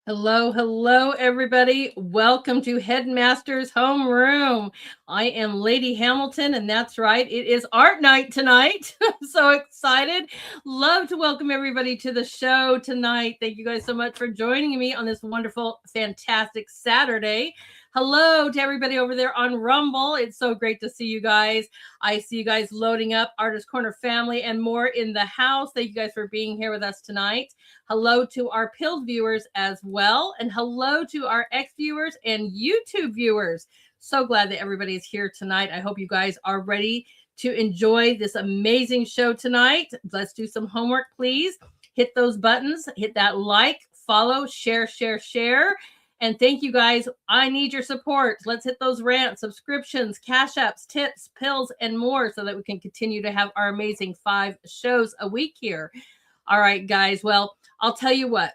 Hello, hello, everybody. Welcome to Headmaster's Homeroom. I am Lady Hamilton, and that's right, it is art night tonight. I'm so excited. Love to welcome everybody to the show tonight. Thank you guys so much for joining me on this wonderful, fantastic Saturday. Hello to everybody over there on Rumble. It's so great to see you guys. I see you guys loading up, Artist Corner family, and more in the house. Thank you guys for being here with us tonight. Hello to our Pilled viewers as well. And hello to our X viewers and YouTube viewers. So glad that everybody's here tonight. I hope you guys are ready to enjoy this amazing show tonight. Let's do some homework, please. Hit those buttons, hit that like, follow, share, share, share. And thank you guys. I need your support. Let's hit those rants, subscriptions, cash apps, tips, pills, and more so that we can continue to have our amazing 5 shows a week here. All right, guys. Well, I'll tell you what.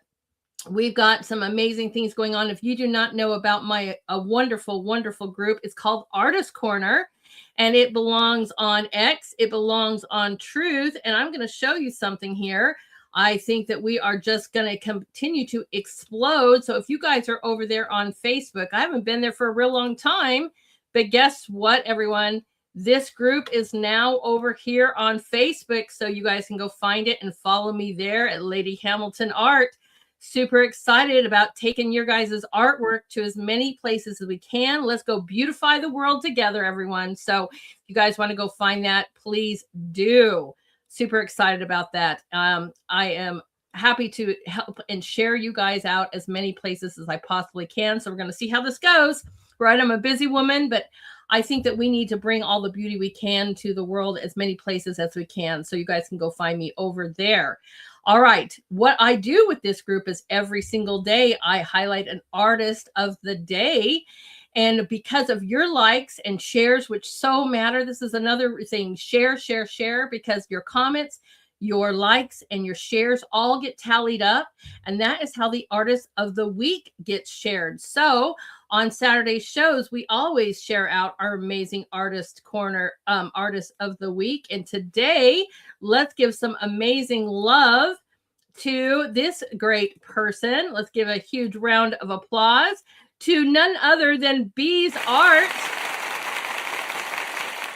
We've got some amazing things going on. If you do not know about a wonderful, wonderful group, it's called Artist Corner, and it belongs on X. It belongs on Truth, and I'm going to show you something here. I think that we are just going to continue to explode. So if you guys are over there on Facebook, I haven't been there for a real long time, but guess what, everyone? This group is now over here on Facebook, so you guys can go find it and follow me there at Lady Hamilton Art. Super excited about taking your guys' artwork to as many places as we can. Let's go beautify the world together, everyone. So if you guys want to go find that, please do. Super excited about that. I am happy to help and share you guys out as many places as I possibly can. So we're going to see how this goes. Right? I'm a busy woman, but I think that we need to bring all the beauty we can to the world, as many places as we can. So you guys can go find me over there. All right. What I do with this group is every single day I highlight an artist of the day. And because of your likes and shares, which so matter, this is another thing, share, share, share, because your comments, your likes, and your shares all get tallied up. And that is how the artist of the week gets shared. So on Saturday shows, we always share out our amazing Artist Corner artist of the week. And today, let's give some amazing love to this great person. Let's give a huge round of applause to none other than Bees Art.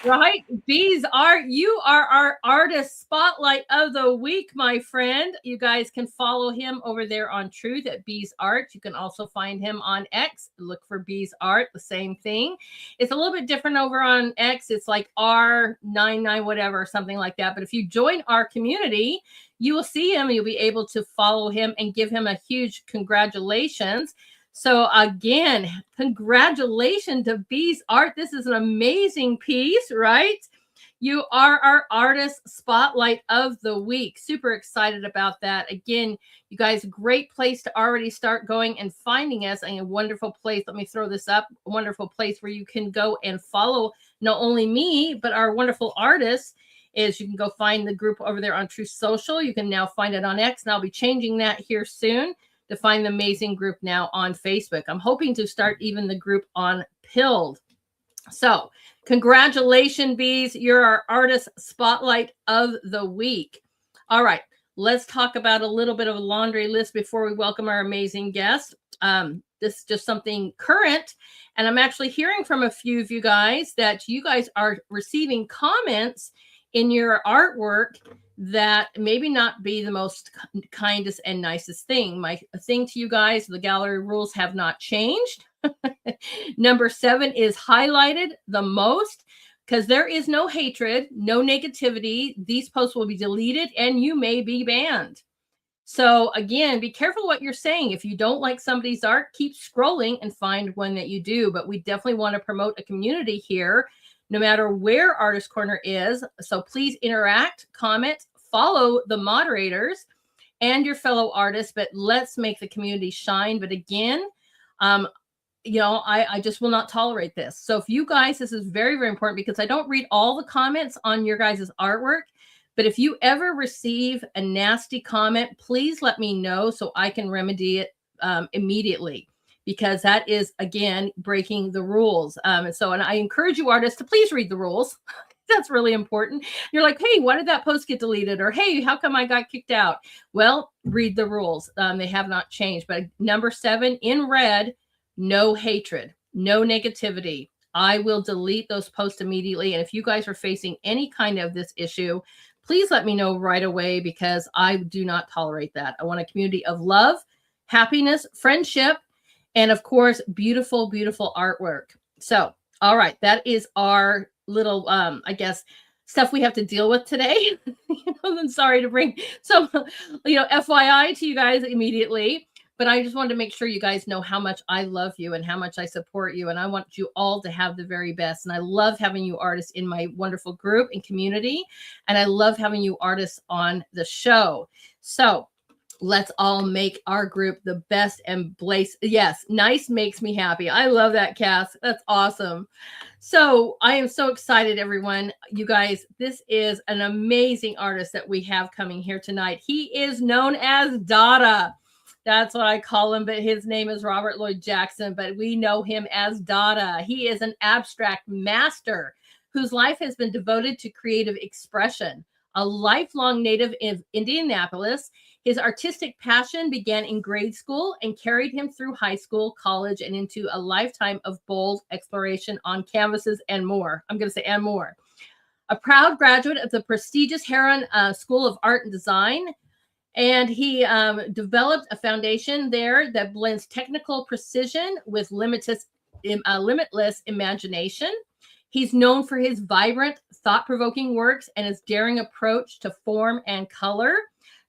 Right? Bees Art, you are our artist spotlight of the week, my friend. You guys can follow him over there on Truth at Bees Art. You can also find him on X. Look for Bees Art, the same thing. It's a little bit different over on X. It's like R99 whatever, or something like that. But if you join our community, you will see him. You'll be able to follow him and give him a huge congratulations. So again, congratulations to Bees Art. This is an amazing piece, right? You are our artist spotlight of the week. Super excited about that. Again, you guys, great place to already start going and finding us, and a wonderful place. Let me throw this up. A wonderful place where you can go and follow not only me, but our wonderful artists. Is you can go find the group over there on Truth Social. You can now find it on X, and I'll be changing that here soon to find the amazing group now on Facebook. I'm hoping to start even the group on Pilled. So congratulations, Bees. You're our artist spotlight of the week. All right, let's talk about a little bit of a laundry list before we welcome our amazing guest. This is just something current. And I'm actually hearing from a few of you guys that you guys are receiving comments in your artwork that maybe not be the most kindest and nicest thing. My thing to you guys, the gallery rules have not changed. Number 7 is highlighted the most because there is no hatred, no negativity. These posts will be deleted and you may be banned. So again, be careful what you're saying. If you don't like somebody's art, keep scrolling and find one that you do. But we definitely want to promote a community here, no matter where Artist Corner is. So please interact, comment, follow the moderators and your fellow artists, but let's make the community shine. But again, I just will not tolerate this. So if you guys, this is very, very important because I don't read all the comments on your guys' artwork, but if you ever receive a nasty comment, please let me know so I can remedy it immediately. Because that is, again, breaking the rules. And I encourage you artists to please read the rules. That's really important. You're like, hey, why did that post get deleted? Or hey, how come I got kicked out? Well, read the rules. They have not changed. But number 7 in red, no hatred, no negativity. I will delete those posts immediately. And if you guys are facing any kind of this issue, please let me know right away, because I do not tolerate that. I want a community of love, happiness, friendship, and of course, beautiful, beautiful artwork. So, all right, that is our little, I guess, stuff we have to deal with today. I'm sorry to bring some, FYI to you guys immediately, but I just wanted to make sure you guys know how much I love you and how much I support you. And I want you all to have the very best. And I love having you artists in my wonderful group and community. And I love having you artists on the show. So let's all make our group the best and place. Yes, nice makes me happy. I love that, Cass. That's awesome. So I am so excited, everyone. You guys, this is an amazing artist that we have coming here tonight. He is known as DADA. That's what I call him, but his name is Robert Lloyd Jackson, but we know him as DADA. He is an abstract master whose life has been devoted to creative expression. A lifelong native of Indianapolis, his artistic passion began in grade school and carried him through high school, college, and into a lifetime of bold exploration on canvases and more. I'm going to say and more. A proud graduate of the prestigious Herron School of Art and Design, and he developed a foundation there that blends technical precision with limitless imagination. He's known for his vibrant, thought-provoking works and his daring approach to form and color.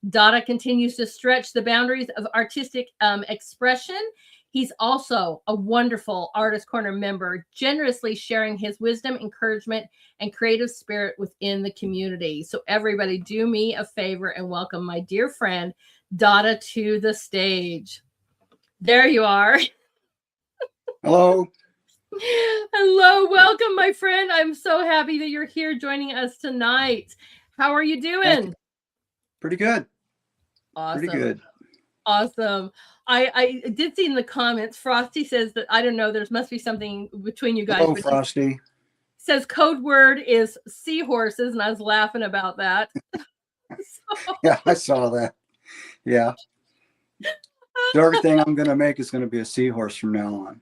DADA continues to stretch the boundaries of artistic expression. He's also a wonderful Artist Corner member, generously sharing his wisdom, encouragement, and creative spirit within the community. So everybody, do me a favor and welcome my dear friend, DADA, to the stage. There you are. Hello. Hello, welcome, my friend. I'm so happy that you're here joining us tonight. How are you doing? Pretty good. Awesome. Pretty good. Awesome. I did see in the comments, Frosty says that, I don't know, there must be something between you guys. Oh, Frosty. Says code word is seahorses, and I was laughing about that. Yeah, I saw that. Yeah. So everything I'm going to make is going to be a seahorse from now on.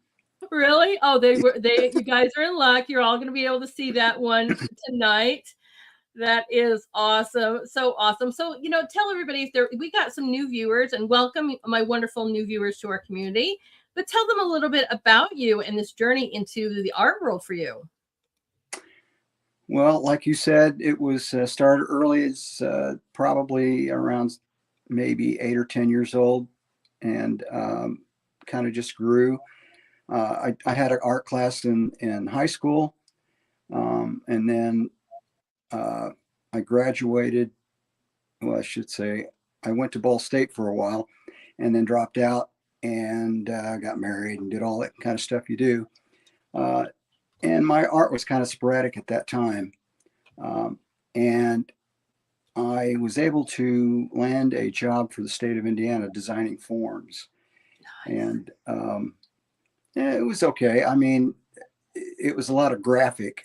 Really? Oh, you guys are in luck. You're all going to be able to see that one tonight. That is awesome. So awesome. So, tell everybody we got some new viewers, and welcome my wonderful new viewers to our community, but tell them a little bit about you and this journey into the art world for you. Well, like you said, it was started early. It's probably around maybe 8 or 10 years old, and kind of just grew. I had an art class in high school, and then I graduated. Well, I should say I went to Ball State for a while, and then dropped out and got married and did all that kind of stuff you do. And my art was kind of sporadic at that time. And I was able to land a job for the state of Indiana designing forms. Nice. And it was okay. I mean, it was a lot of graphic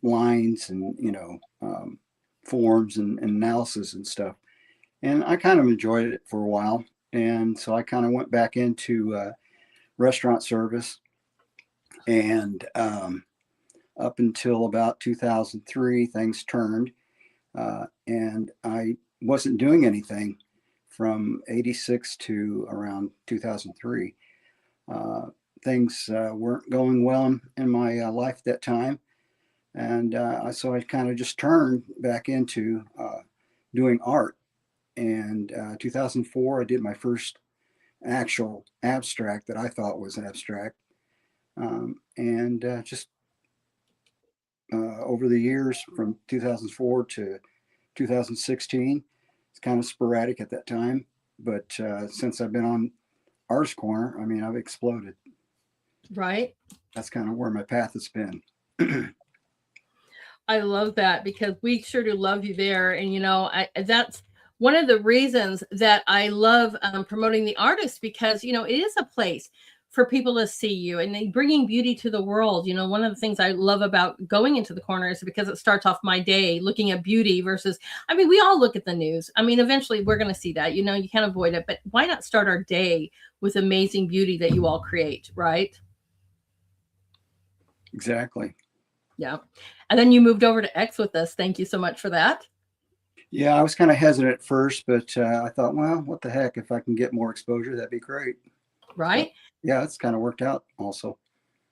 lines and, forms and analysis and stuff. And I kind of enjoyed it for a while. And so I kind of went back into restaurant service. And up until about 2003, things turned, and I wasn't doing anything from 86 to around 2003. Things weren't going well in my life at that time, and so I kind of just turned back into doing art. And 2004, I did my first actual abstract that I thought was abstract. And just over the years from 2004 to 2016, it's kind of sporadic at that time. But since I've been on Artist Corner, I mean, I've exploded. Right. That's kind of where my path has been. I love that, because we sure do love you there. And, that's one of the reasons that I love promoting the artist, because, it is a place for people to see you and bringing beauty to the world. You know, one of the things I love about going into the corner is because it starts off my day looking at beauty versus, I mean, we all look at the news. I mean, eventually we're going to see that, you know, you can't avoid it, but why not start our day with amazing beauty that you all create, right? Exactly. Yeah. And then you moved over to X with us. Thank you so much for that. Yeah, I was kind of hesitant at first, but I thought, well, what the heck? If I can get more exposure, that'd be great. So, Right. yeah, it's kind of worked out also.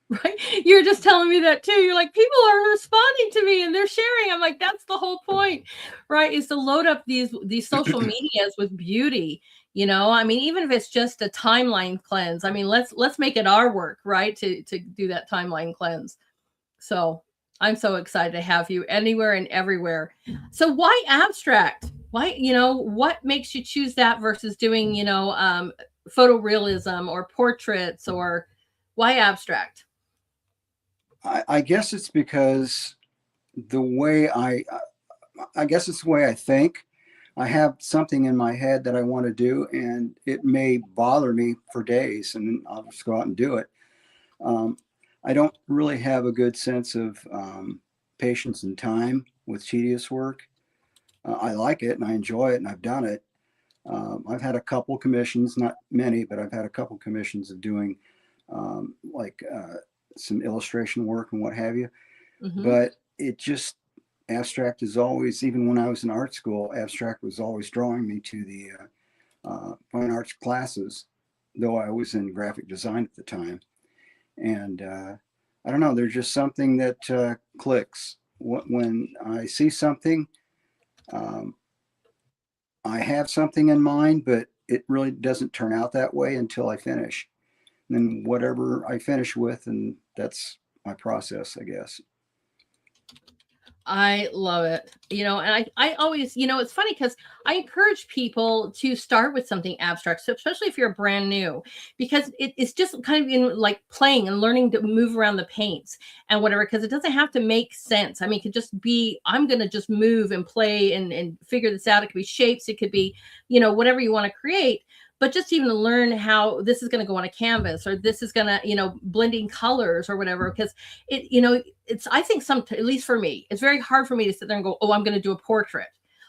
Right. You're just telling me that too. You're like, people are responding to me and they're sharing. I'm like, that's the whole point, right? Is to load up these social medias with beauty. You know, I mean, even if it's just a timeline cleanse, I mean, let's make it our work, right? To do that timeline cleanse. So I'm so excited to have you anywhere and everywhere. So why abstract? Why, you know, what makes you choose that versus doing, you know, photorealism or portraits, or why abstract? I guess it's because the way I guess it's the way I think. I have something in my head that I want to do, and it may bother me for days, and I'll just go out and do it. Um, I don't really have a good sense of patience and time with tedious work. I like it and I enjoy it and I've done it. I've had a couple commissions, not many, but I've had a couple commissions of doing like some illustration work and what have you. Mm-hmm. But it just, abstract is always, even when I was in art school, abstract was always drawing me to the fine arts classes, though I was in graphic design at the time. And I don't know, there's just something that clicks. When I see something, um, I have something in mind, but it really doesn't turn out that way until I finish. And then whatever I finish with, and that's my process, I guess. I love it. You know, and I always, you know, it's funny because I encourage people to start with something abstract, so especially if you're brand new, because it's just kind of in like playing and learning to move around the paints and whatever, because it doesn't have to make sense. I mean, it could just be, I'm going to just move and play and figure this out. It could be shapes, it could be, you know, whatever you want to create. But just even to learn how this is going to go on a canvas, or this is going to, you know, blending colors or whatever, because it, you know, it's, I think some, at least for me, it's very hard for me to sit there and go, oh, I'm going to do a portrait.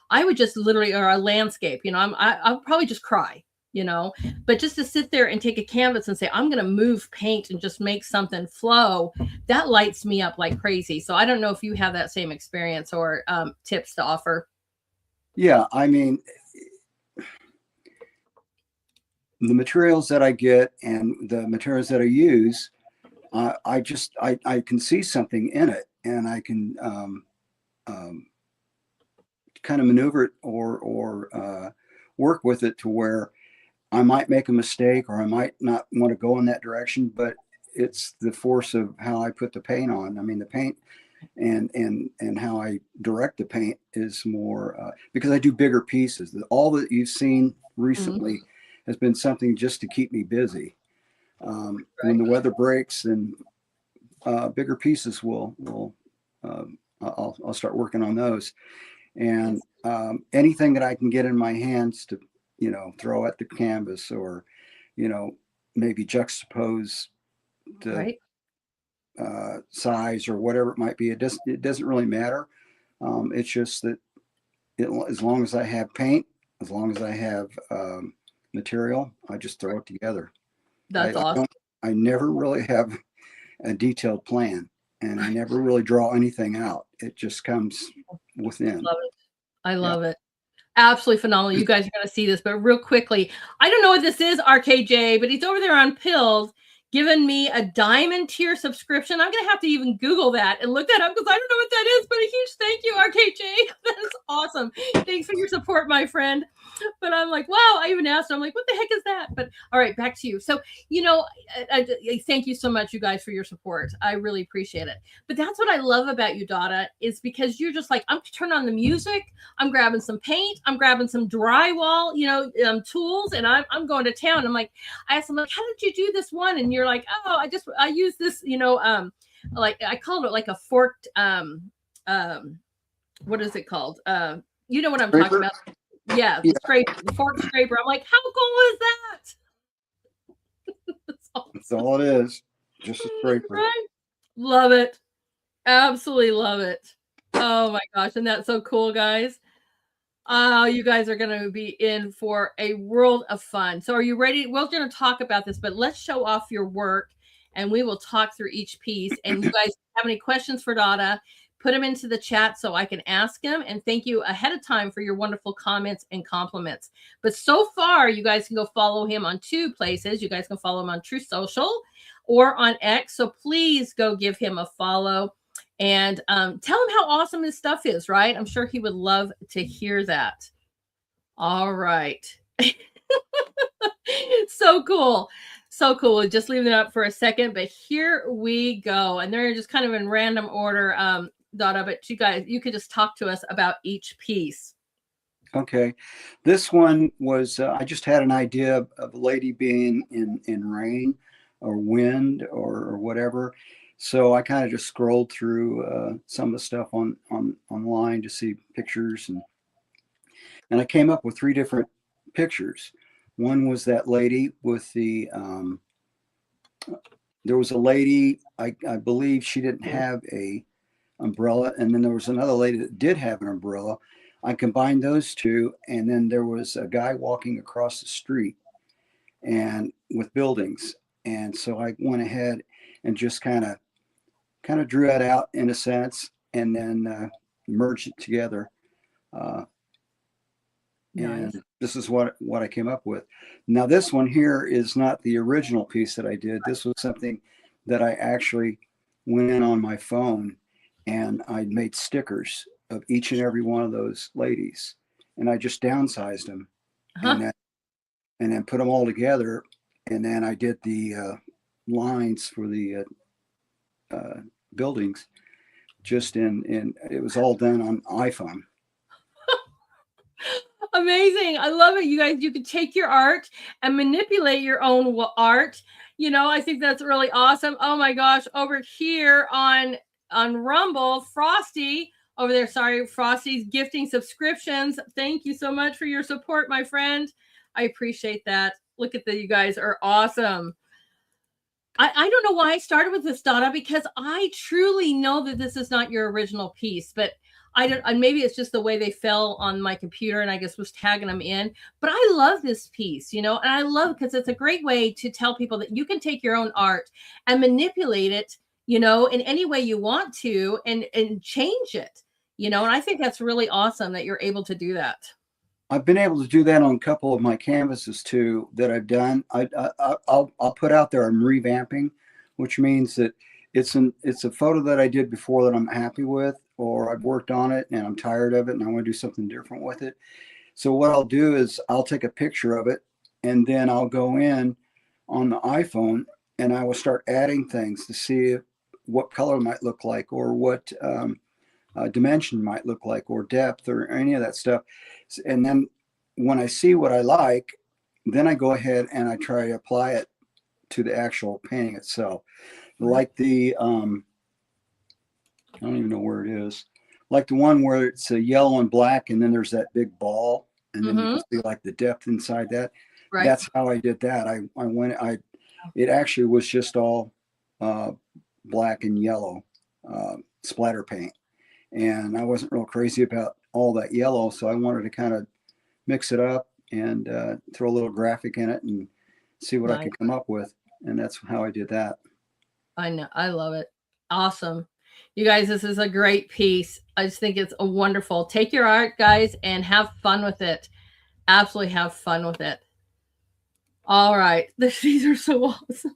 I would just literally, or a landscape, you know, I'll probably just cry, you know, but just to sit there and take a canvas and say, I'm going to move paint and just make something flow, that lights me up like crazy. So I don't know if you have that same experience or tips to offer. Yeah, I mean, the materials that I get and the materials that I use, I can see something in it, and I can kind of maneuver it or work with it to where I might make a mistake or I might not want to go in that direction, but it's the force of how I put the paint on. I mean, the paint and how I direct the paint is more because I do bigger pieces. All that you've seen recently has been something just to keep me busy. When the weather breaks, then bigger pieces will I'll start working on those. And anything that I can get in my hands to, you know, throw at the canvas or, you know, maybe juxtapose the size or whatever it might be. It doesn't really matter. It's just that as long as I have paint, as long as I have material, I just throw it together. That's awesome. I never really have a detailed plan, and I never really draw anything out. It just comes within. Love it. I love it. Absolutely phenomenal. You guys are going to see this, but real quickly, I don't know what this is, RKJ, but he's over there on pills giving me a diamond tier subscription. I'm going to have to even Google that and look that up because I don't know what that is, but a huge thank you, RKJ. That is awesome. Thanks for your support, my friend. But I'm like, wow, I even asked him, I'm like, what the heck is that? But all right, back to you. So, you know, I thank you so much, you guys, for your support. I really appreciate it. But that's what I love about you, DADA, is because you're just like, I'm turning on the music, I'm grabbing some paint, I'm grabbing some drywall, you know, tools, and I'm going to town. I'm like, I asked him, like, how did you do this one? And you're like, oh, I use this, you know, like I called it like a forked, what is it called? You know what I'm talking about? Yeah, the scraper, the fork scraper. I'm like, how cool is that? That's awesome. That's all it is. Just a scraper. Right? Love it. Absolutely love it. Oh my gosh. And that's so cool, guys. Oh, you guys are going to be in for a world of fun. So are you ready? We're going to talk about this, but let's show off your work and we will talk through each piece. And you guys have any questions for Dada, put them into the chat so I can ask them. And thank you ahead of time for your wonderful comments and compliments. But so far, you guys can go follow him on 2 places. You guys can follow him on True Social or on X. So please go give him a follow. And tell him how awesome his stuff is, right? I'm sure he would love to hear that. All right. So cool. So cool. Just leaving it up for a second, but here we go. And they're just kind of in random order, Dada, but you guys, you could just talk to us about each piece. Okay. This one was, I just had an idea of a lady being in rain or wind or whatever. So I kind of just scrolled through some of the stuff online to see pictures, and I came up with 3 different pictures. One was that lady with the there was a lady, I believe she didn't have a umbrella, and then there was another lady that did have an umbrella. I combined those 2, and then there was a guy walking across the street and with buildings. And so I went ahead and just kind of drew that out in a sense, and then merged it together. Nice. And this is what I came up with. Now, this one here is not the original piece that I did. This was something that I actually went in on my phone, and I made stickers of each and every one of those ladies, and I just downsized them, and then put them all together, and then I did the lines for the buildings just in it was all done on iPhone. Amazing. I love it. You guys, you can take your art and manipulate your own art. You know, I think that's really awesome. Oh my gosh, over here on Rumble, Frosty over there, sorry, Frosty's gifting subscriptions. Thank you so much for your support, my friend. I appreciate that. Look at that, you guys are awesome. I don't know why I started with this, Dada, because I truly know that this is not your original piece, but I don't, and maybe it's just the way they fell on my computer and I just was tagging them in. But I love this piece, you know, and I love because it's a great way to tell people that you can take your own art and manipulate it, you know, in any way you want to and change it, you know, and I think that's really awesome that you're able to do that. I've been able to do that on a couple of my canvases too that I've done. I'll put out there I'm revamping, which means that it's a photo that I did before that I'm happy with, or I've worked on it and I'm tired of it and I want to do something different with it. So what I'll do is I'll take a picture of it, and then I'll go in on the iPhone and I will start adding things to see what color might look like, or what dimension might look like, or depth, or any of that stuff. And then when I see what I like, then I go ahead and I try to apply it to the actual painting itself. Like the I don't even know where it is. Like the one where it's a yellow and black, and then there's that big ball, and then you can see like the depth inside that. Right. That's how I did that. It actually was just all black and yellow splatter paint. And I wasn't real crazy about all that yellow, so I wanted to kind of mix it up and throw a little graphic in it and see what I could come up with. And that's how I did that. I know. I love it. Awesome. You guys, this is a great piece. I just think it's a wonderful. Take your art, guys, and have fun with it. Absolutely have fun with it. All right. These are so awesome.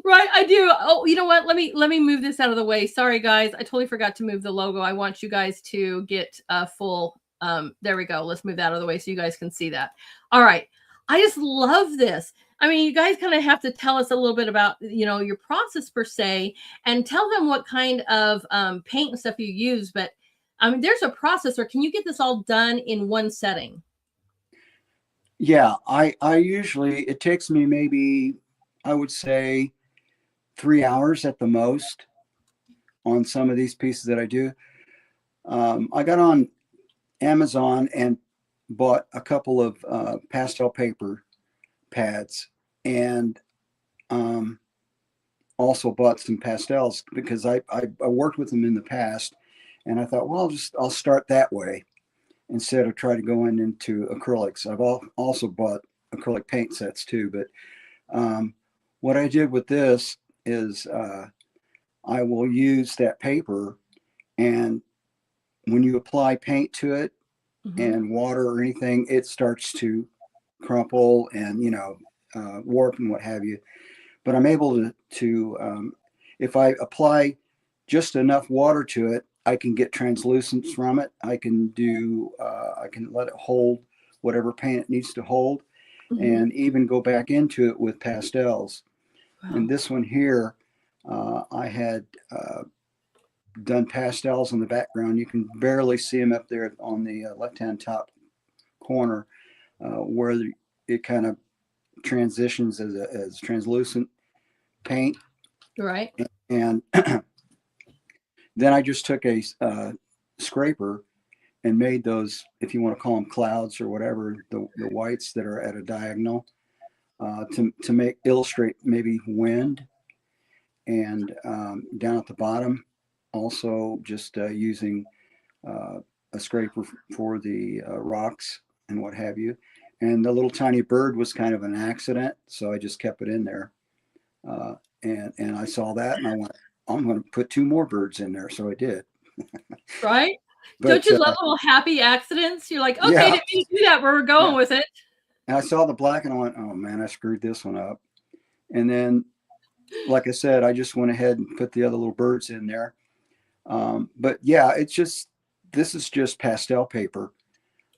Right, I do. Oh, you know what? Let me move this out of the way. Sorry, guys. I totally forgot to move the logo. I want you guys to get a full. There we go. Let's move that out of the way so you guys can see that. All right. I just love this. I mean, you guys kind of have to tell us a little bit about, you know, your process per se, and tell them what kind of paint and stuff you use. But I mean, there's a process, or can you get this all done in one setting? Yeah, I usually, it takes me maybe, I would say 3 hours at the most on some of these pieces that I do. I got on Amazon and bought a couple of pastel paper pads, and also bought some pastels because I worked with them in the past, and I thought, well, I'll start that way instead of try to go into acrylics. I've also bought acrylic paint sets too, but what I did with this is I will use that paper, and when you apply paint to it and water or anything, it starts to crumple and warp and what have you. But I'm able to if I apply just enough water to it, I can get translucence from it. I can let it hold whatever paint it needs to hold, and even go back into it with pastels. Wow. And this one here, I had done pastels in the background. You can barely see them up there on the left-hand top corner, where it kind of transitions as translucent paint. Right. And then I just took a scraper and made those, if you want to call them clouds or whatever, the whites that are at a diagonal, to illustrate maybe wind. And down at the bottom, also just using a scraper for the rocks and what have you. And the little tiny bird was kind of an accident, so I just kept it in there. And I saw that, and I went, I'm going to put 2 more birds in there, so I did. Right? But, don't you love little happy accidents? You're like, okay, yeah. didn't mean to do that, but we're going with it. And I saw the black, and I went, oh man, I screwed this one up. And then, like I said, I just went ahead and put the other little birds in there. But yeah, this is just pastel paper.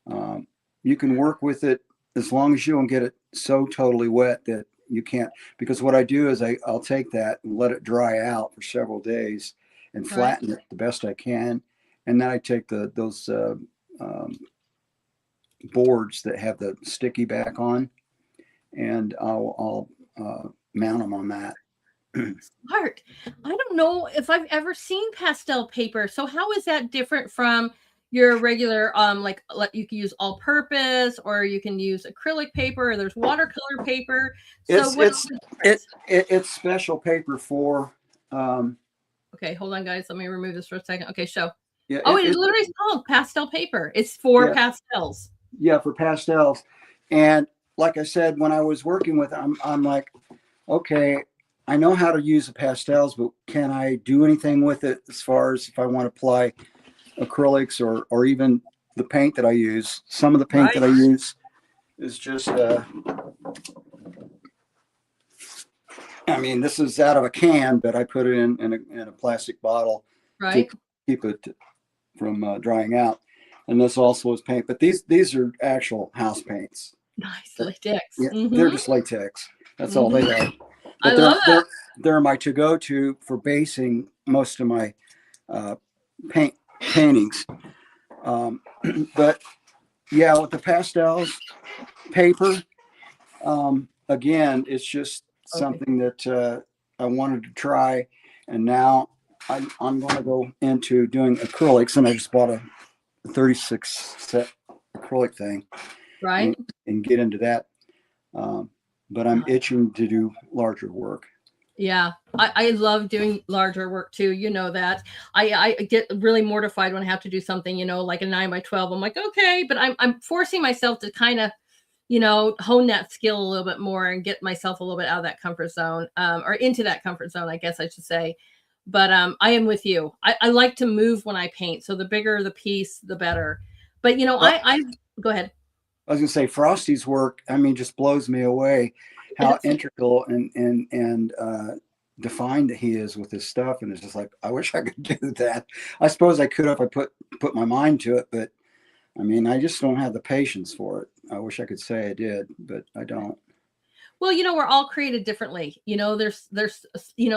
You can work with it as long as you don't get it so totally wet that you can't, because what I do is I'll take that and let it dry out for several days and flatten it the best I can. And then I take those boards that have the sticky back on, and I'll mount them on that. Smart. I don't know if I've ever seen pastel paper. So how is that different from your regular like you can use all purpose, or you can use acrylic paper, or there's watercolor paper. So it's special paper for okay, hold on guys, let me remove this for a second. Okay, show. Yeah, oh, it literally is called pastel paper. It's for pastels. Yeah, for pastels. And like I said, when I was working with I'm like, okay, I know how to use the pastels, but can I do anything with it as far as if I want to apply acrylics or even the paint that I use? Some of the paint that I use is just I mean, this is out of a can, but I put it in a plastic bottle to keep it from drying out. And this also is paint, but these are actual house paints. Nice latex. Yeah, they're just latex. That's all they are. But I love that. They're my to-go-to for basing most of my paintings. But yeah, with the pastels paper, again, it's just something that I wanted to try, and now I'm going to go into doing acrylics, and I just bought a 36 set acrylic thing, and get into that. But I'm itching to do larger work. Yeah, I love doing larger work too. You know that. I get really mortified when I have to do something, like a 9x12. I'm like, okay, but I'm forcing myself to kind of, hone that skill a little bit more and get myself a little bit out of that comfort zone, or into that comfort zone, I guess I should say. But I am with you. I like to move when I paint. So the bigger the piece, the better. But I go ahead. I was gonna say Frosty's work, I mean, just blows me away how integral and defined he is with his stuff. And it's just like, I wish I could do that. I suppose I could if I put my mind to it, but I mean, I just don't have the patience for it. I wish I could say I did, but I don't. Well, we're all created differently. There's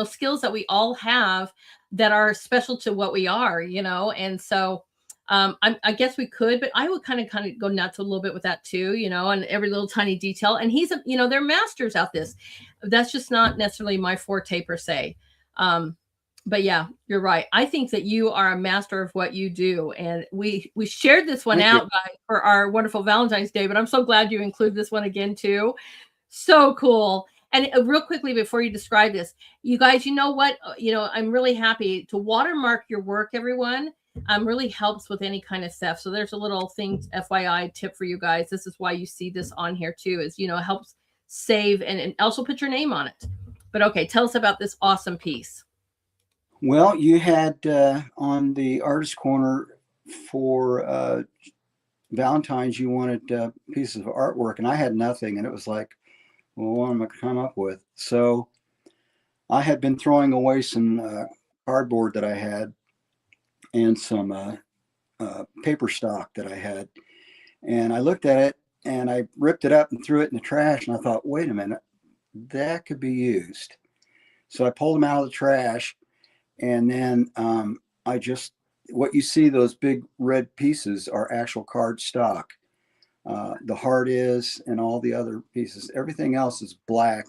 skills that we all have that are special to what we are, and so I guess we could, but I would kind of go nuts a little bit with that too, and every little tiny detail. And they're masters at this. That's just not necessarily my forte per se. But yeah, you're right. I think that you are a master of what you do. And we shared this one out for our wonderful Valentine's Day, but I'm so glad you include this one again too. So cool. And real quickly before you describe this, you guys, you know what? I'm really happy to watermark your work, everyone. Really helps with any kind of theft. So there's a little thing, FYI tip for you guys. This is why you see this on here too, is, helps save and also put your name on it. But okay, tell us about this awesome piece. Well, you had on the artist corner for Valentine's, you wanted pieces of artwork, and I had nothing, and it was like, well, what am I going to come up with? So I had been throwing away some cardboard that I had and some paper stock that I had, and I looked at it and I ripped it up and threw it in the trash, and I thought, wait a minute, that could be used. So I pulled them out of the trash, and then what you see, those big red pieces are actual card stock. The heart is, and all the other pieces, everything else is black.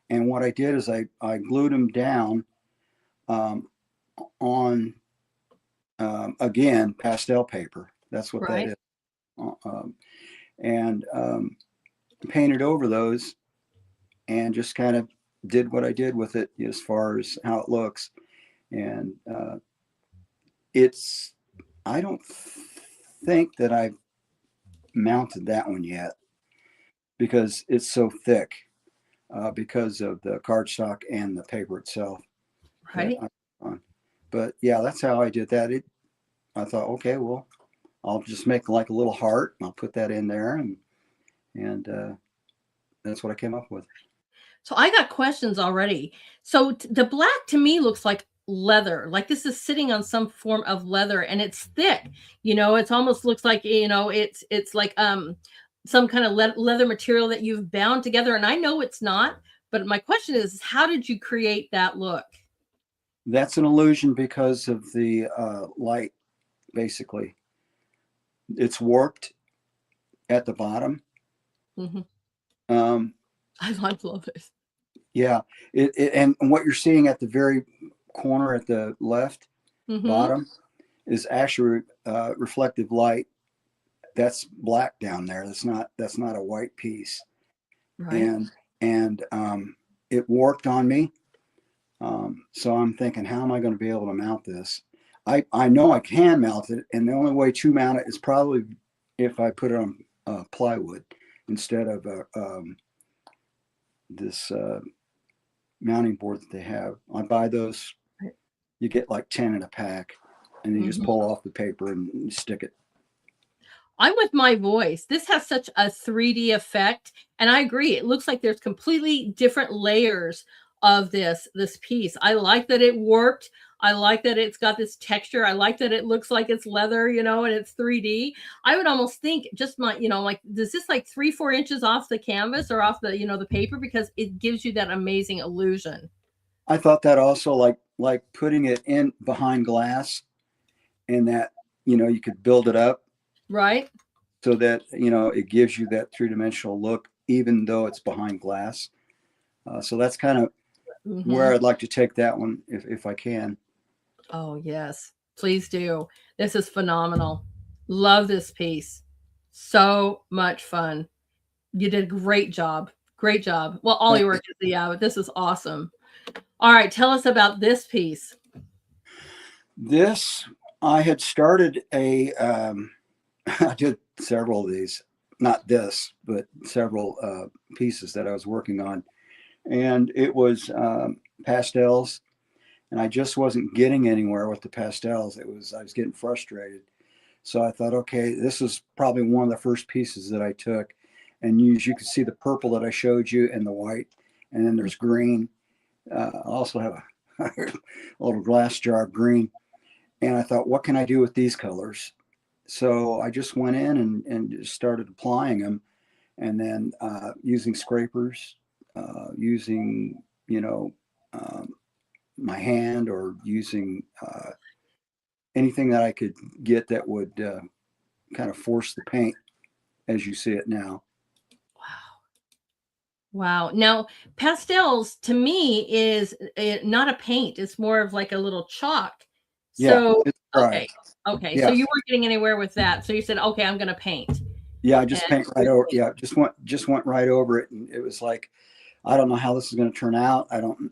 And what I did is I glued them down on, again, pastel paper. That's what Right. that is. And painted over those and just kind of did what I did with it as far as how it looks. And I don't think that I've mounted that one yet because it's so thick because of the cardstock and the paper itself. Right. But yeah, that's how I did that. I thought, okay, well, I'll just make like a little heart and I'll put that in there, and that's what I came up with. So I got questions already. So the black to me looks like leather, like this is sitting on some form of leather, and it's thick. It's almost looks like, it's like some kind of leather material that you've bound together. And I know it's not, but my question is, how did you create that look? That's an illusion because of the light, basically. It's warped at the bottom. Mm-hmm. I love it. Yeah, and what you're seeing at the very corner at the left bottom is actually reflective light. That's black down there. That's not a white piece. Right. And it warped on me. So I'm thinking, how am I going to be able to mount this? I know I can mount it, and the only way to mount it is probably if I put it on plywood instead of this mounting board that they have. I buy those. You get like 10 in a pack, and you just pull off the paper and stick it. I'm with my voice. This has such a 3D effect, and I agree. It looks like there's completely different layers of this piece. I like that it warped. I like that it's got this texture. I like that it looks like it's leather, and it's 3D. I would almost think just like, does this like 3-4 inches off the canvas or off the, the paper, because it gives you that amazing illusion. I thought that also, like putting it in behind glass, and that, you could build it up. Right. So that, it gives you that 3-dimensional look, even though it's behind glass. So that's kind of where I'd like to take that one if I can. Oh, yes, please do. This is phenomenal. Love this piece. So much fun. You did a great job. Great job. Well, all your work is, but this is awesome. All right. Tell us about this piece. This, I had started I did several of these, not this, but several pieces that I was working on. And it was pastels, and I just wasn't getting anywhere with the pastels. I was getting frustrated. So I thought, okay, this is probably one of the first pieces that I took. And you can see the purple that I showed you and the white, and then there's green. I also have a little glass jar of green. And I thought, what can I do with these colors? So I just went in and just started applying them, and then using scrapers, using, my hand, or using anything that I could get that would kind of force the paint as you see it now. Wow. Now, pastels to me is not a paint. It's more of like a little chalk. So, yeah, it's dry. Okay. Yeah. So you weren't getting anywhere with that. So you said, okay, I'm going to paint. Yeah, I just paint right over. Yeah, just went right over it, and it was like I don't know how this is going to turn out. I don't,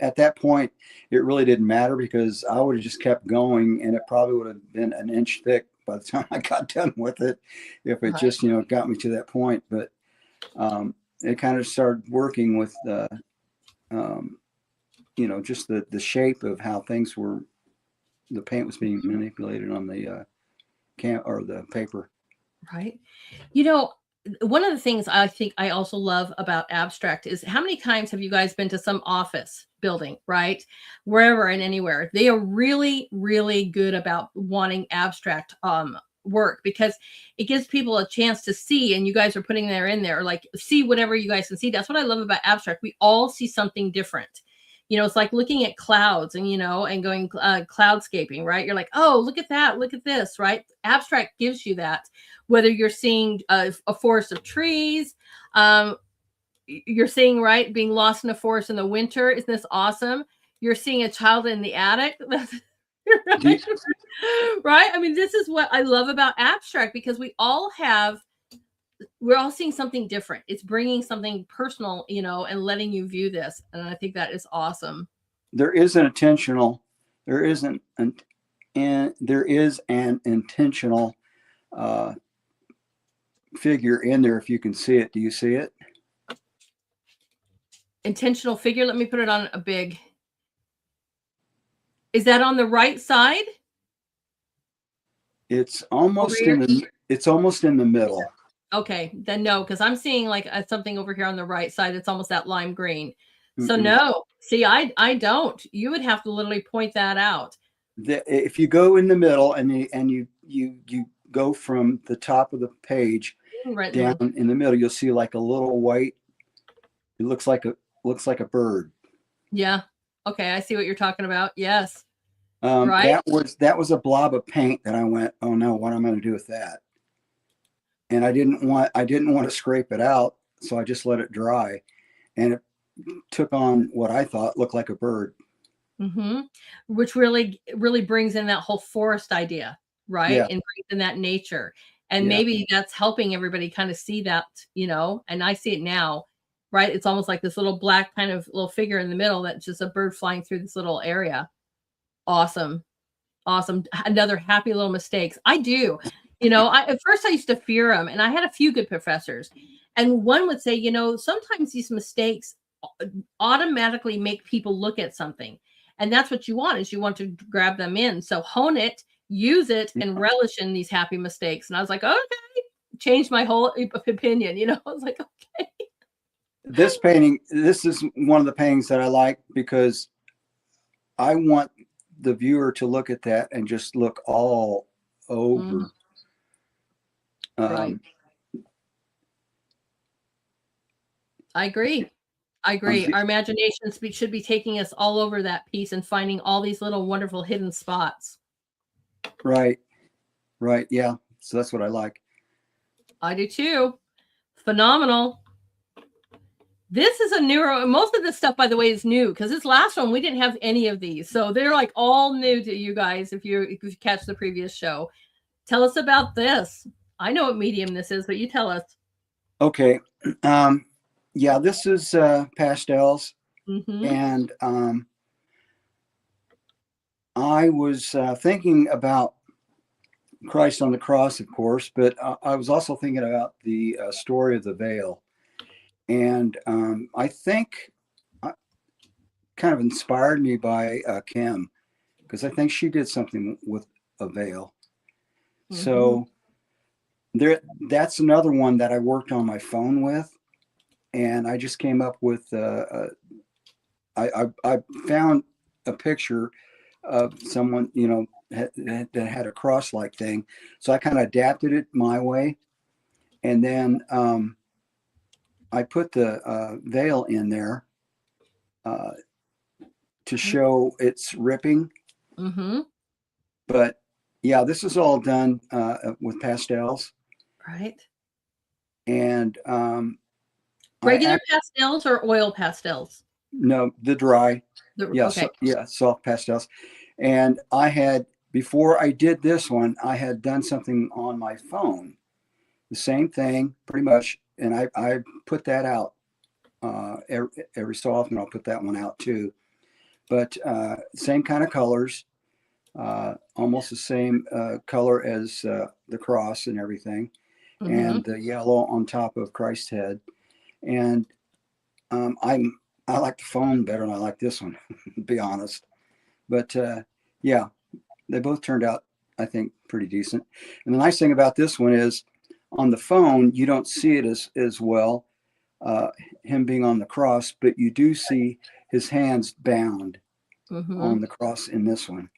at that point, it really didn't matter because I would have just kept going, and it probably would have been an inch thick by the time I got done with it, if it just, got me to that point. But it kind of started working with, just the shape of how things were, the paint was being manipulated on the or the paper. Right. One of the things I think I also love about abstract is how many times have you guys been to some office building, right? Wherever and anywhere. They are really, really good about wanting abstract work because it gives people a chance to see, and you guys are putting there in there, like see whatever you guys can see. That's what I love about abstract. We all see something different. It's like looking at clouds and, and going cloudscaping, right? You're like, oh, look at that. Look at this, right? Abstract gives you that. Whether you're seeing a forest of trees, you're seeing, right, being lost in a forest in the winter. Isn't this awesome? You're seeing a child in the attic. Right? Right? I mean, this is what I love about abstract because we're all seeing something different. It's bringing something personal, and letting you view this. And I think that is awesome. There is an intentional figure in there. If you can see it, do you see it? Intentional figure. Let me put it on a big. Is that on the right side? It's almost in the middle. Okay, then no, because I'm seeing like something over here on the right side. It's almost that lime green. So no, see, I don't. You would have to literally point that out. If you go in the middle and you go from the top of the page right down in the middle, you'll see like a little white. It looks like a bird. Yeah. Okay, I see what you're talking about. Yes. Right. That was a blob of paint that I went, oh no, what am I going to do with that? And I didn't want to scrape it out, so I just let it dry, and it took on what I thought looked like a bird. Mm-hmm. Which really, really brings in that whole forest idea, right? Yeah. And brings in that nature, and maybe that's helping everybody kind of see that, and I see it now, right? It's almost like this little black kind of little figure in the middle that's just a bird flying through this little area. Awesome. Another happy little mistakes. I do. At first I used to fear them, and I had a few good professors, and one would say, sometimes these mistakes automatically make people look at something, and that's what you want, is you want to grab them in. So hone it, use it, and relish in these happy mistakes. And I was like, okay, changed my whole opinion. I was like, okay. This painting, this is one of the paintings that I like because I want the viewer to look at that and just look all over. Right. I agree. Our imaginations should be taking us all over that piece and finding all these little wonderful hidden spots. Right. Yeah. So that's what I like. I do too. Phenomenal. This is a newer, most of this stuff, by the way, is new because this last one, we didn't have any of these. So they're like all new to you guys if you catch the previous show. Tell us about this. I know what medium this is, but you tell us. Okay. Yeah, this is pastels. And I was thinking about Christ on the cross, of course, but I was also thinking about the story of the veil. And I think kind of inspired me by Kim, because I think she did something with a veil. So that's another one that I worked on my phone with, and I just came up with I found a picture of someone that had a cross-like thing, so I kind of adapted it my way, and then I put the veil in there to show its ripping. But yeah, this is all done with pastels. Right. And regular pastels or oil pastels? No, the dry. Soft pastels. And I had, before I did this one, I had done something on my phone. The same thing, pretty much. And I put that out. every so often I'll put that one out too. But same kind of colors, almost the same color as the cross and everything, and the yellow on top of Christ's head. And I like the phone better than I like this one, to be honest. But yeah, they both turned out, I think, pretty decent. And the nice thing about this one is, on the phone you don't see it as well, him being on the cross, but you do see his hands bound on the cross in this one.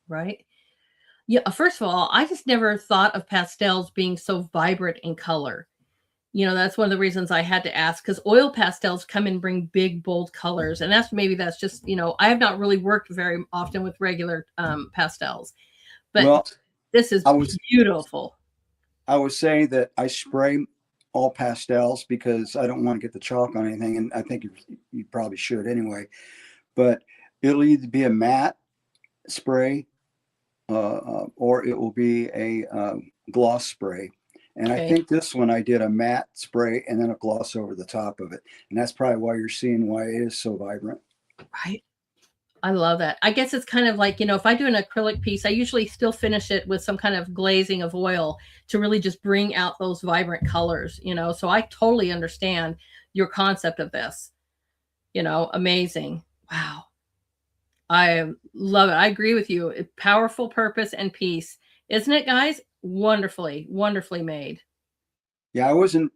Right. Yeah. First of all, I just never thought of pastels being so vibrant in color. You know, that's one of the reasons I had to ask, because oil pastels come and bring big, bold colors. And that's just, you know, I have not really worked very often with regular pastels, but well, this is beautiful. I would say that I spray all pastels because I don't want to get the chalk on anything. And I think you probably should anyway, but it'll either be a matte spray or it will be a gloss spray. And I think this one I did a matte spray and then a gloss over the top of it. And that's probably why you're seeing why it is so vibrant. Right. I love that. I guess it's kind of like, you know, if I do an acrylic piece, I usually still finish it with some kind of glazing of oil to really just bring out those vibrant colors, you know. So I totally understand your concept of this. You know, amazing. Wow. I love it. I agree with you. Powerful purpose and peace. Isn't it, guys? Wonderfully, wonderfully made. Yeah, I wasn't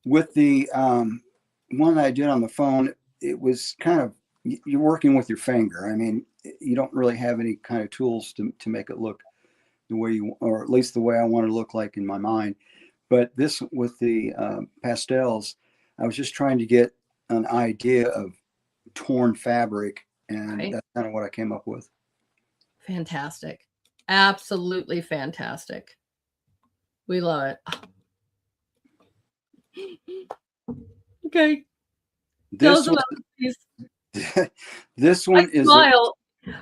with the one that I did on the phone. It was kind of, you're working with your finger. I mean, you don't really have any kind of tools to make it look the way you, or at least the way I want to look like in my mind. But this with the pastels, I was just trying to get an idea of torn fabric, and that's kind of what I came up with. Fantastic. Absolutely fantastic. We love it. Okay. This one is smile.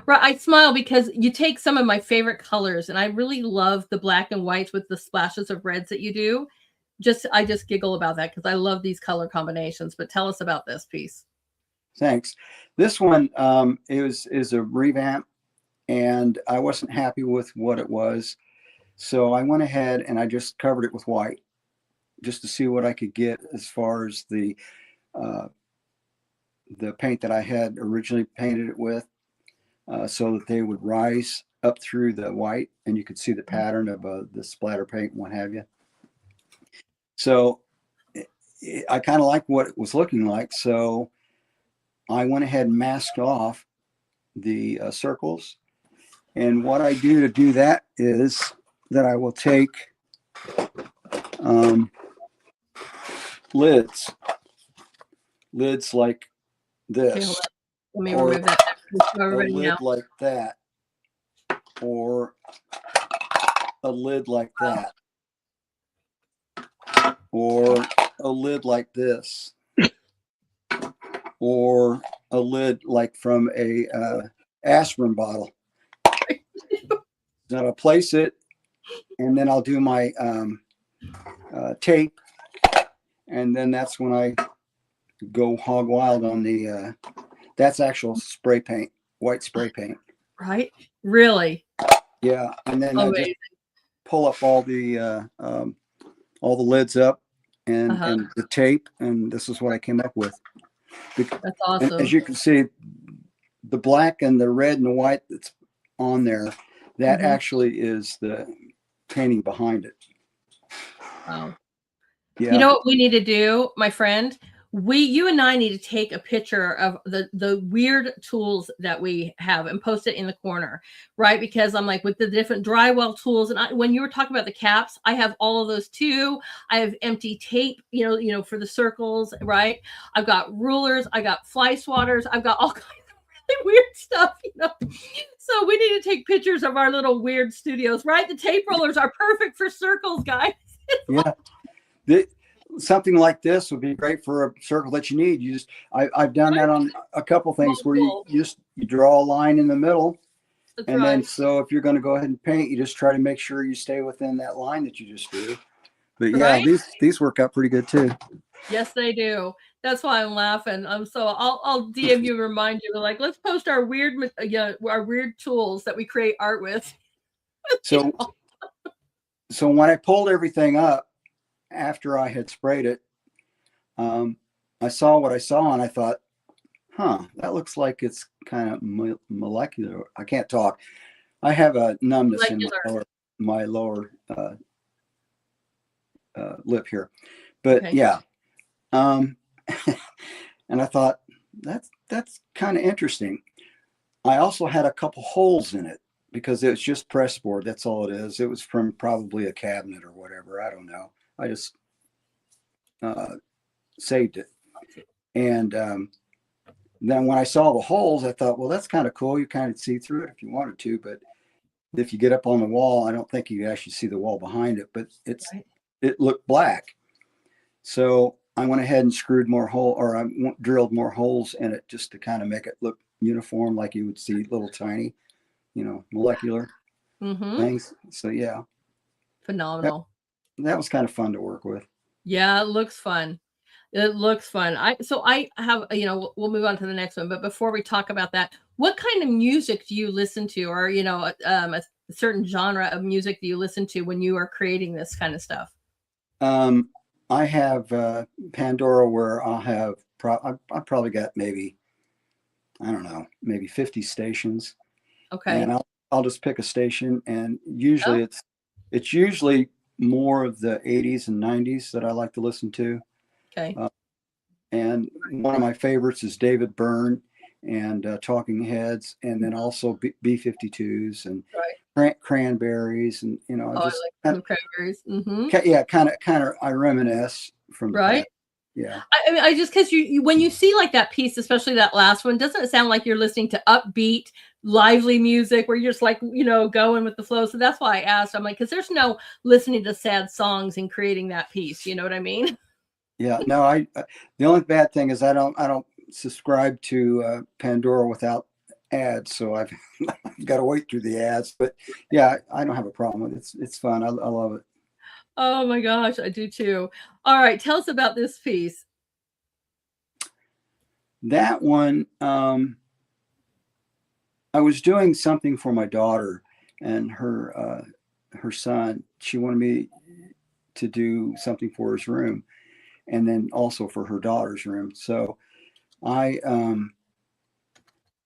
Right. I smile because you take some of my favorite colors, and I really love the black and whites with the splashes of reds that you do. I just giggle about that because I love these color combinations. But tell us about this piece. Thanks. This one is a revamp, and I wasn't happy with what it was. So I went ahead and I just covered it with white just to see what I could get as far as the paint that I had originally painted it with, so that they would rise up through the white and you could see the pattern of the splatter paint and what have you. So I kind of liked what it was looking like. So I went ahead and masked off the circles. And what I do to do that is that I will take lids like this, let me remove that a lid like that, or a lid like that, or a lid like this, or a lid like from a aspirin bottle. Then I'll place it, and then I'll do my tape, and then that's when I go hog wild on the that's actual spray paint, white spray paint. Right? Really? Yeah, and then I just pull up all the lids up and the tape, and this is what I came up with. That's awesome. And as you can see, the black and the red and the white that's on there, that actually is the painting behind it. Wow. Yeah. You know what we need to do, my friend? You and I need to take a picture of the weird tools that we have and post it in the corner, right? Because I'm like, with the different drywall tools, and when you were talking about the caps, I have all of those too. I have empty tape, you know, for the circles, right? I've got rulers, I got fly swatters, I've got all kinds of really weird stuff, you know. So we need to take pictures of our little weird studios, right? The tape rollers are perfect for circles, guys. Yeah. Something like this would be great for a circle that you need. You just, I've done that on a couple things where you draw a line in the middle. That's and then, so if you're going to go ahead and paint, you just try to make sure you stay within that line that you just drew. But yeah, these work out pretty good too. Yes, they do. That's why I'm laughing. So I'll DM you and remind you, like, let's post our weird, yeah, our weird tools that we create art with. So, so when I pulled everything up after I had sprayed it, I saw what I saw and I thought, huh, that looks like it's kind of molecular. I can't talk. I have a numbness in Molecular. my lower lip here, but Okay. yeah. And I thought that's kind of interesting. I also had a couple holes in it because it was just press board. That's all it is. It was from probably a cabinet or whatever. I don't know. I just saved it. And then when I saw the holes, I thought, well, that's kind of cool. You kind of see through it if you wanted to, but if you get up on the wall, I don't think you actually see the wall behind it, but Right. it looked black. So I went ahead and screwed more hole, or I drilled more holes in it just to kind of make it look uniform, like you would see little tiny, molecular Mm-hmm. things. So yeah, that Phenomenal. that was kind of fun to work with. Yeah, it looks fun. It looks fun. I have, we'll move on to the next one, but before we talk about that, what kind of music do you listen to, or a certain genre of music do you listen to when you are creating this kind of stuff? Um, I have Pandora where I'll have I probably got maybe, I don't know, maybe 50 stations, and Okay. I'll just pick a station, and Oh, usually it's usually more of the 80s and 90s that I like to listen to. okay. Uh, and one of my favorites is David Byrne and Talking Heads, and then also B-52s and Right. Cranberries, and Oh, I just like some cranberries. Mm-hmm. yeah, kind of I reminisce from the Right. past. Yeah. I mean, I just because when you see like that piece, especially that last one, doesn't it sound like you're listening to upbeat, lively music where you're just like, going with the flow? So that's why I asked. I'm like, because there's no listening to sad songs and creating that piece. You know what I mean? Yeah, no, the only bad thing is I don't subscribe to Pandora without ads, so I've got to wait through the ads. But yeah, I don't have a problem with it. It's fun. I love it. Oh my gosh, I do too. All right, tell us about this piece. That one, I was doing something for my daughter and her son. She wanted me to do something for his room, and then also for her daughter's room. So I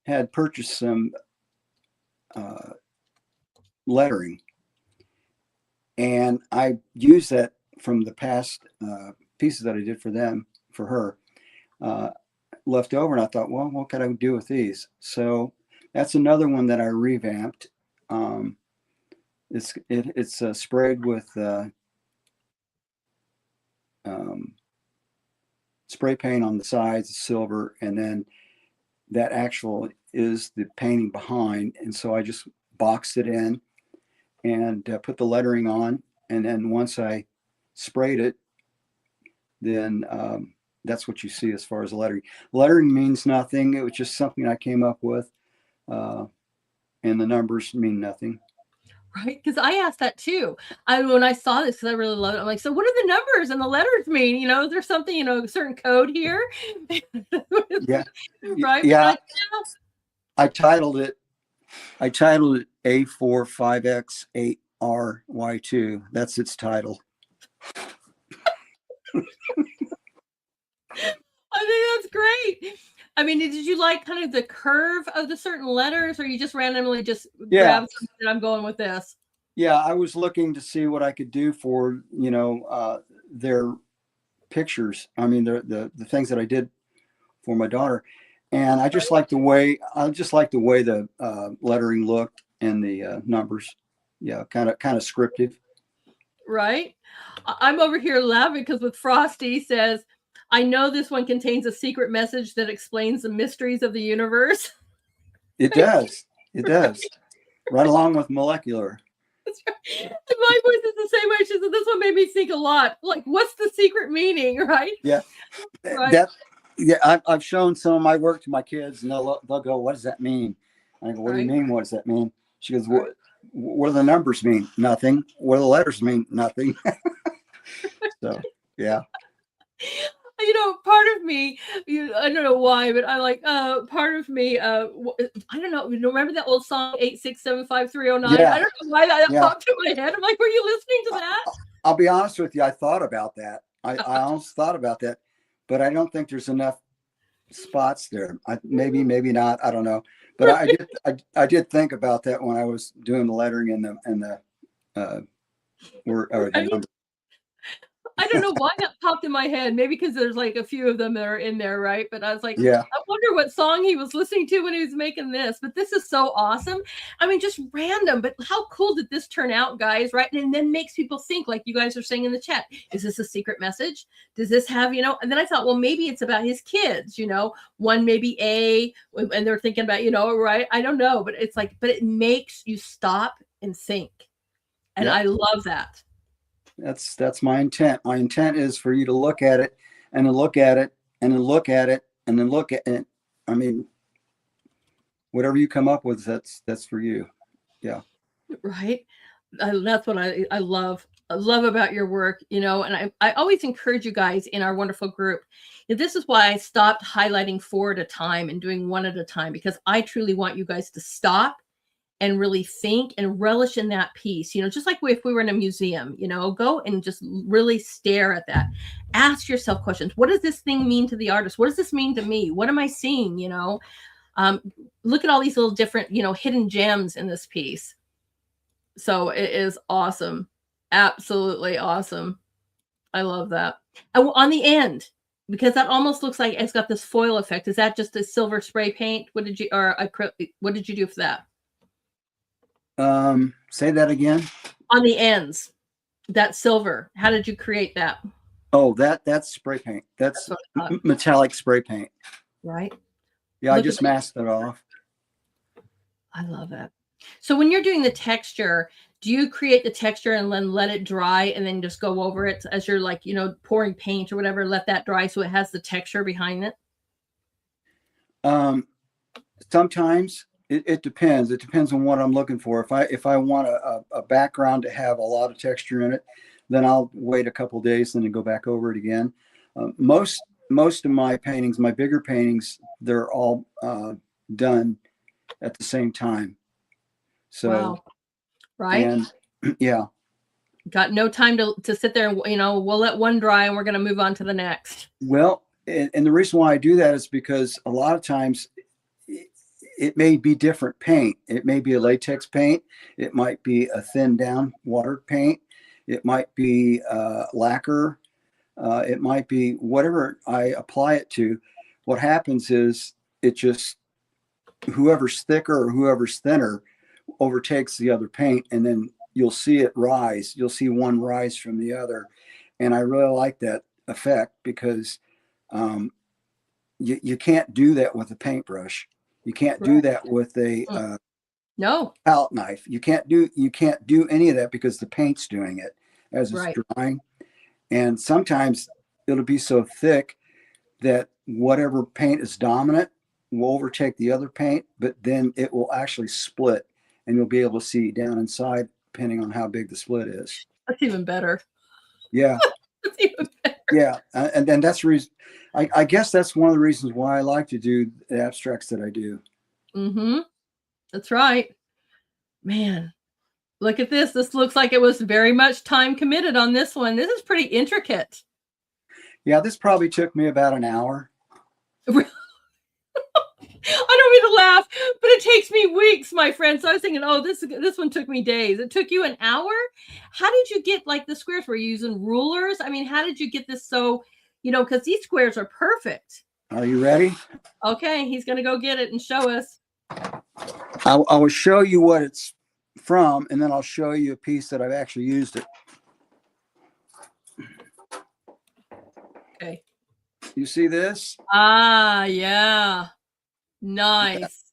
had purchased some uh, lettering, and I used that from the past pieces that I did for her, uh, left over, and I thought, well, what could I do with these? So that's another one that I revamped. Um, it's sprayed with um, spray paint on the sides, silver, and then that actual is the painting behind. And so I just boxed it in and put the lettering on, and then once I sprayed it, then that's what you see as far as the lettering. Lettering means nothing. It was just something I came up with, uh, and the numbers mean nothing. Right? Because I asked that too. When I saw this, because I really love it, I'm like, so what do the numbers and the letters mean? Is there something, a certain code here? Yeah, Right? But yeah. like, I titled it. I titled it A45X8RY2. That's its title. I think that's great. I mean, did you like kind of the curve of the certain letters, or you just randomly just Yeah, grab something and I'm going with this? yeah. I was looking to see what I could do for their pictures. I mean, the things that I did for my daughter, and I just like the way the lettering looked and the numbers. Yeah, kind of scripted. Right? I'm over here laughing because with Frosty says, I know this one contains a secret message that explains the mysteries of the universe. It does. It does. Right along with molecular. That's right. And my voice is the same way. She said, this one made me think a lot. Like, what's the secret meaning, right? Yeah, Right. that. Yeah, I've shown some of my work to my kids, and they'll go, "What does that mean?" And I go, "What do you Right. mean? What does that mean?" She goes, Right. what do the numbers mean? Nothing. What do the letters mean? Nothing." So, yeah. me, I don't know why, but I like, part of me, I don't know. Remember that old song, 8675309? Yeah, I don't know why that yeah. popped in my head. I'm like, were you listening to that? I'll be honest with you. I thought about that. I almost thought about that, but I don't think there's enough spots there. Maybe not. I don't know. But I did think about that when I was doing the lettering and the word or the Right? number. I don't know why that popped in my head. Maybe because there's like a few of them that are in there, right? But I was like, Yeah, I wonder what song he was listening to when he was making this. But this is so awesome. I mean, just random, but how cool did this turn out, guys? Right. And then makes people think, like you guys are saying in the chat, is this a secret message? Does this have, and then I thought, well, maybe it's about his kids, one maybe and they're thinking about, right. I don't know, but it's like, but it makes you stop and think. And yep. I love that. That's my intent. My intent is for you to look at it and then look at it and then look at it and then look at it. I mean, whatever you come up with, that's for you. Yeah. Right. That's what I love. I love about your work, and I always encourage you guys in our wonderful group. This is why I stopped highlighting 4 at a time and doing 1 at a time, because I truly want you guys to stop and really think and relish in that piece, just like if we were in a museum, go and just really stare at that. Ask yourself questions. What does this thing mean to the artist? What does this mean to me? What am I seeing? Look at all these little different, hidden gems in this piece. So it is awesome. Absolutely awesome. I love that. And on the end, because that almost looks like it's got this foil effect. Is that just a silver spray paint? What did you do for that? Say that again. On the ends, that silver. How did you create that? Oh, that's spray paint. That's metallic spray paint. Right. Yeah, I just masked it off. I love it. So when you're doing the texture, do you create the texture and then let it dry and then just go over it as you're like, pouring paint or whatever, let that dry so it has the texture behind it? Sometimes it depends. It depends on what I'm looking for. If I want a background to have a lot of texture in it, then I'll wait a couple of days and then go back over it again. Most of my paintings, my bigger paintings, they're all done at the same time. So, wow. Right. And yeah. Got no time to sit there and, we'll let one dry and we're going to move on to the next. Well, and the reason why I do that is because a lot of times it may be different paint. It may be a latex paint. It might be a thin down water paint. It might be lacquer. It might be whatever I apply it to. What happens is it just, whoever's thicker or whoever's thinner overtakes the other paint, and then you'll see it rise. You'll see one rise from the other. And I really like that effect because you can't do that with a paintbrush. You can't do that with a palette knife. You can't do any of that because the paint's doing it as it's drying. And sometimes it'll be so thick that whatever paint is dominant will overtake the other paint, but then it will actually split and you'll be able to see down inside depending on how big the split is. That's even better. Yeah. That's even better. Yeah. And then that's the reason, I guess that's one of the reasons why I like to do the abstracts that I do. Mm-hmm. That's right. Man, look at this. This looks like it was very much time committed on this one. This is pretty intricate. Yeah, this probably took me about an hour. I don't mean to laugh, but it takes me weeks, my friend. So I was thinking, oh, this one took me days. It took you an hour? How did you get like the squares? Were you using rulers? I mean, how did you get this so, because these squares are perfect. Are you ready? Okay, he's going to go get it and show us. I will show you what it's from, and then I'll show you a piece that I've actually used it. Okay. You see this? Ah, yeah. Nice.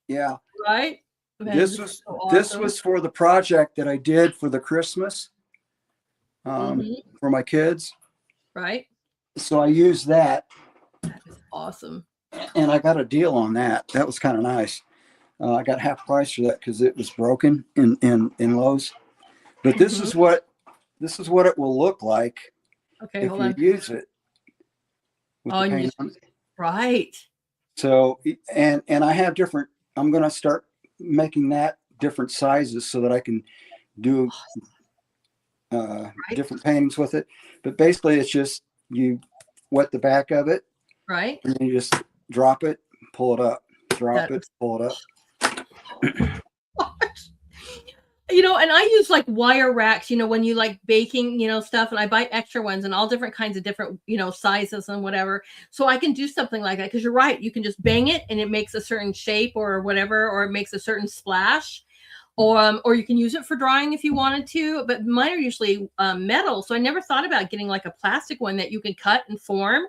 Yeah. Right? Man, this was for the project that I did for the Christmas for my kids. Right. So I used that. That is awesome. And I got a deal on that. That was kind of nice. I got half price for that because it was broken in Lowe's. But this is what it will look like if you use it with Oh, the and paint on. right. So, and I have different, I'm going to start making that different sizes so that I can do Right. different paintings with it. But basically it's just, you wet the back of it Right. and then you just drop it, pull it up, drop it, That's pull it up. and I use like wire racks, when you like baking, stuff, and I buy extra ones and all different kinds of different, sizes and whatever. So I can do something like that. Cause you're right. You can just bang it and it makes a certain shape or whatever, or it makes a certain splash. Or you can use it for drawing if you wanted to, but mine are usually metal. So I never thought about getting like a plastic one that you can cut and form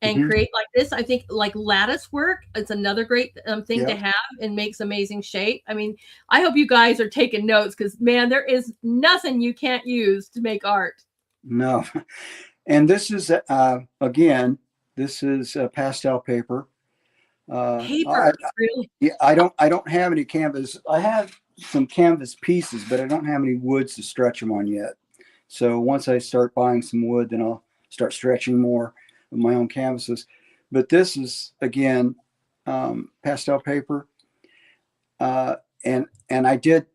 and Mm-hmm. create like this. I think like lattice work is another great thing to Yep. have and makes amazing shape. I mean, I hope you guys are taking notes because man, there is nothing you can't use to make art. No. And this is, again, this is pastel paper. Paper, really? Yeah, I don't have any canvas. I have some canvas pieces, but I don't have any woods to stretch them on yet. So once I start buying some wood, then I'll start stretching more of my own canvases. But this is, again, pastel paper. And I did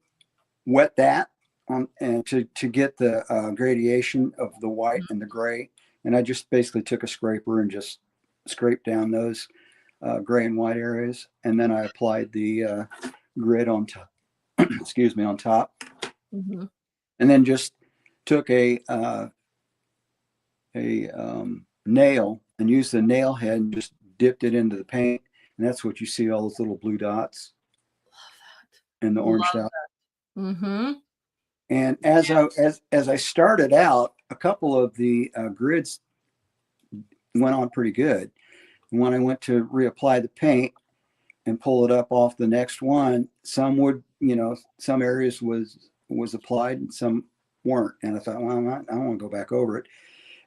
wet that on and to get the gradation of the white and the gray. And I just basically took a scraper and just scraped down those gray and white areas. And then I applied the grid on top, excuse me, on top. Mm-hmm. And then just took a nail and used the nail head and just dipped it into the paint. And that's what you see, all those little blue dots and the orange dot. Mm-hmm. And as I started out, a couple of the grids went on pretty good. And when I went to reapply the paint and pull it up off the next one, some would, some areas was applied and some weren't. And I thought, well, I don't want to go back over it.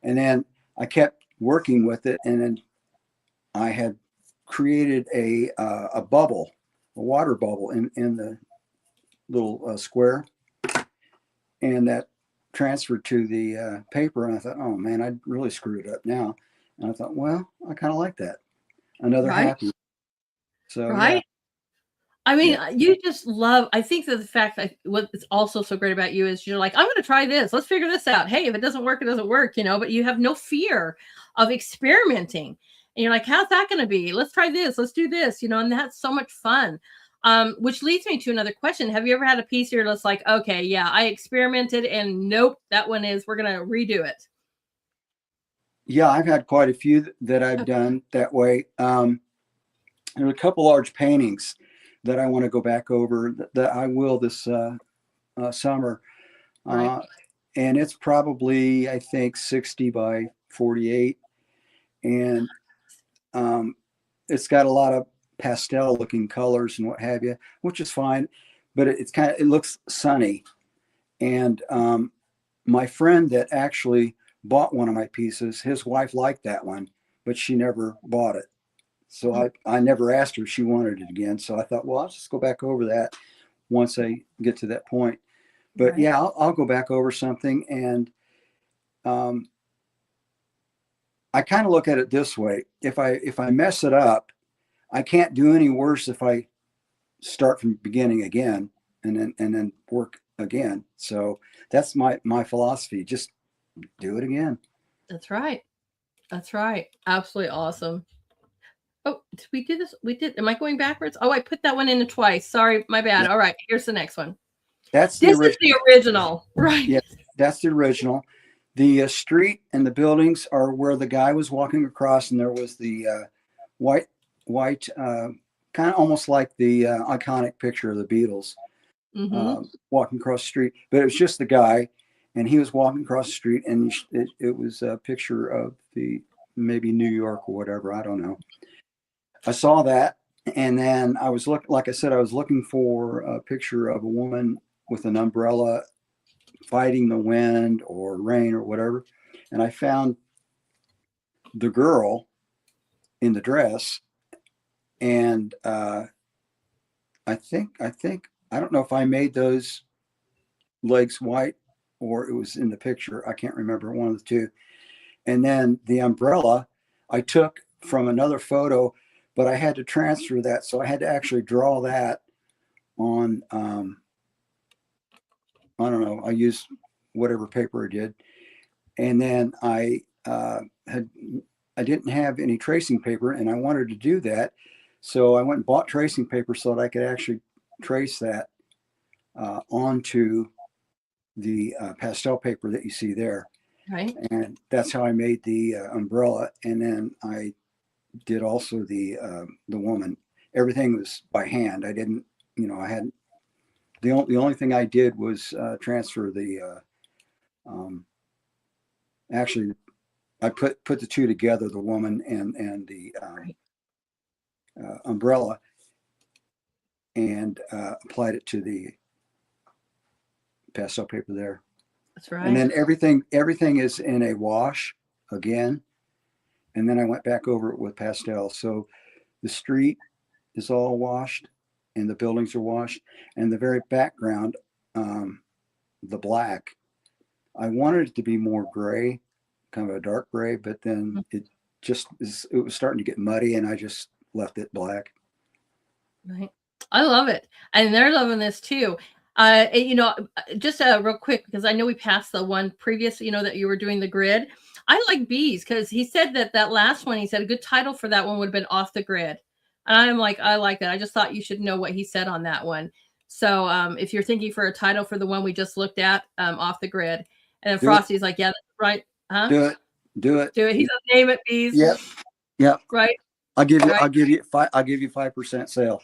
And then I kept working with it, and then I had created a bubble, a water bubble in the little square, and that transferred to the paper. And I thought, oh man, I really screwed it up now. And I thought, well, I kind of like that. Another Right. happy. So Right. yeah. I mean, Yeah. you just love, I think that the fact that what is also so great about you is you're like, I'm going to try this. Let's figure this out. Hey, if it doesn't work, it doesn't work, but you have no fear of experimenting. And you're like, how's that going to be? Let's try this. Let's do this, and that's so much fun. Which leads me to another question. Have you ever had a piece where it's like, okay, yeah, I experimented and nope, that one we're going to redo it? Yeah, I've had quite a few that I've done that way. There are a couple large paintings that I want to go back over that I will this summer. Right. And it's probably, I think, 60 by 48. And it's got a lot of pastel looking colors and what have you, which is fine. But it looks sunny. And my friend that actually bought one of my pieces, his wife liked that one, but she never bought it. So I never asked her if she wanted it again. So I thought, well, I'll just go back over that once I get to that point. But Right. yeah, I'll go back over something. And I kind of look at it this way. If I mess it up, I can't do any worse if I start from the beginning again and then work again. So that's my philosophy. Just do it again. That's right. That's right. Absolutely awesome. Oh, did we do this? We did. Am I going backwards? Oh, I put that one in twice. Sorry, my bad. Yeah. All right, here's the next one. That's This is the original, right? Yeah, that's the original. The street and the buildings are where the guy was walking across, and there was the white, kind of almost like the iconic picture of the Beatles Mm-hmm. walking across the street. But it was just the guy, and he was walking across the street, and it was a picture of the maybe New York or whatever. I don't know. I saw that, and then I was like I said, I was looking for a picture of a woman with an umbrella fighting the wind or rain or whatever. And I found the girl in the dress. And I think, I don't know if I made those legs white or it was in the picture. I can't remember, one of the two. And then the umbrella, I took from another photo, but I had to transfer that. So I had to actually draw that on, I don't know, I used whatever paper I did. And then I didn't have any tracing paper, and I wanted to do that. So I went and bought tracing paper so that I could actually trace that onto the pastel paper that you see there. Right. And that's how I made the umbrella. And then I did also the woman. Everything was by hand. I didn't, I had the only thing I did was transfer the. Actually, I put the two together, the woman and the umbrella, and applied it to the pastel paper there. That's right. And then everything is in a wash again. And then I went back over it with pastel. So the street is all washed and the buildings are washed. And the very background, the black, I wanted it to be more gray, kind of a dark gray, but then it was starting to get muddy and I just left it black. Right. I love it. And they're loving this too. Just real quick, because I know we passed the one previous, that you were doing the grid. I like bees because he said that last one, he said a good title for that one would have been Off the Grid. And I'm like, I like that. I just thought you should know what he said on that one. So if you're thinking for a title for the one we just looked at, Off the Grid. And then Frosty's like, yeah, that's right. Huh? Do it. He's gonna name it bees. Yep. Right. I'll give you 5% sale.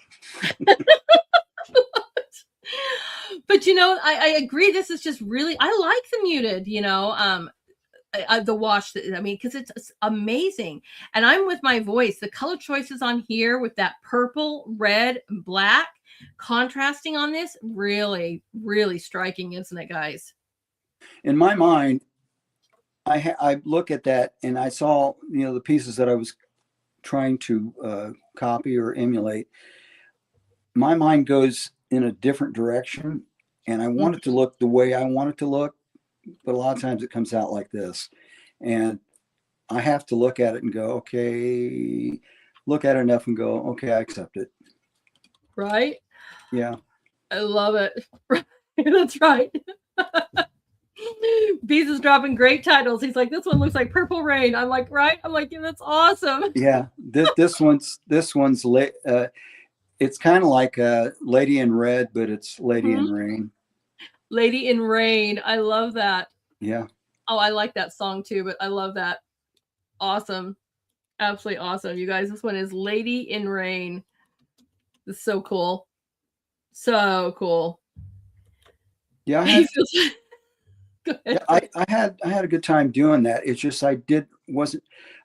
But I agree. This is just really, I like the muted, the wash. Because it's amazing. And I'm with my voice. The color choices on here with that purple, red, black contrasting on this, really, really striking, isn't it, guys? In my mind, I look at that and I saw, the pieces that I was trying to copy or emulate. My mind goes in a different direction and I want it to look the way I want it to look, but a lot of times it comes out like this. And I have to look at it and go, okay, look at it enough and go, okay, I accept it. Right? Yeah. I love it. That's right. Bees is dropping great titles. He's like, this one looks like Purple Rain. I'm like, right? I'm like, yeah, that's awesome. Yeah. This one's it's kind of like a Lady in Red, but it's Lady in Rain. Lady in Rain. I love that. Yeah. Oh, I like that song too, but I love that. Awesome. Absolutely awesome. You guys, this one is Lady in Rain. It's so cool. So cool. Yeah. I had a good time doing that. It's just I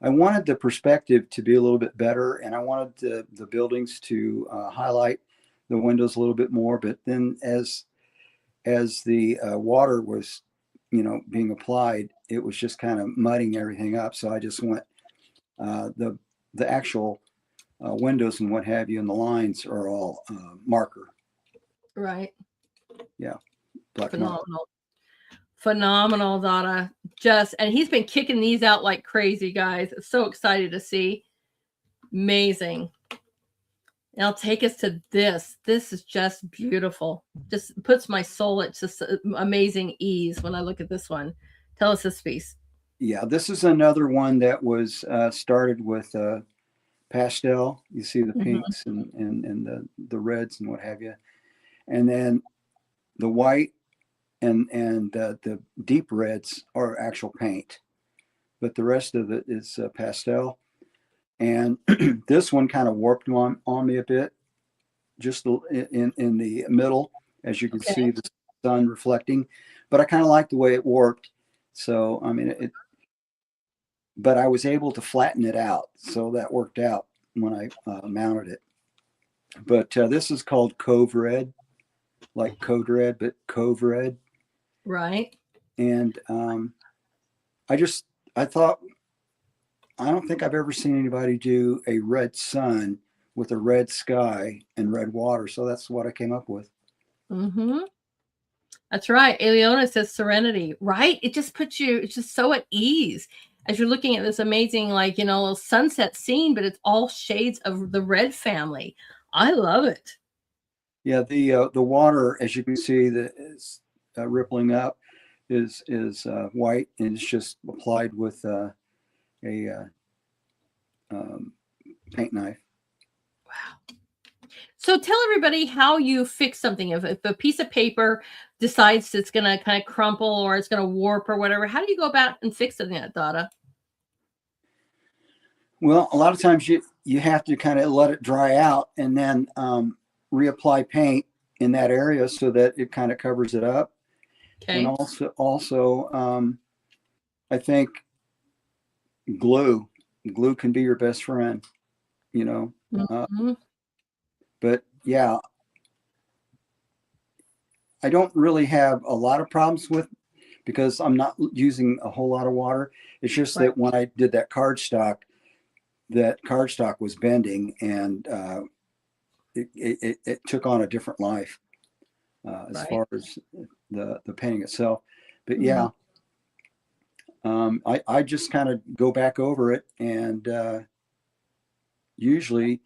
wanted the perspective to be a little bit better, and I wanted the buildings to highlight the windows a little bit more. But then as the water was being applied, it was just kind of mudding everything up. So I just went the actual windows and what have you, and the lines are all marker. Right. Yeah. Black Phenomenal. marker. Phenomenal, DADA. And he's been kicking these out like crazy, guys. So excited to see. Amazing. Now take us to this. This is just beautiful. Just puts my soul at just amazing ease when I look at this one. Tell us this piece. Yeah, this is another one that was started with pastel. You see the pinks and the reds and what have you. And then the white and the deep reds are actual paint. But the rest of it is pastel. And this one kind of warped on me a bit, just in the middle, as you can see the sun reflecting. But I kind of like the way it warped. So, but I was able to flatten it out. So that worked out when I mounted it. But this is called Cove Red, like Code Red, but Cove Red. Right. And I thought, I don't think I've ever seen anybody do a red sun with a red sky and red water. So that's what I came up with. That's right. Eliona says serenity, right? It just puts you, it's just so at ease. as you're looking at this amazing, like, sunset scene, but it's all shades of the red family. I love it. Yeah, the water, as you can see, that is rippling up, is white, and it's just applied with a paint knife. Wow. So tell everybody how you fix something. If a piece of paper decides it's going to kind of crumple or it's going to warp or whatever, how do you go about and fixing that, Dada? Well, a lot of times you have to kind of let it dry out and then reapply paint in that area so that it kind of covers it up. Okay. And also, I think glue can be your best friend, Mm-hmm. But yeah, I don't really have a lot of problems with, because I'm not using a whole lot of water. It's just Right. that when I did that cardstock was bending, and it took on a different life as Right. far as the painting itself. But Mm-hmm. yeah, I just kind of go back over it, and usually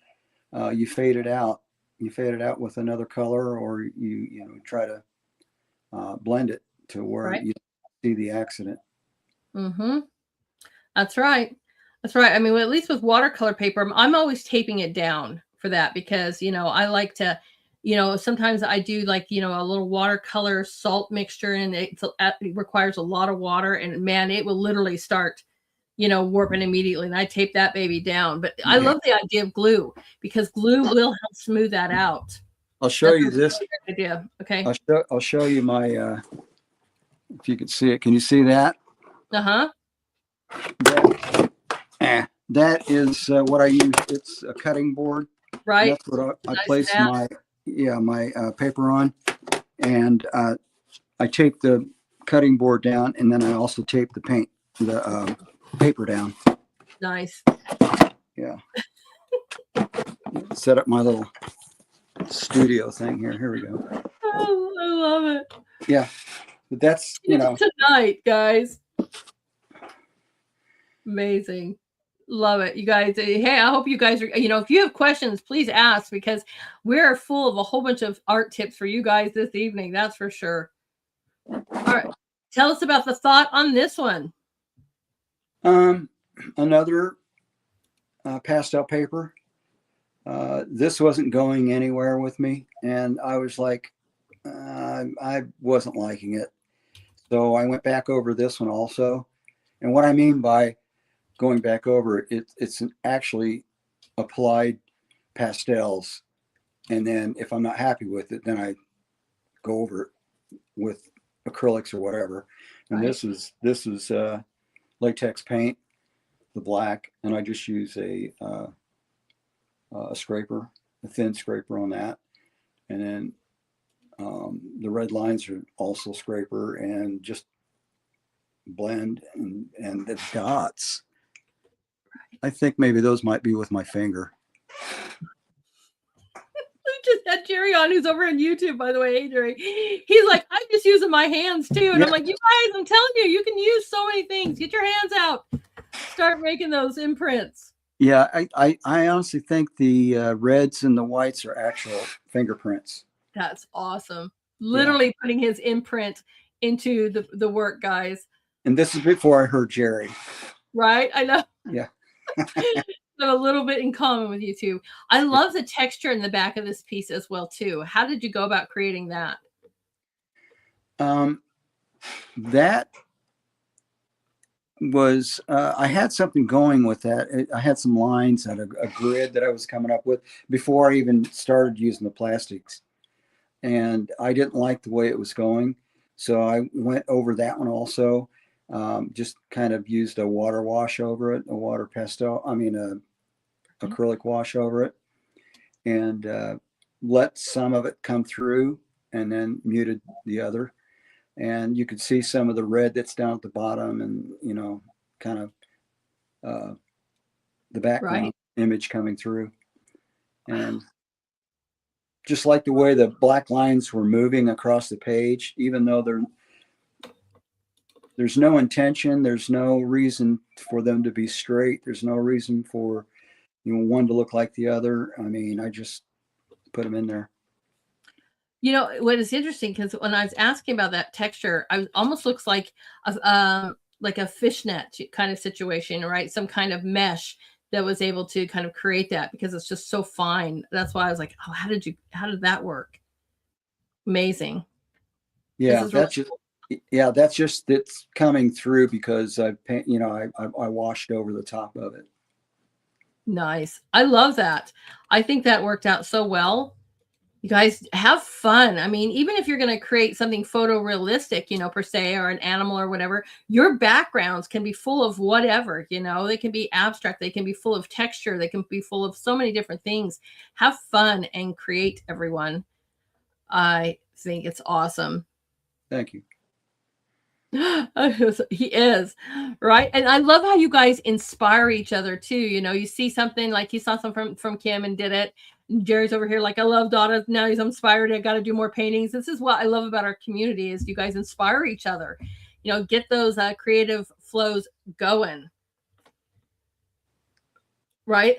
you fade it out. You fade it out with another color, or you try to blend it to where Right. you see the accident. Mm-hmm. That's right. That's right. I mean, at least with watercolor paper, I'm always taping it down for that because, I like to, sometimes I do like, a little watercolor salt mixture, and it requires a lot of water, and man, it will literally start, warping immediately. And I tape that baby down. But I Yeah. love the idea of glue because glue will help smooth that out. I'll show That's a you this. really good idea. Okay. I'll show you my, if you can see it. Can you see that? Uh-huh. That is what I use. It's a cutting board. And Right. that's what I Nice place snap. my paper on, and I tape the cutting board down, and then I also tape the paper down. Nice. Yeah. Set up my little studio thing here. Here we go. Oh, I love it. Yeah, but that's Tonight, guys. Amazing. Love it. You guys, hey, I hope you guys are, if you have questions, please ask because we're full of a whole bunch of art tips for you guys this evening. That's for sure. All right. Tell us about the thought on this one. Another pastel paper. This wasn't going anywhere with me, and I was like, I wasn't liking it. So I went back over this one also. And what I mean by going back over it, it's actually applied pastels. And then if I'm not happy with it, then I go over it with acrylics or whatever. And Right. this is latex paint, the black, and I just use a scraper, a thin scraper on that. And then the red lines are also scraper, and just blend, and the dots. I think maybe those might be with my finger. We just had Jerry on, who's over on YouTube, by the way. Hey, Jerry. He's like, I'm just using my hands too. And Yeah. I'm like, you guys, I'm telling you, you can use so many things. Get your hands out. Start making those imprints. Yeah, I honestly think the reds and the whites are actual fingerprints. That's awesome. Literally putting his imprint into the work, guys. And this is before I heard Jerry. Right? I know. Yeah. A little bit in common with you two. I love the texture in the back of this piece as well too. How did you go about creating that? That was I had something going with that. I had some lines and a grid that I was coming up with before I even started using the plastics, and I didn't like the way it was going, so I went over that one also. Just kind of used a water wash over it, a water pastel. I mean, a acrylic wash over it, and let some of it come through, and then muted the other. And you could see some of the red that's down at the bottom, and kind of the background image coming through. And just like the way the black lines were moving across the page, even though there's no intention. There's no reason for them to be straight. There's no reason for, one to look like the other. I mean, I just put them in there. What is interesting, because when I was asking about that texture, almost looks like a fishnet kind of situation, right? Some kind of mesh that was able to kind of create that, because it's just so fine. That's why I was like, oh, how did that work? Amazing. Yeah, that's just it's coming through because I washed over the top of it. Nice. I love that. I think that worked out so well. You guys have fun. I mean, even if you're going to create something photorealistic, per se, or an animal or whatever, your backgrounds can be full of whatever, they can be abstract. They can be full of texture. They can be full of so many different things. Have fun and create, everyone. I think it's awesome. Thank you. He is, right? And I love how you guys inspire each other too. You see something, like you saw some from Kim and did it. And Jerry's over here like, I love DADA. Now he's inspired. I got to do more paintings. This is what I love about our community, is you guys inspire each other. Get those creative flows going. Right?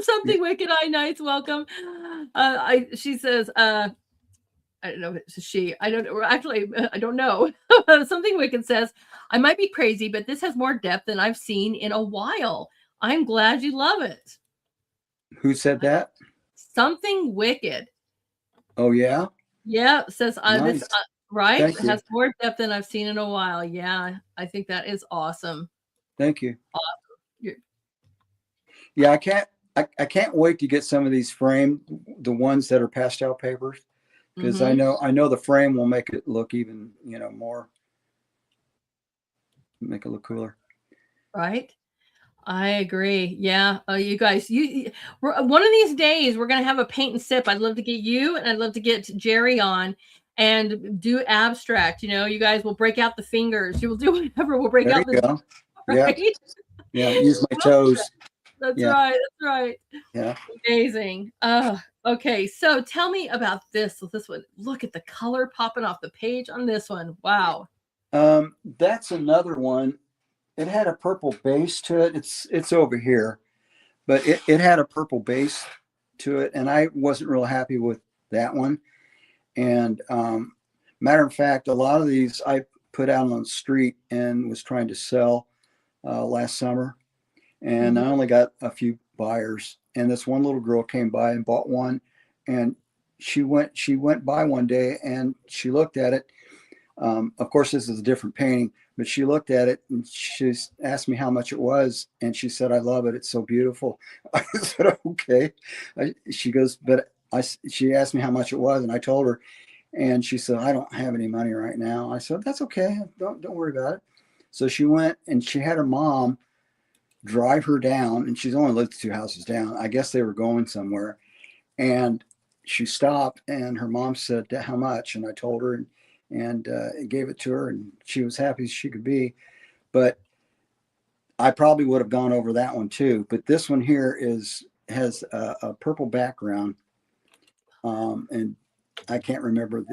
Something wicked. Nice. Welcome. She says, I don't know if it's she. I don't know. Actually, I don't know. Something Wicked says, I might be crazy, but this has more depth than I've seen in a while. I'm glad you love it. Who said that? Something Wicked. Oh, yeah? Yeah. Says, nice. This, right? It has more depth than I've seen in a while. Yeah. I think that is awesome. Thank you. Awesome. Yeah, I can't wait to get some of these framed, the ones that are pastel papers. Because I know the frame will make it look even, more, make it look cooler. Right. I agree. Yeah. You guys, one of these days we're going to have a paint and sip. I'd love to get you, and I'd love to get Jerry on and do abstract. You guys will break out the fingers. You will do whatever. We'll break out the, right? Yeah. Use my toes. That's right. That's right. Yeah. Amazing. Okay. So tell me about this one. Look at the color popping off the page on this one. Wow. That's another one. It had a purple base to it. It's over here, but it had a purple base to it, and I wasn't real happy with that one. And matter of fact, a lot of these I put out on the street and was trying to sell last summer, and I only got a few buyers. And this one little girl came by and bought one, and she went by one day and she looked at it. Of course, this is a different painting, but she looked at it and she asked me how much it was, and she said, "I love it. It's so beautiful." I said, "Okay." She goes, but she asked me how much it was, and I told her, and she said, "I don't have any money right now." I said, "That's okay. Don't worry about it." So she went and she had her mom drive her down, and she's only lived 2 houses down. I guess they were going somewhere, and she stopped, and her mom said, "How much?" And I told her, and gave it to her, and she was happy as she could be. But I probably would have gone over that one too. But this one here has a purple background, and I can't remember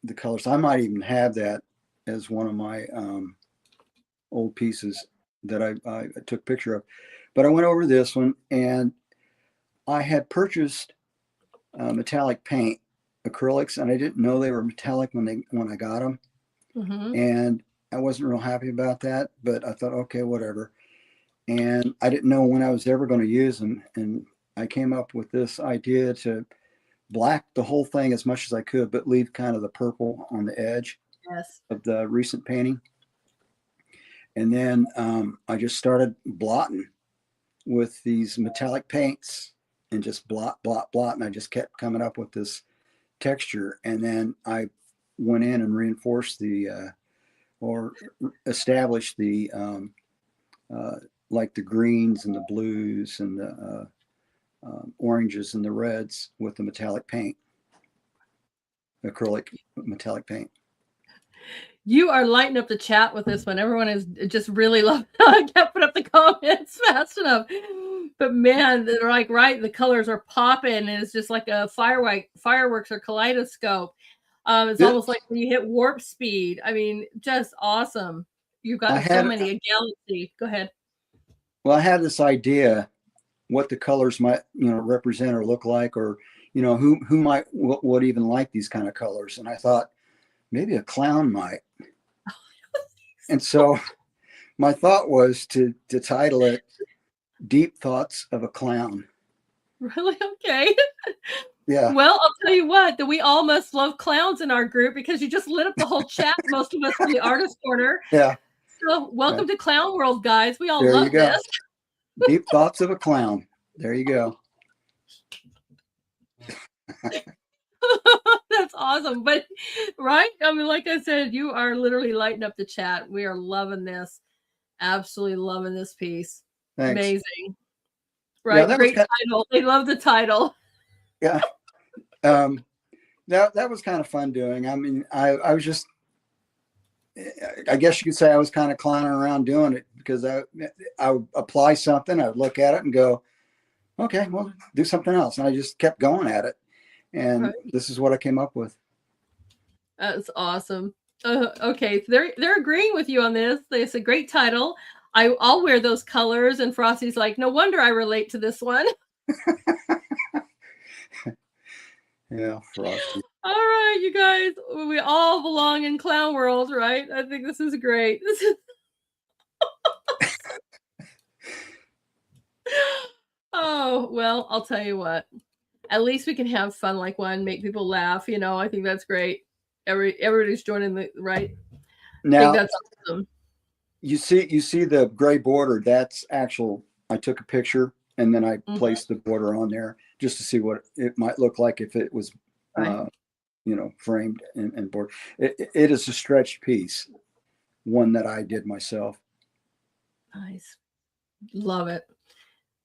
the colors. I might even have that as one of my old pieces that I took a picture of. But I went over this one, and I had purchased metallic paint, acrylics, and I didn't know they were metallic when I got them. And I wasn't real happy about that, but I thought, okay, whatever. And I didn't know when I was ever going to use them. And I came up with this idea to black the whole thing as much as I could, but leave kind of the purple on the edge of the recent painting. And then I just started blotting with these metallic paints and just blot. And I just kept coming up with this texture. And then I went in and reinforced or established the like the greens and the blues and the oranges and the reds with the metallic paint, acrylic metallic paint. You are lighting up the chat with this one. Everyone is just really loving it. I can't put up the comments fast enough. But man, they're like, right, the colors are popping, and it's just like a fireworks or kaleidoscope. It's This, almost like when you hit warp speed. I mean, just awesome. You've I got so had, many, a galaxy. Go ahead. well, I had this idea what the colors might, represent or look like, or, who might, would even like these kind of colors. And I thought maybe a clown might. And so my thought was to title it Deep Thoughts of a Clown. Really? Okay. Yeah. Well, I'll tell you what, that we all must love clowns in our group because you just lit up the whole chat, most of us in the artist corner. Yeah. So Yeah. welcome to Clown World, guys. We all There you love go. this. Deep Thoughts of a Clown. There you go. That's awesome. But right? I mean, like I said, you are literally lighting up the chat. We are loving this. Absolutely loving this piece. Thanks. Amazing. Yeah, Right. that was Great title. They love the title. yeah. That was kind of fun doing. I mean, I was just, I guess you could say I was kind of clowning around doing it because I would apply something, I would look at it and go, okay, well, do something else. And I just kept going at it. And Right. this is what I came up with. That's awesome. Okay, so they're agreeing with you on this. It's a great title. I'll wear those colors, and Frosty's like, no wonder I relate to this one. Yeah, Frosty. All right, you guys, we all belong in clown world, right? I think this is great. Oh, well, I'll tell you what. At least we can have fun like one, make people laugh, I think that's great. Everybody's joining the right. I think Now that's awesome. you see the gray border. That's actual. I took a picture and then I placed the border on there just to see what it might look like if it was, Right. framed and board. It is a stretched piece, one that I did myself. Nice. Love it.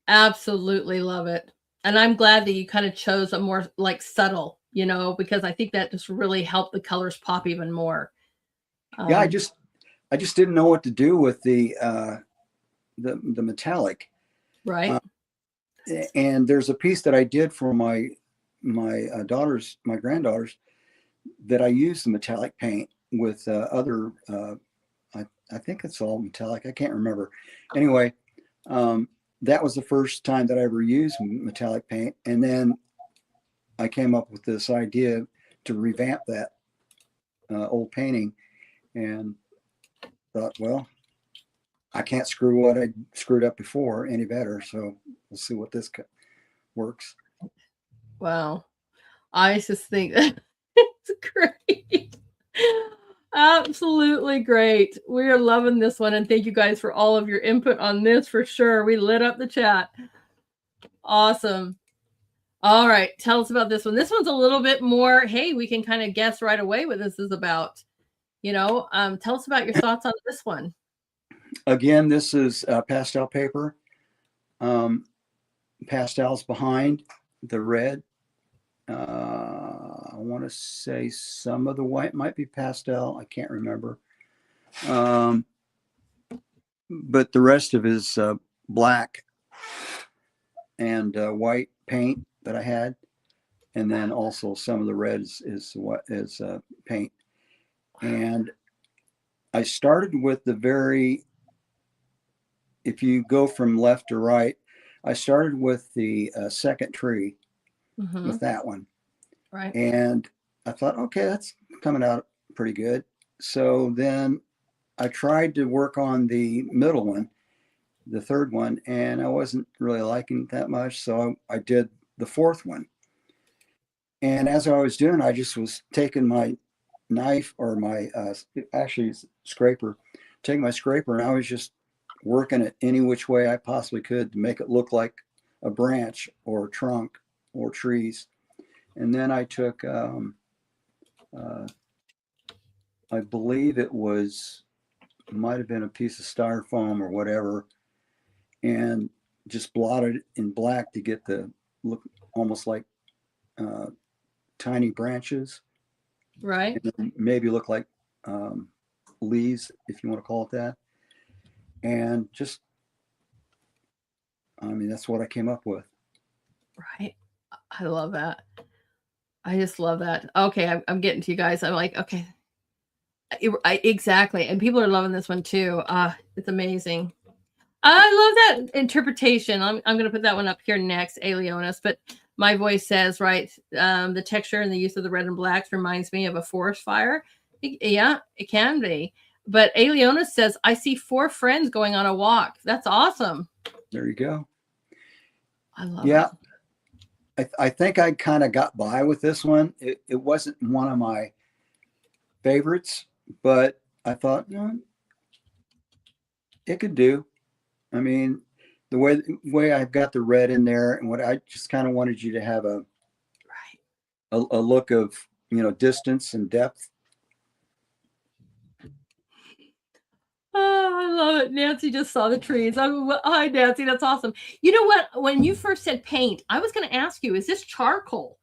Absolutely love it. And I'm glad that you kind of chose a more like subtle, because I think that just really helped the colors pop even more. Yeah, I just didn't know what to do with the metallic. Right. And there's a piece that I did for my granddaughters, that I used the metallic paint with other. I think it's all metallic. I can't remember. Anyway, that was the first time that I ever used metallic paint, and then I came up with this idea to revamp that old painting, and thought, well, I can't screw what I screwed up before any better, so we'll see what this works. Wow. I just think that it's great. Absolutely great. We are loving this one. And thank you guys for all of your input on this for sure. We lit up the chat. Awesome. All right. Tell us about this one. This one's a little bit more, hey, we can kind of guess right away what this is about. Tell us about your thoughts on this one. Again, this is pastel paper. Pastels behind the red. I want to say some of the white might be pastel. I can't remember. But the rest of it is black and white paint that I had. And then also some of the red is what is paint. And I started with if you go from left to right, I started with the second tree with that one. Right. And I thought, okay, that's coming out pretty good. So then I tried to work on the middle one, the third one, and I wasn't really liking it that much. So I did the fourth one. And as I was doing, I just was taking my knife or my actually scraper, taking my scraper, and I was just working it any which way I possibly could to make it look like a branch or a trunk or trees. And then I took, I believe it might have been a piece of styrofoam or whatever, and just blotted it in black to get the look almost like tiny branches. Right. And maybe look like leaves, if you want to call it that. And just, I mean, that's what I came up with. Right. I love that. I just love that. Okay, I'm getting to you guys. I'm like, okay, exactly. And people are loving this one too. It's amazing. I love that interpretation. I'm going to put that one up here next, Aeolus. But my voice says, right, the texture and the use of the red and blacks reminds me of a forest fire. Yeah, it can be. But Aeolus says, I see 4 friends going on a walk. That's awesome. There you go. I love it. I think I kind of got by with this one. It wasn't one of my favorites, but I thought, it could do. I mean, the way I've got the red in there, and what I just kind of wanted you to have a look of, distance and depth. Oh, I love it. Nancy just saw the trees. Hi, Nancy. That's awesome. You know what? When you first said paint, I was going to ask you, is this charcoal?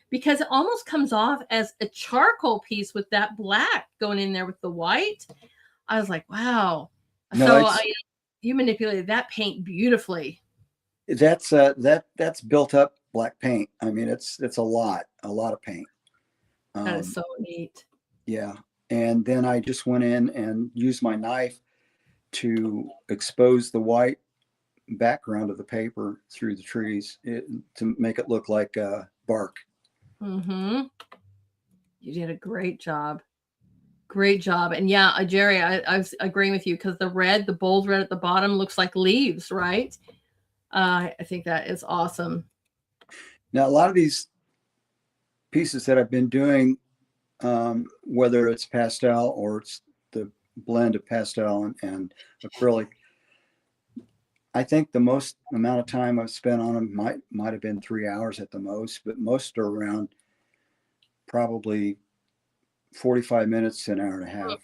Because it almost comes off as a charcoal piece with that black going in there with the white. I was like, wow. No, so you manipulated that paint beautifully. That's built up black paint. I mean, it's a lot of paint. That is so neat. Yeah. And then I just went in and used my knife to expose the white background of the paper through the trees to make it look like bark. Mm-hmm. You did a great job. Great job. And yeah, Jerry, I was agreeing with you because the bold red at the bottom looks like leaves, right? I think that is awesome. Now, a lot of these pieces that I've been doing, whether it's pastel or it's the blend of pastel and acrylic, I think the most amount of time I've spent on them might have been 3 hours at the most, but most are around probably 45 minutes to an hour and a half.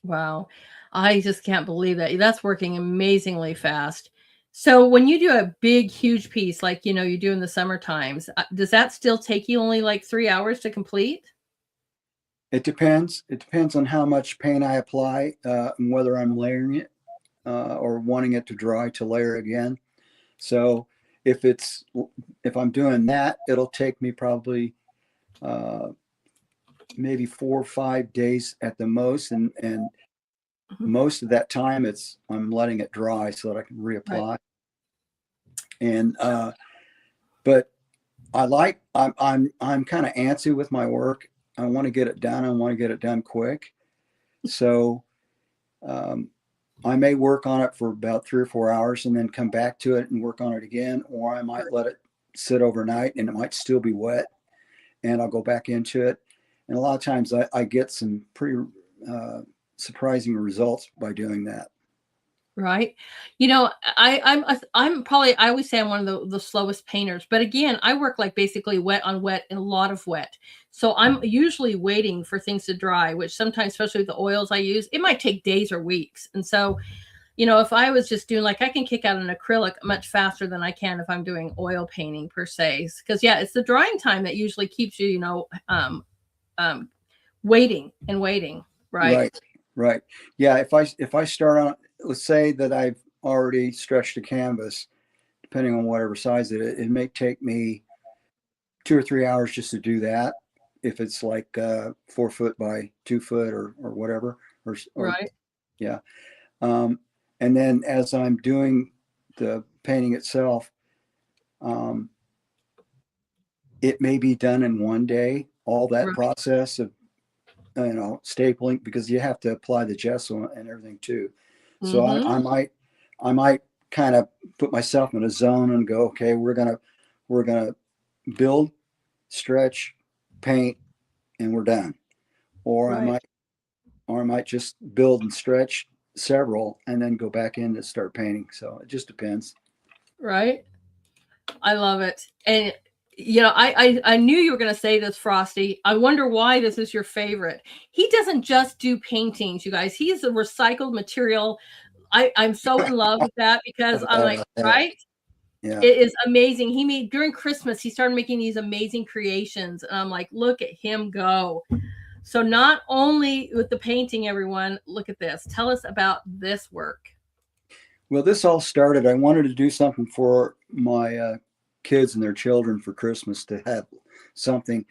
Wow. I just can't believe that. That's working amazingly fast. So when you do a big, huge piece, like, you do in the summer times, does that still take you only like 3 hours to complete? It depends. It depends on how much paint I apply, and whether I'm layering it or wanting it to dry to layer again. So if I'm doing that, it'll take me probably maybe 4 or 5 days at the most, and most of that time I'm letting it dry so that I can reapply. Right. And but I'm kind of antsy with my work. I want to get it done. I want to get it done quick. So I may work on it for about 3 or 4 hours and then come back to it and work on it again, or I might let it sit overnight and it might still be wet, and I'll go back into it. And a lot of times I get some pretty surprising results by doing that. Right. I'm probably, I always say I'm one of the slowest painters, but again, I work like basically wet on wet and a lot of wet. So I'm usually waiting for things to dry, which sometimes, especially with the oils I use, it might take days or weeks. And so, if I was just doing, like, I can kick out an acrylic much faster than I can if I'm doing oil painting per se. Because it's the drying time that usually keeps you, waiting and waiting. Right. Yeah. If I start on, let's say that I've already stretched a canvas, depending on whatever size it may take me 2 or 3 hours just to do that. If it's like 4 foot by 2 foot or whatever, or right. Yeah. And then as I'm doing the painting itself, it may be done in one day, all that process of, stapling, because you have to apply the gesso and everything too. So I might kind of put myself in a zone and go, okay, we're gonna build, stretch, paint, and we're done. Or I might just build and stretch several and then go back in to start painting. So it just depends. Right. I love it. And I knew you were going to say this, Frosty. I wonder why this is your favorite. He doesn't just do paintings, you guys. He is a recycled material. I'm so in love with that because I'm like, right? Yeah. It is amazing. He made, during Christmas, he started making these amazing creations. And I'm like, look at him go. So not only with the painting, everyone, look at this. Tell us about this work. Well, this all started, I wanted to do something for my kids and their children for Christmas to have something.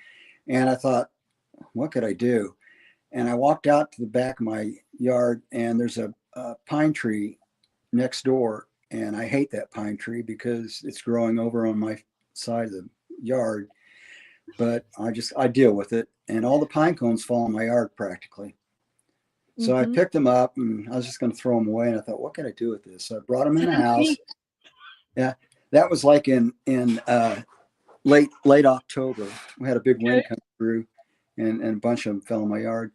And I thought, what could I do? And I walked out to the back of my yard, and there's a pine tree next door. And I hate that pine tree because it's growing over on my side of the yard. But I deal with it. And all the pine cones fall in my yard practically. So I picked them up, and I was just going to throw them away. And I thought, what can I do with this? So I brought them in the house. Yeah, that was like in late October. We had a big wind come through, and a bunch of them fell in my yard.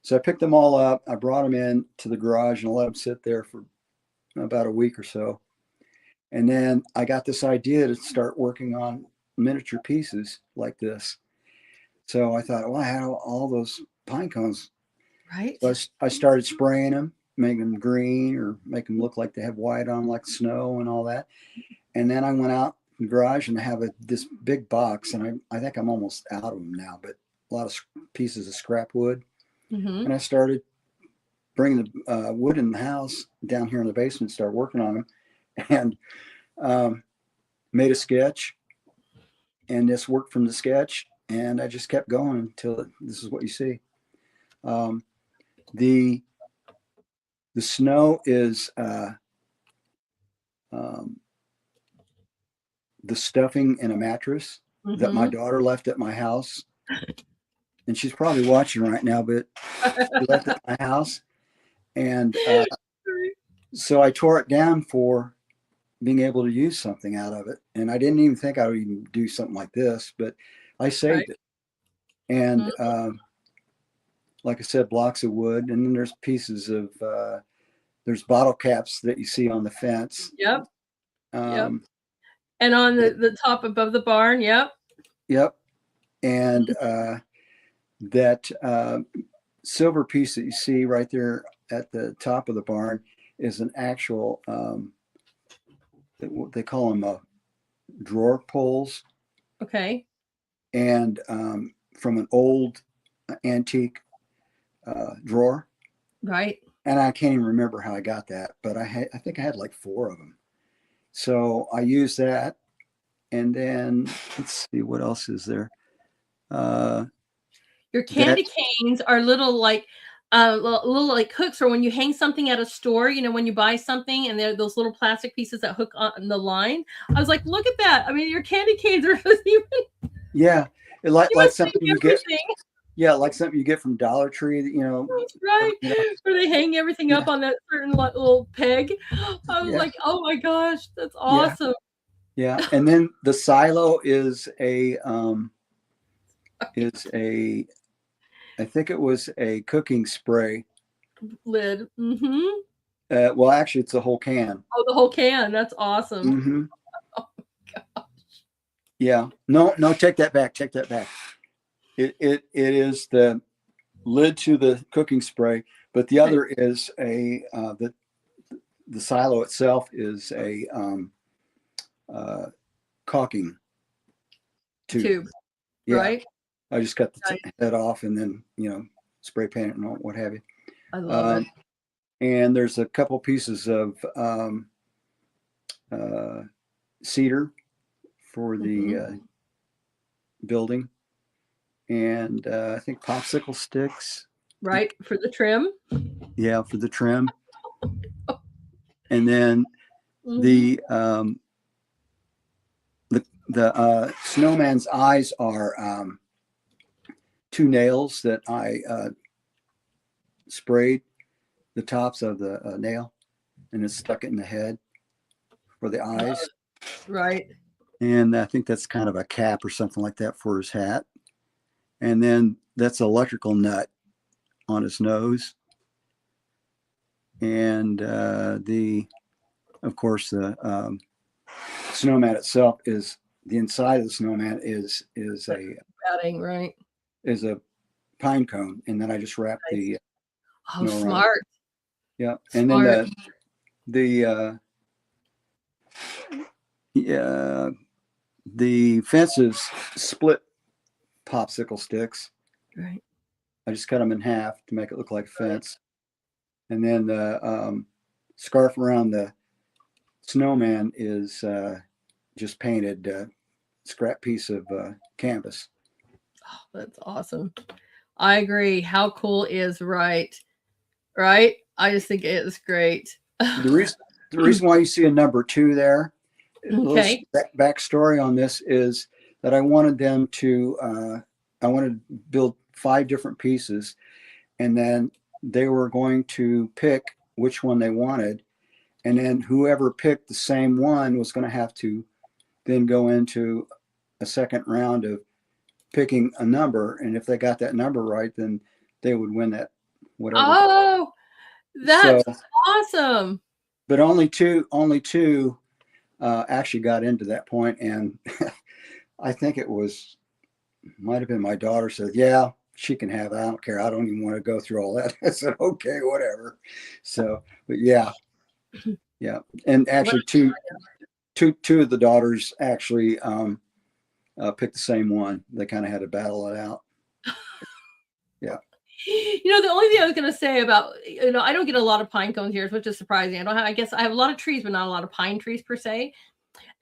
So I picked them all up. I brought them in to the garage and let them sit there for about a week or so. And then I got this idea to start working on miniature pieces like this. So I thought, well, I had all those pine cones. Right. So I started spraying them, making them green or make them look like they have white on, like snow and all that. And then I went out in the garage and I have this big box, and I think I'm almost out of them now, but a lot of pieces of scrap wood. And I started bringing the wood in the house down here in the basement, started working on them, and made a sketch, and this worked from the sketch, and I just kept going until this is what you see. The snow is the stuffing in a mattress that my daughter left at my house. And she's probably watching right now, but she left it at my house. And so I tore it down for being able to use something out of it. And I didn't even think I would even do something like this, but I saved it. And like I said, blocks of wood. And then there's pieces of, there's bottle caps that you see on the fence. Yep. And on the top above the barn. Yep. And that silver piece that you see right there at the top of the barn is an actual, they call them drawer pulls. Okay. And from an old antique drawer. Right. And I can't even remember how I got that, but I think I had like 4 of them. So I used that. And then let's see, what else is there? Your candy canes are little like like hooks, or when you hang something at a store, you know, when you buy something and they're those little plastic pieces that hook on the line. I was like, look at that. I mean, your candy canes are even like something you get. Yeah, like something you get from Dollar Tree, you know. Right. You know, where they hang everything up on that certain little peg. I was like, oh my gosh, that's awesome. Yeah. And then the silo is I think it was a cooking spray lid. Well, actually, it's the whole can. Oh, the whole can. That's awesome. Oh my gosh. Yeah. No, take that back. Take that back. It is the lid to the cooking spray, but the other is the silo itself is a caulking tube. Yeah. Right. I just cut the head off and then, you know, spray paint it and what have you. I love it. And there's a couple pieces of cedar for the building. And I think popsicle sticks. Right, for the trim. Yeah, for the trim. And then the snowman's eyes are 2 nails that I sprayed the tops of the nail, and it's stuck it in the head for the eyes. Right. And I think that's kind of a cap or something like that for his hat. And then that's an electrical nut on his nose. And of course, the snowman itself is the inside of the snowman is a padding, right? Is a pine cone, and then I just wrap the smart. Yeah, and then the fences split popsicle sticks. Right. I just cut them in half to make it look like a fence, and then the scarf around the snowman is just painted scrap piece of canvas. That's awesome. I agree. How cool is right? Right? I just think it is great. The reason the reason why you see a number 2 there, a little Okay. backstory on this is that I wanted them to I wanted to build 5 different pieces, and then they were going to pick which one they wanted, and then whoever picked the same one was going to have to then go into a second round of picking a number, and if they got that number right, then they would win that whatever. Oh, So, that's awesome. but only two actually got into that point, and I think it was might have been my daughter said, "Yeah, she can have it. I don't care. I don't even want to go through all that." I said, "Okay, whatever." So, but yeah, yeah, and actually two of the daughters actually picked the same one. They kind of had to battle it out. Yeah. The only thing I was going to say about, I don't get a lot of pine cones here, which is surprising. I guess I have a lot of trees, but not a lot of pine trees per se.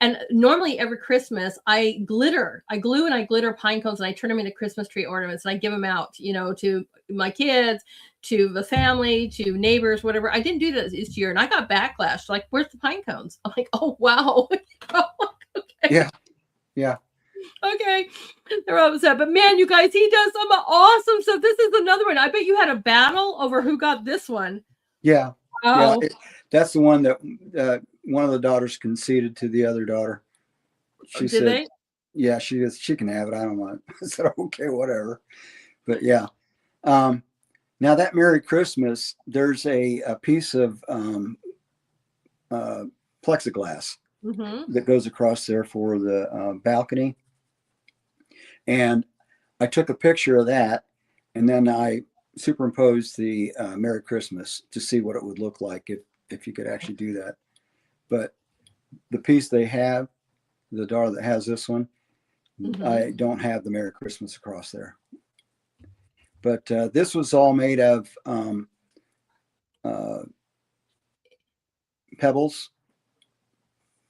And normally every Christmas I glue and I glitter pine cones and I turn them into Christmas tree ornaments and I give them out, to my kids, to the family, to neighbors, whatever. I didn't do that this year and I got backlash. Like, where's the pine cones? I'm like, oh, wow. Okay. Yeah. Yeah. Okay. They're upset. But man, you guys, he does some awesome stuff. This is another one. I bet you had a battle over who got this one. Yeah. Oh. Yeah. That's the one that one of the daughters conceded to the other daughter. She Did said, they? "Yeah, she can have it. I don't want it." I said, "Okay, whatever." But yeah. Now that Merry Christmas, there's a piece of plexiglass that goes across there for the balcony, and I took a picture of that, and then I superimposed the Merry Christmas to see what it would look like if you could actually do that. But the piece they have, the daughter that has this one, I don't have the Merry Christmas across there. But this was all made of pebbles,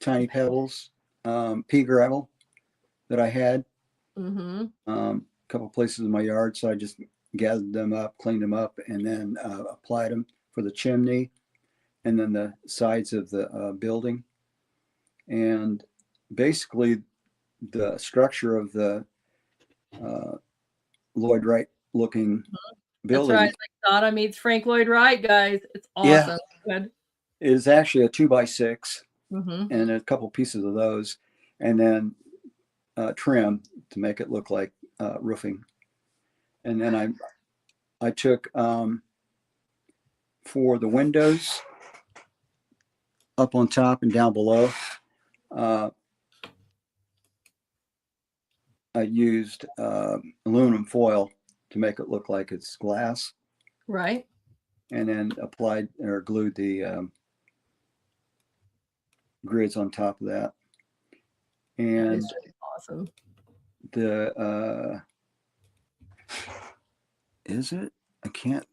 tiny pebbles, pea gravel that I had. A couple places in my yard, so I just gathered them up, cleaned them up, and then applied them for the chimney and then the sides of the building. And basically, the structure of the Lloyd Wright looking That's building. right. Like DADA meets Frank Lloyd Wright, guys. It's awesome. Yeah, Good. it is actually a 2x6 and a couple pieces of those, and then trim to make it look like roofing. And then I took for the windows up on top and down below. I used aluminum foil to make it look like it's glass. Right. And then applied or glued the grids on top of that. And awesome. The is it? I can't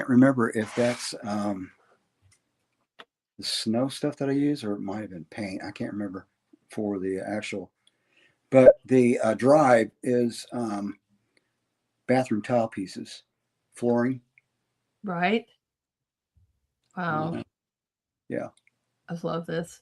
remember if that's the snow stuff that I use, or it might have been paint. I can't remember for the actual. But the drive is bathroom tile pieces, flooring. Right. Wow. Yeah. I love this.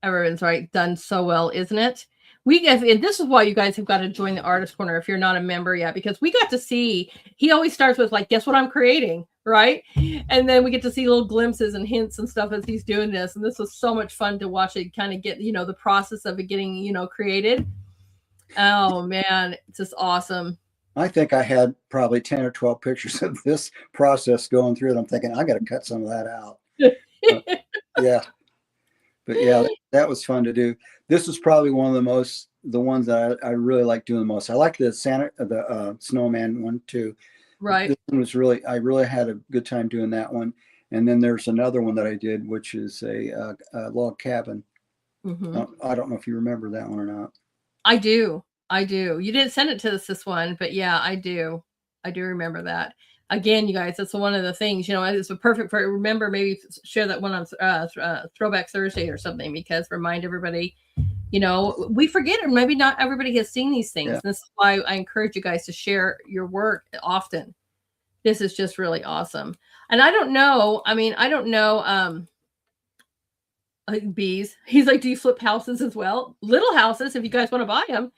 Everyone's right. Done so well, isn't it? And this is why you guys have got to join the Artist Corner if you're not a member yet, because we got to see, he always starts with like, guess what I'm creating, right? And then we get to see little glimpses and hints and stuff as he's doing this. And this was so much fun to watch it kind of get, the process of it getting, created. Oh man, it's just awesome. I think I had probably 10 or 12 pictures of this process going through it. I'm thinking, I got to cut some of that out. Yeah. But yeah, that was fun to do. This was probably one of the ones that I really like doing the most. I like the snowman one too. Right. This one was I really had a good time doing that one. And then there's another one that I did, which is a log cabin. I don't know if you remember that one or not. I do. You didn't send it to us this one, but yeah, I do. I do remember that. again, you guys, that's one of the things, you know, it's a perfect for, remember, maybe share that one on Throwback Thursday or something, because remind everybody, you know, we forget it. Maybe not everybody has seen these things. Yeah. This is why I encourage you guys to share your work often. This is just really awesome. And I don't know, bees. He's like, do you flip houses as well? Little houses, if you guys want to buy them,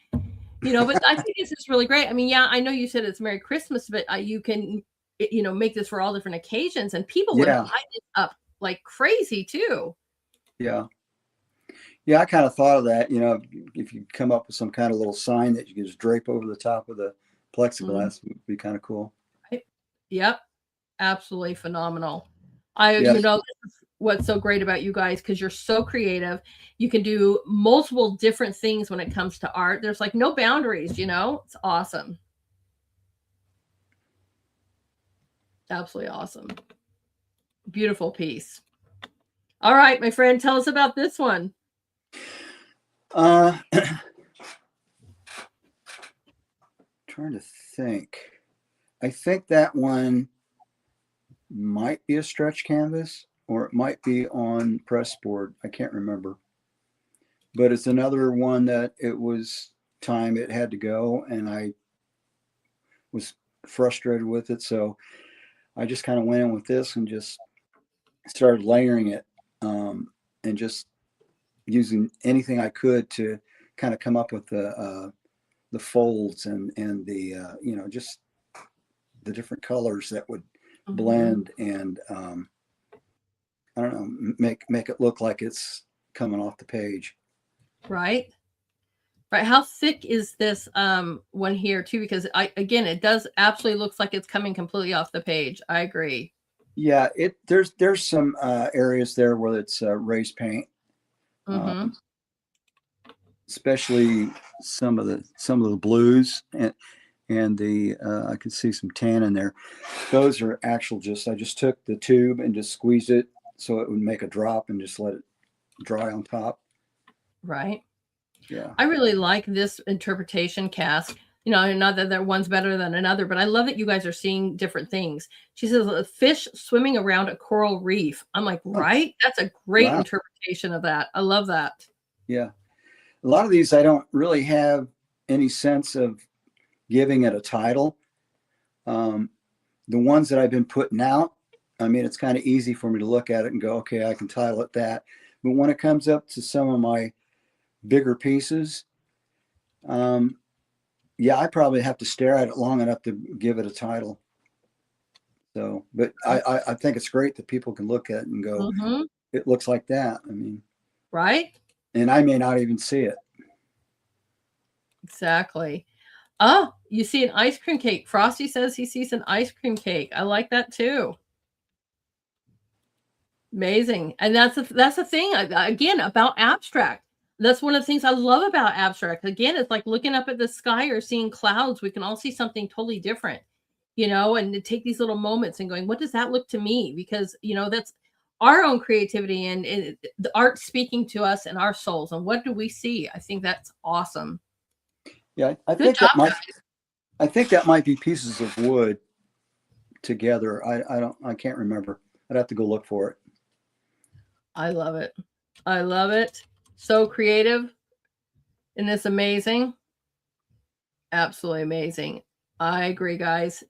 you know, but I think this is really great. I mean, yeah, I know you said it's Merry Christmas, but you can, you know, make this for all different occasions, and people would buy it up like crazy too. Yeah. Yeah, I kind of thought of that, you know, if you come up with some kind of little sign that you can just drape over the top of the plexiglass, it would be kind of cool. Right. Yep. Absolutely phenomenal. Yeah. You know, this is what's so great about you guys, because you're so creative. You can do multiple different things when it comes to art. There's like no boundaries, you know? It's awesome. Absolutely awesome. Beautiful piece. All right, my friend, tell us about this one. Trying to think. I think that one might be a stretch canvas, or it might be on press board. I can't remember. But it's another one that it was time it had to go, and I was frustrated with it. So I just kind of went in with this and just started layering it, and just using anything I could to kind of come up with the folds and the you know, just the different colors that would blend and I don't know, make it look like it's coming off the page. Right. Right. How thick is this one here too? Because again, it does absolutely looks like it's coming completely off the page. I agree. Yeah, there's some areas there where it's raised paint, especially some of the blues and the I could see some tan in there. Those are actual I just took the tube and just squeezed it so it would make a drop and just let it dry on top. Right. Yeah. I really like this interpretation, Cass. You know, not that one's better than another, but I love that you guys are seeing different things. She says a fish swimming around a coral reef. I'm like, right? That's a great interpretation of that. I love that. Yeah. A lot of these I don't really have any sense of giving it a title. The ones that I've been putting out, I mean, it's kind of easy for me to look at it and go, okay, I can title it that. But when it comes up to some of my bigger pieces, yeah, I probably have to stare at it long enough to give it a title. So, but I think it's great that people can look at it and go, it looks like that. I mean, right. And I may not even see it. Exactly. Oh, you see an ice cream cake. Frosty says he sees an ice cream cake. I like that too. Amazing. And that's the thing again about abstract. That's one of the things I love about abstract. Again, it's like looking up at the sky or seeing clouds. We can all see something totally different, you know, and to take these little moments and going, what does that look to me? Because, you know, that's our own creativity and the art speaking to us and our souls. And what do we see? I think that's awesome. Yeah, I think that might be pieces of wood together. I can't remember. I'd have to go look for it. I love it. I love it. So creative. And it's amazing. Absolutely amazing. I agree, guys.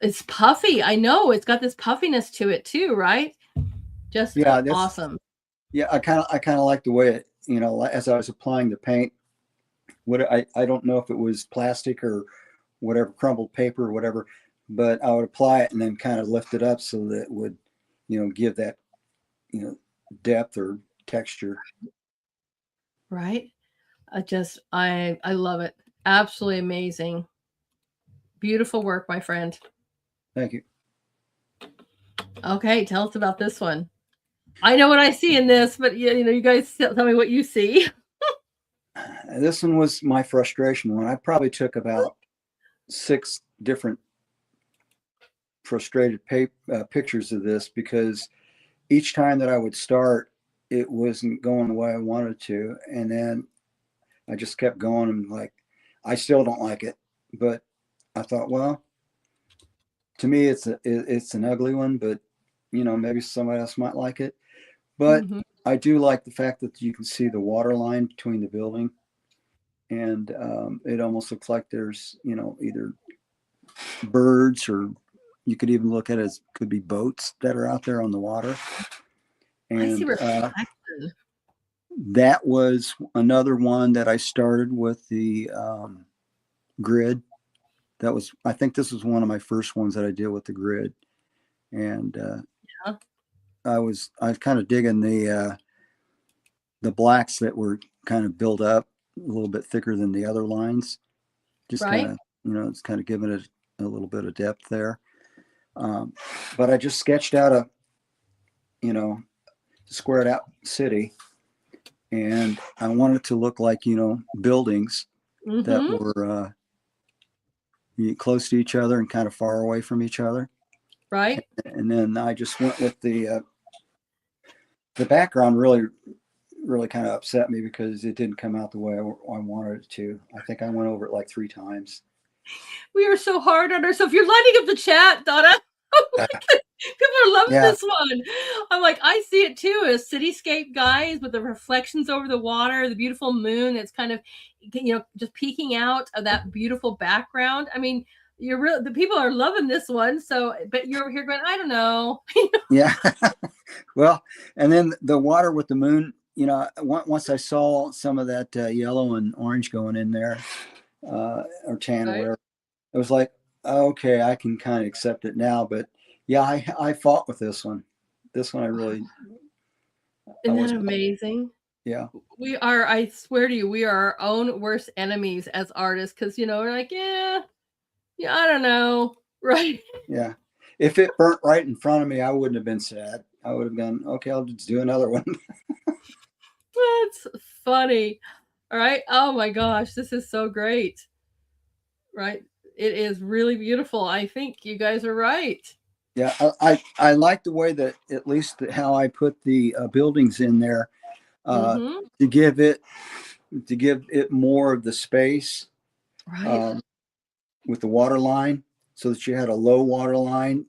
It's puffy. I know it's got this puffiness to it too, right? Just awesome. Yeah, I kind of like the way it, you know, as I was applying the paint, I don't know if it was plastic or whatever, crumbled paper or whatever, but I would apply it and then kind of lift it up so that it would, you know, give that, you know, depth or texture. Right. I love it. Absolutely amazing. Beautiful work, my friend. Thank you. Okay, tell us about this one. I know what I see in this, but you know, you guys tell me what you see. This one was my frustration one. I probably took about 6 different frustrated pictures of this because each time that I would start, it wasn't going the way I wanted to. And then I just kept going and like, I still don't like it. But I thought, well, to me, it's an ugly one, but maybe somebody else might like it. But Mhm. I do like the fact that you can see the water line between the building, and it almost looks like there's either birds, or you could even look at it as could be boats that are out there on the water. I see And reflection. that was another one that I started with the grid. I think this was one of my first ones that I did with the grid. And Yeah. I was kind of digging the blacks that were kind of built up a little bit thicker than the other lines. Just kind Right. of, it's kind of giving it a little bit of depth there. But I just sketched out a squared out city, and I wanted it to look like buildings that Mm-hmm. were close to each other and kind of far away from each other. Right. And then I just went with the background. Really kind of upset me because it didn't come out the way I wanted it to. I think I went over it like 3 times. We are so hard on ourselves. You're lighting up the chat, Donna. People are loving Yeah. this one. I'm like, I see it too as cityscape guys with the reflections over the water, the beautiful moon that's kind of, just peeking out of that beautiful background. I mean, the people are loving this one. So, but you're here going, I don't know. Yeah. Well, and then the water with the moon, once I saw some of that yellow and orange going in there, or tan or Right. whatever, it was like, okay, I can kind of accept it now. But yeah, I fought with this one. This one I really. Isn't that amazing? Yeah. I swear to you, we are our own worst enemies as artists because, we're like, yeah, I don't know. Right. Yeah. If it burnt right in front of me, I wouldn't have been sad. I would have gone, okay, I'll just do another one. That's funny. All right. Oh my gosh, this is so great. Right. It is really beautiful. I think you guys are right. Yeah, I like the way that at least how I put the buildings in there Mm-hmm. to give it more of the space Right. with the water line, so that you had a low water line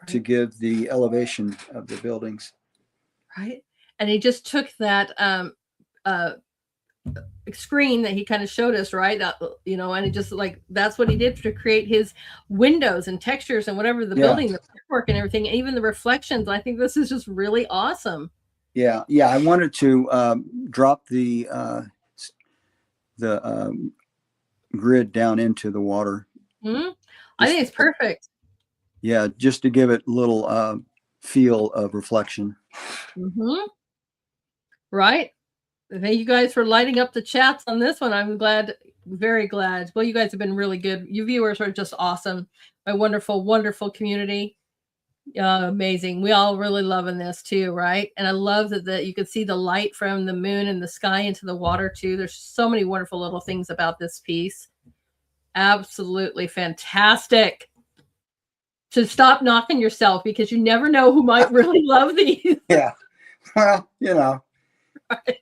to Right. give the elevation of the buildings. Right. And he just took that screen that he kind of showed us, right? And it just like that's what he did to create his windows and textures and whatever the building, the work and everything, and even the reflections. I think this is just really awesome. Yeah, I wanted to drop the grid down into the water. Mm-hmm. I think it's perfect. Yeah, just to give it a little feel of reflection. Mm-hmm. Right. Thank you guys for lighting up the chats on this one. I'm glad, very glad. Well, you guys have been really good. You viewers are just awesome. My wonderful, wonderful community. Amazing. We all really loving this too, right? And I love that you could see the light from the moon and the sky into the water too. There's so many wonderful little things about this piece. Absolutely fantastic. So stop knocking yourself because you never know who might really love these. Yeah. Well, Right.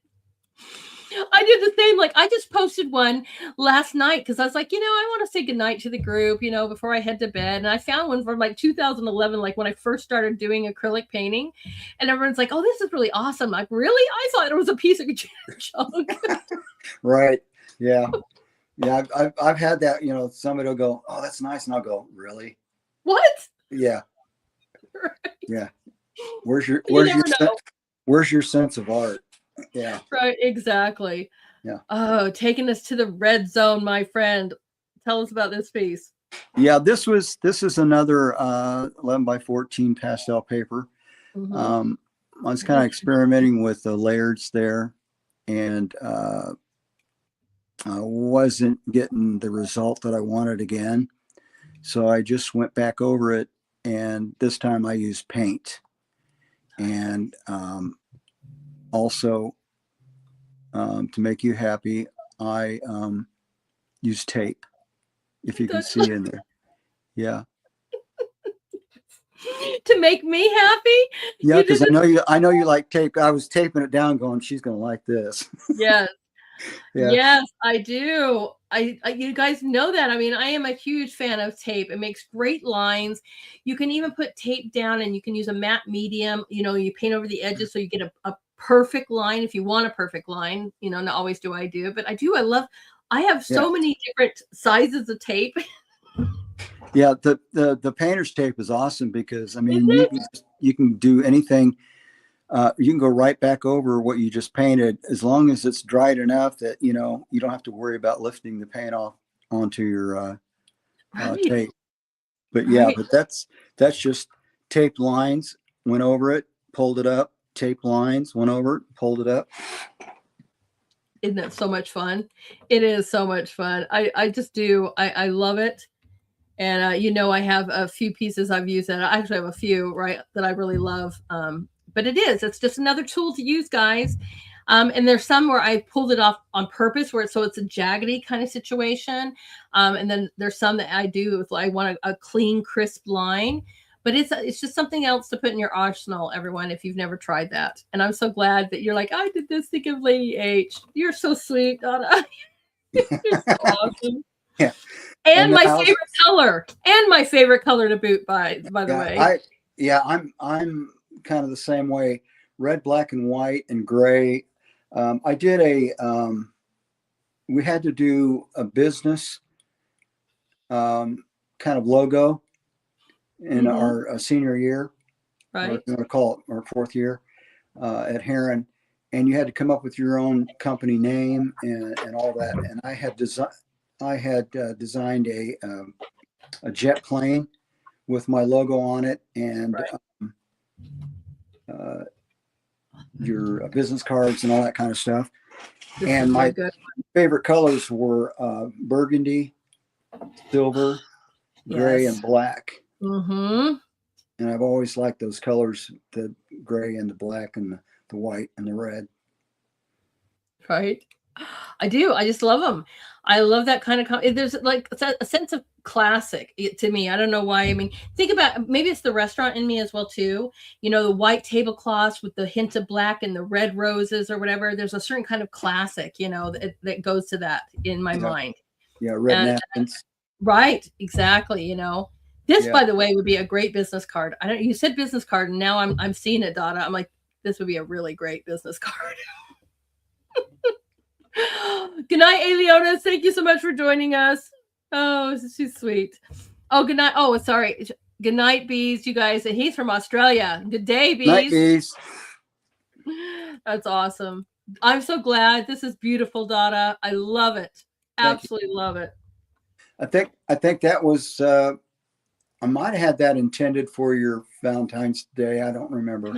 I did the same. Like I just posted one last night because I was like, I want to say goodnight to the group, before I head to bed. And I found one from like 2011, like when I first started doing acrylic painting. And everyone's like, oh, this is really awesome. Like, really? I thought it was a piece of junk. Right. Yeah. Yeah. I've had that, somebody will go, oh, that's nice. And I'll go, really? What? Yeah. Right. Yeah. Where's your sense of art? Yeah. Right. Exactly. Yeah. Oh, taking us to the red zone, my friend. Tell us about this piece. Yeah. This is another 11 by 14 pastel paper. Mm-hmm. I was kind of experimenting with the layers there, and I wasn't getting the result that I wanted again. So I just went back over it, and this time I used paint. And also, to make you happy, I use tape, if you can see in there. Yeah. To make me happy? Yeah, because I know you like tape. I was taping it down going, she's going to like this. Yes. Yeah. Yes, I do. you guys know that. I mean, I am a huge fan of tape. It makes great lines. You can even put tape down and you can use a matte medium. You paint over the edges so you get a perfect line if you want a perfect line. Not always do I do, but I do. I have so many different sizes of tape. Yeah, the painter's tape is awesome because, I mean, you can do anything. You can go right back over what you just painted as long as it's dried enough that, you don't have to worry about lifting the paint off onto your tape. But yeah, but that's just taped lines, went over it, pulled it up, taped lines, went over it, pulled it up. Isn't it so much fun? It is so much fun. I just do. I love it. And, I have a few pieces I've used that I actually have a few, right, that I really love. But it's just another tool to use, guys. And there's some where I pulled it off on purpose so it's a jaggedy kind of situation. And then there's some that I do if I want a clean, crisp line. But it's just something else to put in your arsenal, everyone, if you've never tried that. And I'm so glad that you're like, I did this. Think of Lady H. You're so sweet, Dada. You're so awesome. Yeah. And my favorite color to boot, by the way. I'm kind of the same way. Red, black, and white, and gray. I did we had to do a business kind of logo in our senior year, right? Or I'm going to call it our fourth year at Herron, and you had to come up with your own company name and all that. And I had designed a jet plane with my logo on it, and your business cards and all that kind of stuff. And my favorite colors were burgundy, silver, gray, and black. And I've always liked those colors, the gray and the black and the white and the red. Right. I do. I just love them. I love that kind of, there's like a sense of classic to me. I don't know why. I mean, think about, maybe it's the restaurant in me as well too. The white tablecloths with the hint of black and the red roses or whatever. There's a certain kind of classic, that goes to that in my mind. Yeah, red napkins. Right. Exactly. This, by the way, would be a great business card. You said business card, and now I'm seeing it, Dada. I'm like, this would be a really great business card. Good night, Leona. Thank you so much for joining us. Oh, she's sweet. Oh, good night. Oh, sorry. Good night, Bees, you guys. And he's from Australia. Good day, Bees. Night, Bees. That's awesome. I'm so glad. This is beautiful, Dada. I love it. Absolutely love it. I think that was I might have had that intended for your Valentine's Day. I don't remember.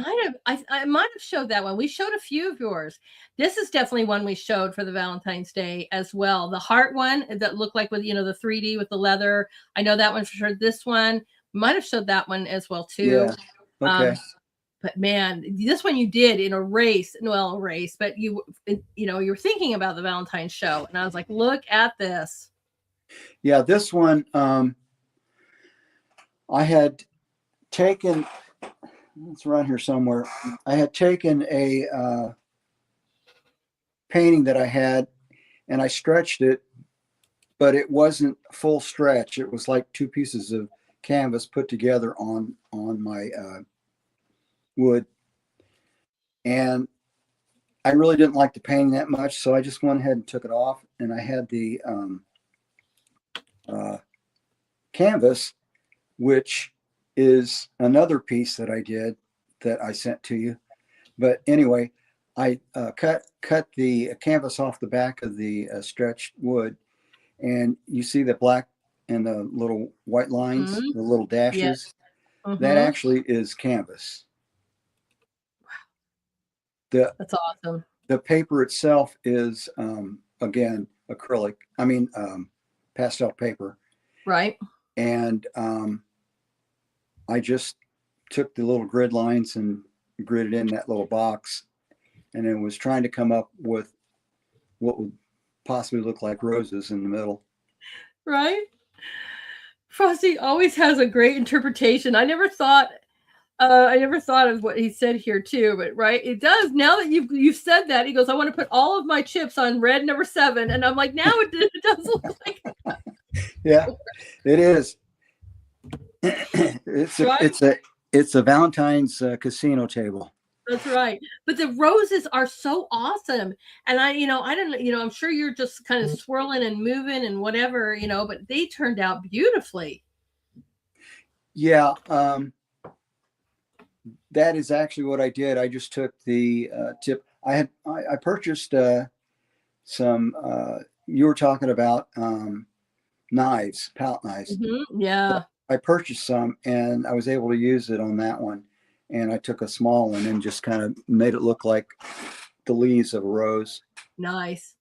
I might have showed that one. We showed a few of yours. This is definitely one we showed for the Valentine's Day as well. The heart one that looked like with, the 3D with the leather. I know that one for sure. This one might have showed that one as well too. Yeah. Okay. But man, this one you did in a race, but you were thinking about the Valentine's show. And I was like, look at this. Yeah, this one, I had taken, it's around here somewhere. I had taken a painting that I had and I stretched it, but it wasn't full stretch. It was like two pieces of canvas put together on my wood. And I really didn't like the painting that much, so I just went ahead and took it off. And I had the canvas, which is another piece that I did that I sent to you. But anyway, I cut the canvas off the back of the stretched wood, and you see the black and the little white lines, the little dashes. Yes. That actually is canvas. That's awesome. The paper itself is again acrylic. I mean pastel paper. Right. And I just took the little grid lines and gridded in that little box, and then was trying to come up with what would possibly look like roses in the middle. Right. Frosty always has a great interpretation. I never thought I never thought of what he said here too, but right, it does. Now that you've said that, he goes, I want to put all of my chips on red number 7, and I'm like, now it does look like. Yeah, it is. It's a Right? it's a Valentine's casino table. That's right. But the roses are so awesome. And I don't know, I'm sure you're just kind of swirling and moving and whatever, but they turned out beautifully. Yeah, that is actually what I did. I just took the tip. I purchased some. You were talking about knives, palette knives. Yeah. I purchased some, and I was able to use it on that one. And I took a small one and just kind of made it look like the leaves of a rose. Nice.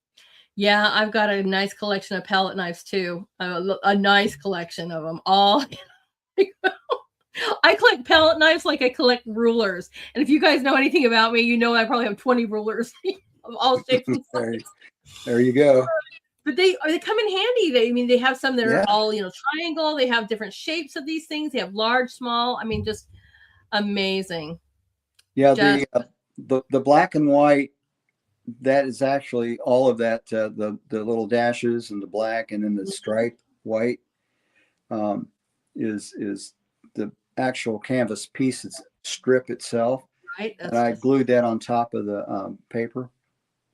Yeah, I've got a nice collection of palette knives too. A nice collection of them all. I collect palette knives like I collect rulers. And if you guys know anything about me, I probably have 20 rulers of all shapes and sizes. There you go. But they come in handy. They have some that are all, triangle. They have different shapes of these things. They have large, small. I mean, just amazing. Yeah, the black and white, that is actually all of that, the little dashes and the black and then the stripe white is the actual canvas piece, strip itself. Right. And I glued that on top of the paper.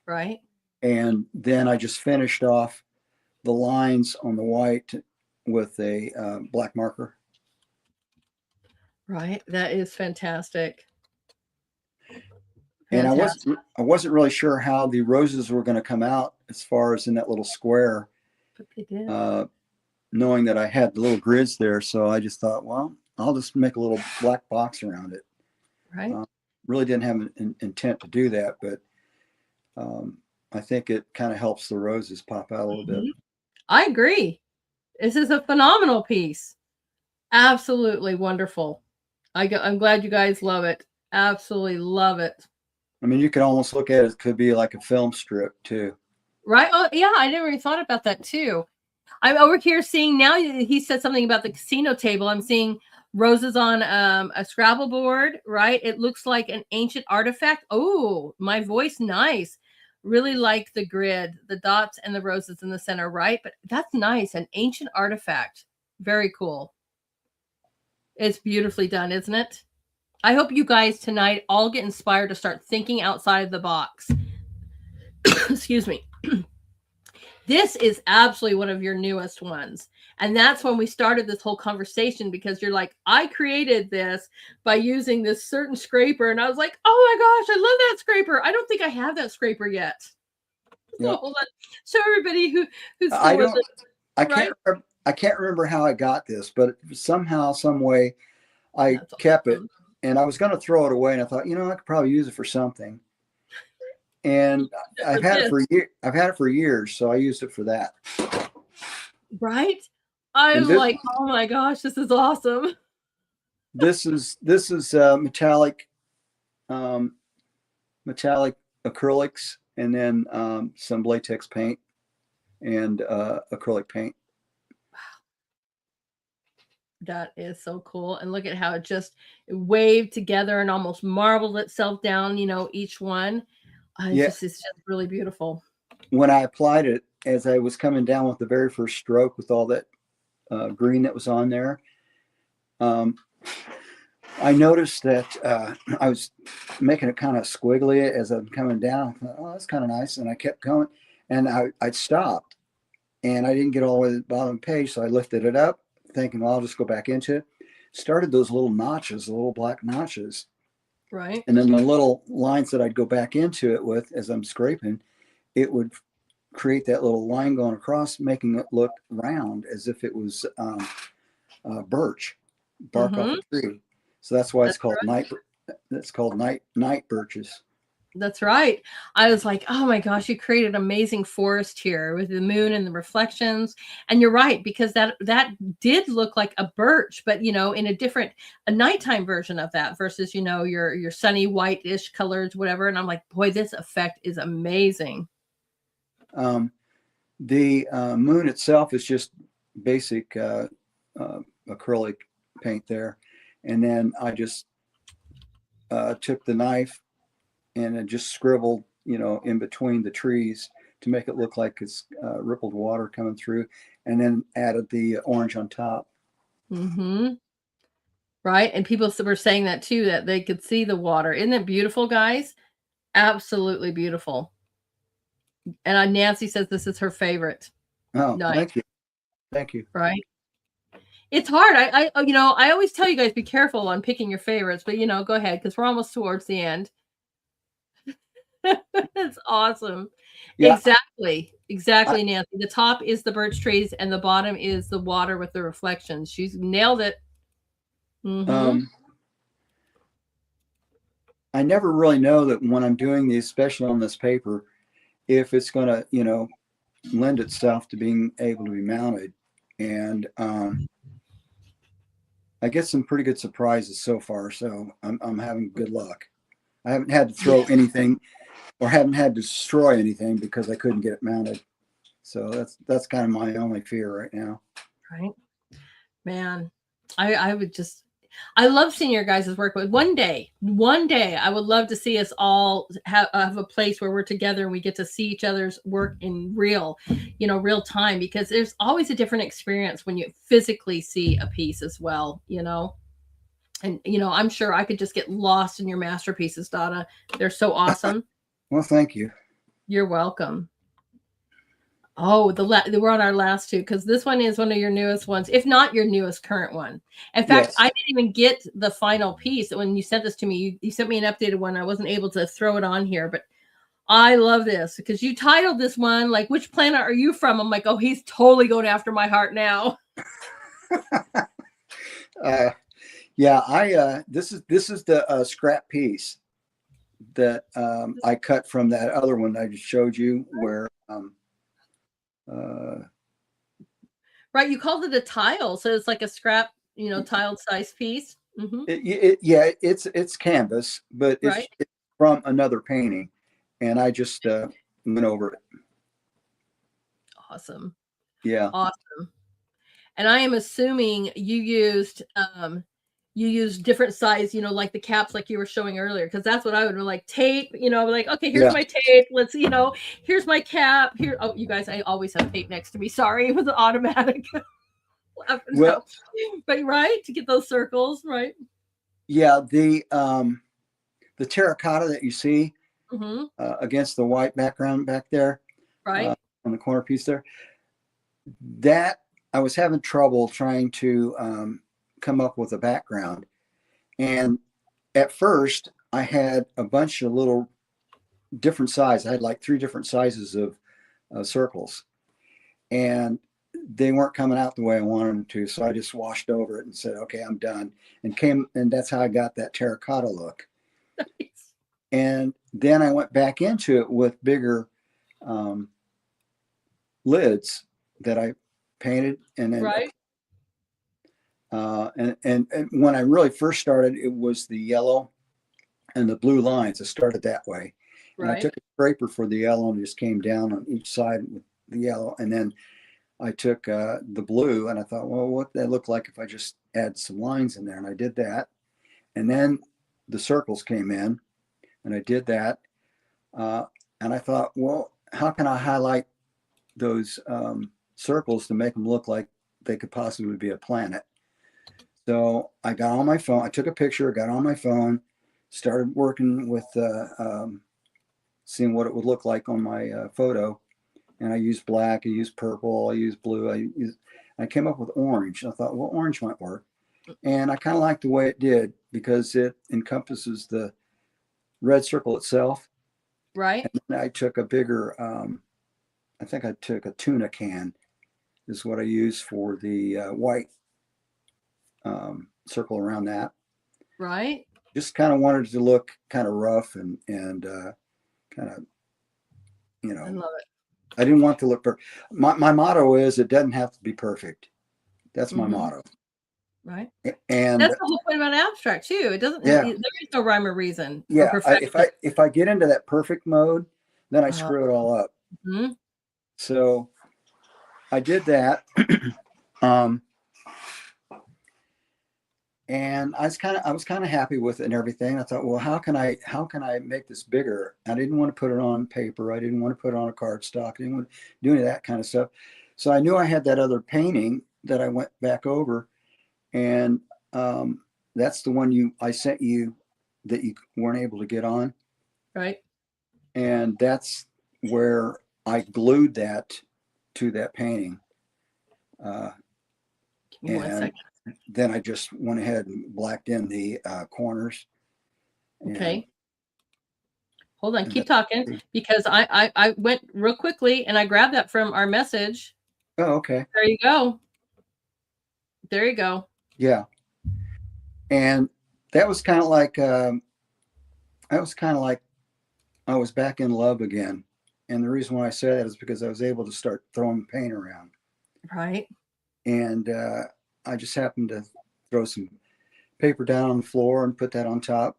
Right. And then I just finished off the lines on the white with a black marker. Right. That is fantastic. And I wasn't really sure how the roses were going to come out as far as in that little square. But they did. Knowing that I had the little grids there, so I just thought, well, I'll just make a little black box around it. Right. Really didn't have an intent to do that, but I think it kind of helps the roses pop out a little bit. I agree. This is a phenomenal piece. Absolutely wonderful. I'm glad you guys love it. Absolutely love it. I mean, you could almost look at it, it could be like a film strip too. Right. Oh, yeah. I never even thought about that too. I'm over here seeing now he said something about the casino table. I'm seeing roses on a Scrabble board, right? It looks like an ancient artifact. Oh, my voice. Nice. Really like the grid, the dots and the roses in the center, right? But that's nice. An ancient artifact. Very cool. It's beautifully done, isn't it? I hope you guys tonight all get inspired to start thinking outside the box. Excuse me. This is absolutely one of your newest ones. And that's when we started this whole conversation, because you're like, I created this by using this certain scraper. And I was like, oh my gosh, I love that scraper. I don't think I have that scraper yet. So Yep. hold on. Show everybody who's I can't remember how I got this, but somehow, some way I kept it, and I was going to throw it away, and I thought, I could probably use it for something. And I've had it for years, so I used it for that. Right? I'm like, oh my gosh, this is awesome. This is metallic acrylics, and then some latex paint and acrylic paint. Wow. That is so cool. And look at how it just waved together and almost marbled itself down, each one. It's just really beautiful. When I applied it, as I was coming down with the very first stroke with all that green that was on there, I noticed that I was making it kind of squiggly as I'm coming down. I thought, oh, that's kind of nice. And I kept going, and I stopped, and I didn't get all the way to the bottom page. So I lifted it up thinking, well, I'll just go back into it. Started those little notches, the little black notches. Right. And then the little lines that I'd go back into it with as I'm scraping, it would create that little line going across, making it look round as if it was birch, bark off a tree. So that's why it's called night. That's called night birches. That's right. I was like, oh my gosh, you created an amazing forest here with the moon and the reflections. And you're right, because that did look like a birch, but in a nighttime version of that versus, your sunny whitish colors, whatever. And I'm like, boy, this effect is amazing. The moon itself is just basic acrylic paint there. And then I just took the knife and it just scribbled, in between the trees to make it look like it's rippled water coming through, and then added the orange on top. Mm-hmm. Right. And people were saying that too, that they could see the water. Isn't it beautiful, guys? Absolutely beautiful. And Nancy says this is her favorite. Oh, Nice. thank you. Thank you. Right. It's hard. I always tell you guys, be careful on picking your favorites, but go ahead, because we're almost towards the end. It's awesome. Yeah. Exactly, Nancy. The top is the birch trees and the bottom is the water with the reflections. She's nailed it. Mm-hmm. I never really know that when I'm doing these, especially on this paper, if it's going to, lend itself to being able to be mounted. And I get some pretty good surprises so far. So I'm having good luck. I haven't had to throw anything or haven't had to destroy anything because I couldn't get it mounted. So that's kind of my only fear right now. Right. Man, I love seeing your guys' work, but one day I would love to see us all have a place where we're together and we get to see each other's work in real time, because there's always a different experience when you physically see a piece as well, and I'm sure I could just get lost in your masterpieces, Dada. They're so awesome. Well, thank you. You're welcome. Oh, we're on our last two, because this one is one of your newest ones, if not your newest current one. In fact, yes. I didn't even get the final piece when you sent this to me. You sent me an updated one. I wasn't able to throw it on here, but I love this because you titled this one like, "Which planet are you from?" I'm like, oh, he's totally going after my heart now. Yeah, this is the scrap piece that I cut from that other one I just showed you, where right, you called it a tile, so it's like a scrap, tiled size piece. Mm-hmm. It's canvas, but it's from another painting, and I just went over it. Awesome. Yeah. Awesome. And I am assuming you used different size, like the caps, like you were showing earlier, because that's what I would like. Tape, like, okay, here's my tape. Let's, here's my cap. Here, oh, you guys, I always have tape next to me. Sorry, it was an automatic. Well, but right, to get those circles, right? Yeah, the terracotta that you see against the white background back there, right, on the corner piece there, that I was having trouble trying to come up with a background. And at first I had a bunch of little different sizes. I had like 3 different sizes of circles, and they weren't coming out the way I wanted them to. So I just washed over it and said, okay, I'm done. And that's how I got that terracotta look. Nice. And then I went back into it with bigger lids that I painted. And then, and when I really first started, it was the yellow and the blue lines. I started that way. And I took a scraper for the yellow and just came down on each side with the yellow. And then I took the blue and I thought, well, what that look like if I just add some lines in there? And I did that. And then the circles came in and I did that. And I thought, well, how can I highlight those circles to make them look like they could possibly be a planet? So I got on my phone, I took a picture, got on my phone, started working with seeing what it would look like on my photo. And I used black, I used purple, I used blue, I came up with orange. I thought, well, orange might work. And I kind of liked the way it did because it encompasses the red circle itself. Right. And I took a bigger, I think I took a tuna can is what I used for the white circle around that. Right. Just kind of wanted it to look kind of rough and kind of, I love it. I didn't want to look perfect. My motto is it doesn't have to be perfect. That's my motto. Right. And that's the whole point about abstract too. It doesn't, there is no rhyme or reason. Yeah. If I get into that perfect mode, then I screw it all up. Mm-hmm. So I did that. And I was kind of happy with it and everything. I thought, well, how can I make this bigger? I didn't want to put it on paper. I didn't want to put it on a cardstock. I didn't want to do any of that kind of stuff. So I knew I had that other painting that I went back over, and that's the one I sent you that you weren't able to get on. Right. And that's where I glued that to that painting. Give me 1 And second. then I just went ahead and blacked in the corners. Okay. Hold on, And keep talking, because I went real quickly and I grabbed that from our message. oh, okay. There you go. There you go. Yeah. And that was kind of like I was back in love again. And the reason why I say that is because I was able to start throwing paint around. Right. And I just happened to throw some paper down on the floor and put that on top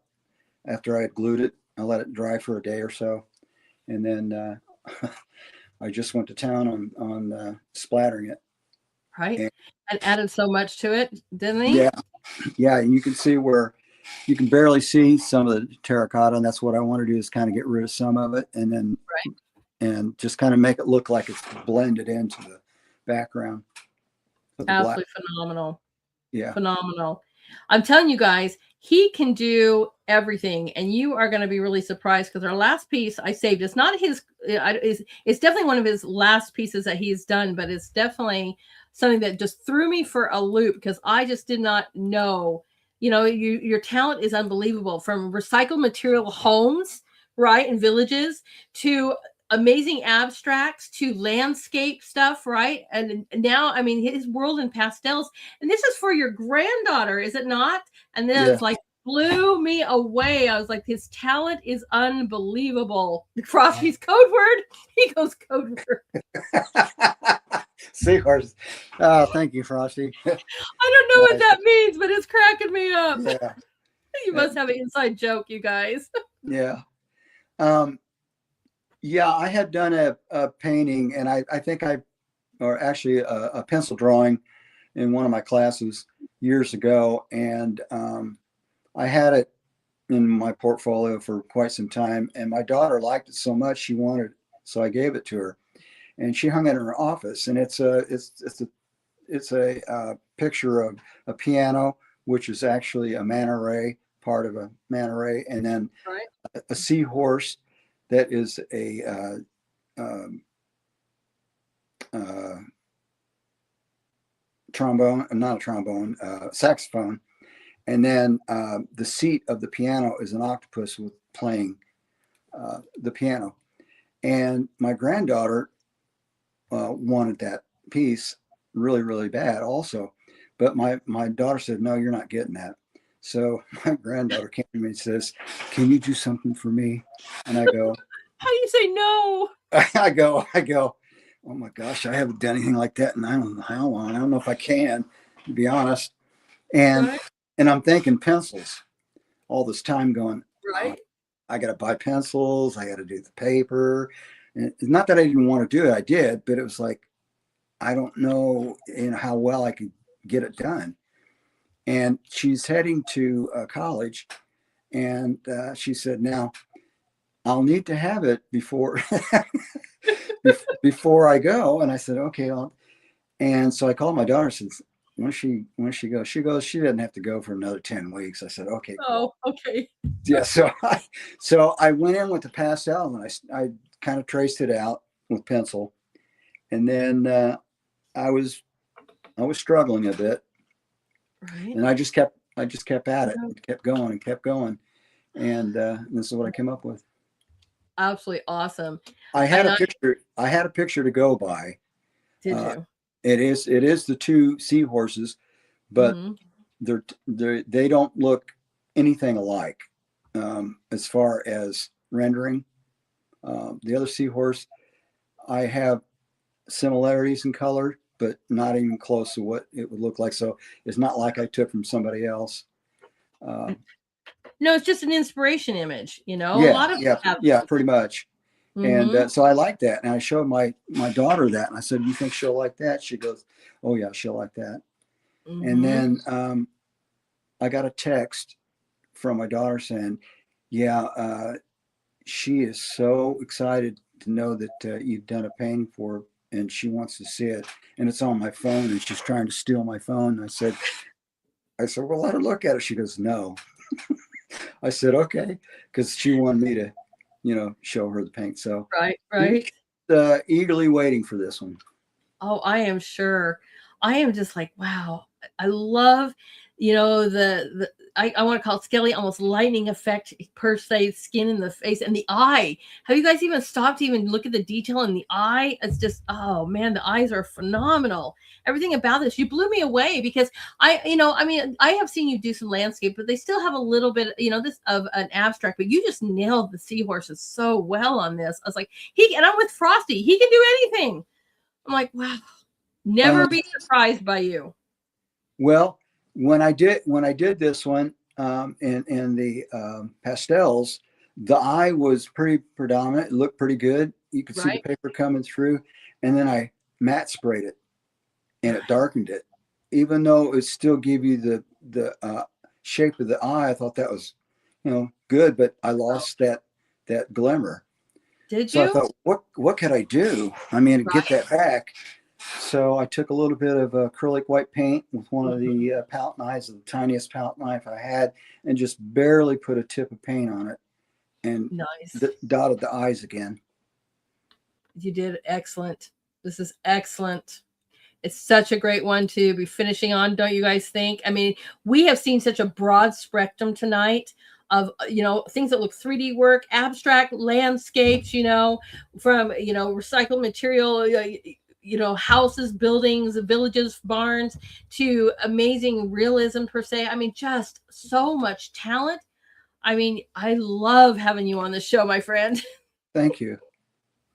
after I had glued it. I let it dry for a day or so. And then I just went to town on splattering it. Right. And added so much to it, didn't he? Yeah. Yeah. And you can see where you can barely see some of the terracotta. And that's what I want to do, is kind of get rid of some of it and then and just kind of make it look like it's blended into the background. Absolutely phenomenal. Yeah. Phenomenal. I'm telling you guys, he can do everything, and you are going to be really surprised, because our last piece I saved, it's not his, it's definitely one of his last pieces that he's done, but it's definitely something that just threw me for a loop, because I just did not know, your talent is unbelievable, from recycled material homes, right, and villages, to amazing abstracts, to landscape stuff, right? And now, I mean, his world in pastels, and this is for your granddaughter, is it not? And then it's like, blew me away. I was like, his talent is unbelievable. Frosty's code word. He goes code word. Seahorse. Oh, thank you, Frosty. I don't know what that means, but it's cracking me up. Yeah. You must have an inside joke, you guys. Yeah. Yeah, I had done a painting, and I think or actually a pencil drawing in one of my classes years ago. And I had it in my portfolio for quite some time, and my daughter liked it so much she wanted it, so I gave it to her, and she hung it in her office. And it's a picture of a piano, which is actually a manta ray, part of a manta ray, and then a seahorse that is a trombone, not a trombone, saxophone. And then the seat of the piano is an octopus with playing the piano. And my granddaughter wanted that piece really, really bad also. But my daughter said, no, you're not getting that. So my granddaughter came to me and says, can you do something for me? And I go, how do you say no? I go, oh my gosh, I haven't done anything like that in I don't know how long. I don't know if I can, to be honest. And I'm thinking pencils all this time, going, right. I got to buy pencils. I got to do the paper. And it's not that I didn't want to do it. I did, but it was like, I don't know, how well I could get it done. And she's heading to college, and she said, now I'll need to have it before before I go. And I said, okay. And so I called my daughter and said, when she goes, she doesn't have to go for another 10 weeks. I said, okay. Cool. Oh, okay. Yeah. So I went in with the pastel, and I kind of traced it out with pencil. And then I was struggling a bit. Right. And I just kept at it, kept going. And this is what I came up with. Absolutely awesome. I had a picture to go by. Did you? It is the two seahorses, but they don't look anything alike as far as rendering. The other seahorse, I have similarities in color, but not even close to what it would look like. So it's not like I took from somebody else. No, it's just an inspiration image, Yeah, a lot of yeah, pretty much. And so I like that. And I showed my daughter that, and I said, you think she'll like that? She goes, oh yeah, she'll like that. And then I got a text from my daughter saying, yeah, she is so excited to know that you've done a painting for her, and she wants to see it. And it's on my phone, and she's trying to steal my phone. And I said, well, let her look at it. She goes, no. I said, okay, because she wanted me to, show her the paint. So right. Eagerly waiting for this one. Oh, I am sure. I am just like, wow. I love, I want to call it scaly, almost lightning effect per se, skin in the face and the eye. Have you guys even stopped to even look at the detail in the eye? It's just, oh man, the eyes are phenomenal. Everything about this, you blew me away because I have seen you do some landscape, but they still have a little bit, this of an abstract, but you just nailed the seahorses so well on this. I was like, and I'm with Frosty. He can do anything. I'm like, wow, never be surprised by you. Well, when I did this one in the pastels, the eye was pretty predominant. It looked pretty good. You could see the paper coming through, and then I matte sprayed it, and it darkened it. Even though it still gave you the shape of the eye, I thought that was, good, but I lost that glimmer. Did so you? I thought, what could I do? I mean, get that back. So I took a little bit of acrylic white paint with one of the palette knives, the tiniest palette knife I had, and just barely put a tip of paint on it, and dotted the eyes again. You did excellent. This is excellent. It's such a great one to be finishing on, don't you guys think? I mean, we have seen such a broad spectrum tonight of, things that look 3D work, abstract landscapes, from, recycled material, houses, buildings, villages, barns, to amazing realism per se. I mean, just so much talent. I mean, I love having you on the show, my friend. Thank you.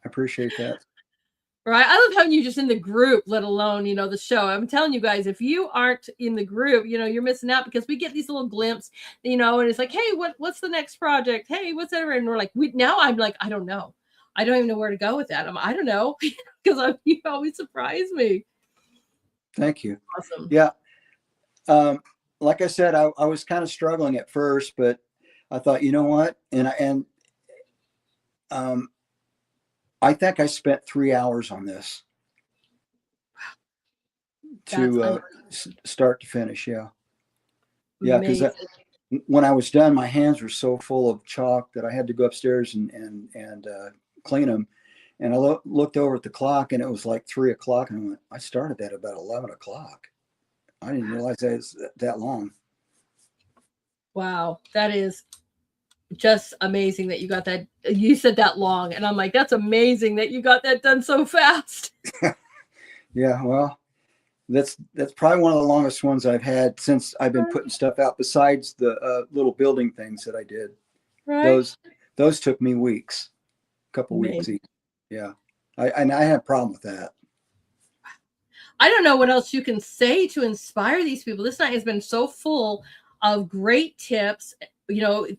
I appreciate that. Right. I love having you just in the group, let alone, the show. I'm telling you guys, if you aren't in the group, you're missing out, because we get these little glimpses, and it's like, hey, what's the next project? Hey, what's ever? And we're like, now I'm like, I don't know. I don't even know where to go with that. I don't know, because you always surprise me. Thank you. Awesome. Yeah. Like I said, I was kind of struggling at first, but I thought, you know what? I think I spent 3 hours on this to start to finish. Yeah. Yeah. Because when I was done, my hands were so full of chalk that I had to go upstairs and clean them. And I looked over at the clock, and it was like 3 o'clock. And I went, I started that about 11 o'clock. I didn't realize that it's that long. Wow. That is just amazing that you got that. You said that long, and I'm like, that's amazing that you got that done so fast. Yeah. Well, that's probably one of the longest ones I've had since I've been putting stuff out, besides the little building things that I did. Right. Those took me weeks, a couple weeks each. Yeah. I had a problem with that. I don't know what else you can say to inspire these people. This night has been so full of great tips,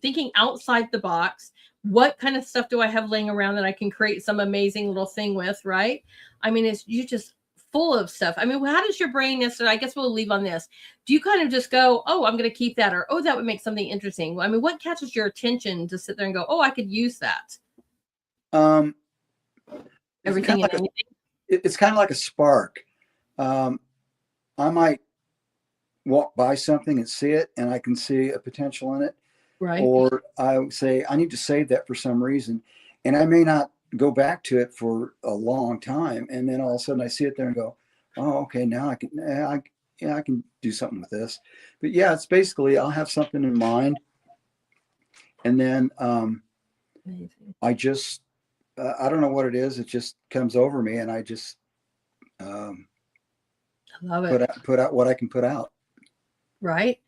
thinking outside the box. What kind of stuff do I have laying around that I can create some amazing little thing with, right? I mean, you just full of stuff. I mean, how does your brain necessarily, I guess we'll leave on this. Do you kind of just go, oh, I'm going to keep that, or, oh, that would make something interesting? I mean, what catches your attention to sit there and go, oh, I could use that? Everything and anything. It's kind of like a spark. I might walk by something and see it, and I can see a potential in it. Right. Or I would say, I need to save that for some reason. And I may not go back to it for a long time. And then all of a sudden I see it there and go, oh, okay, now I can do something with this. But yeah, it's basically, I'll have something in mind. And then I just, I don't know what it is. It just comes over me, and I just love it. Put out what I can put out. Right.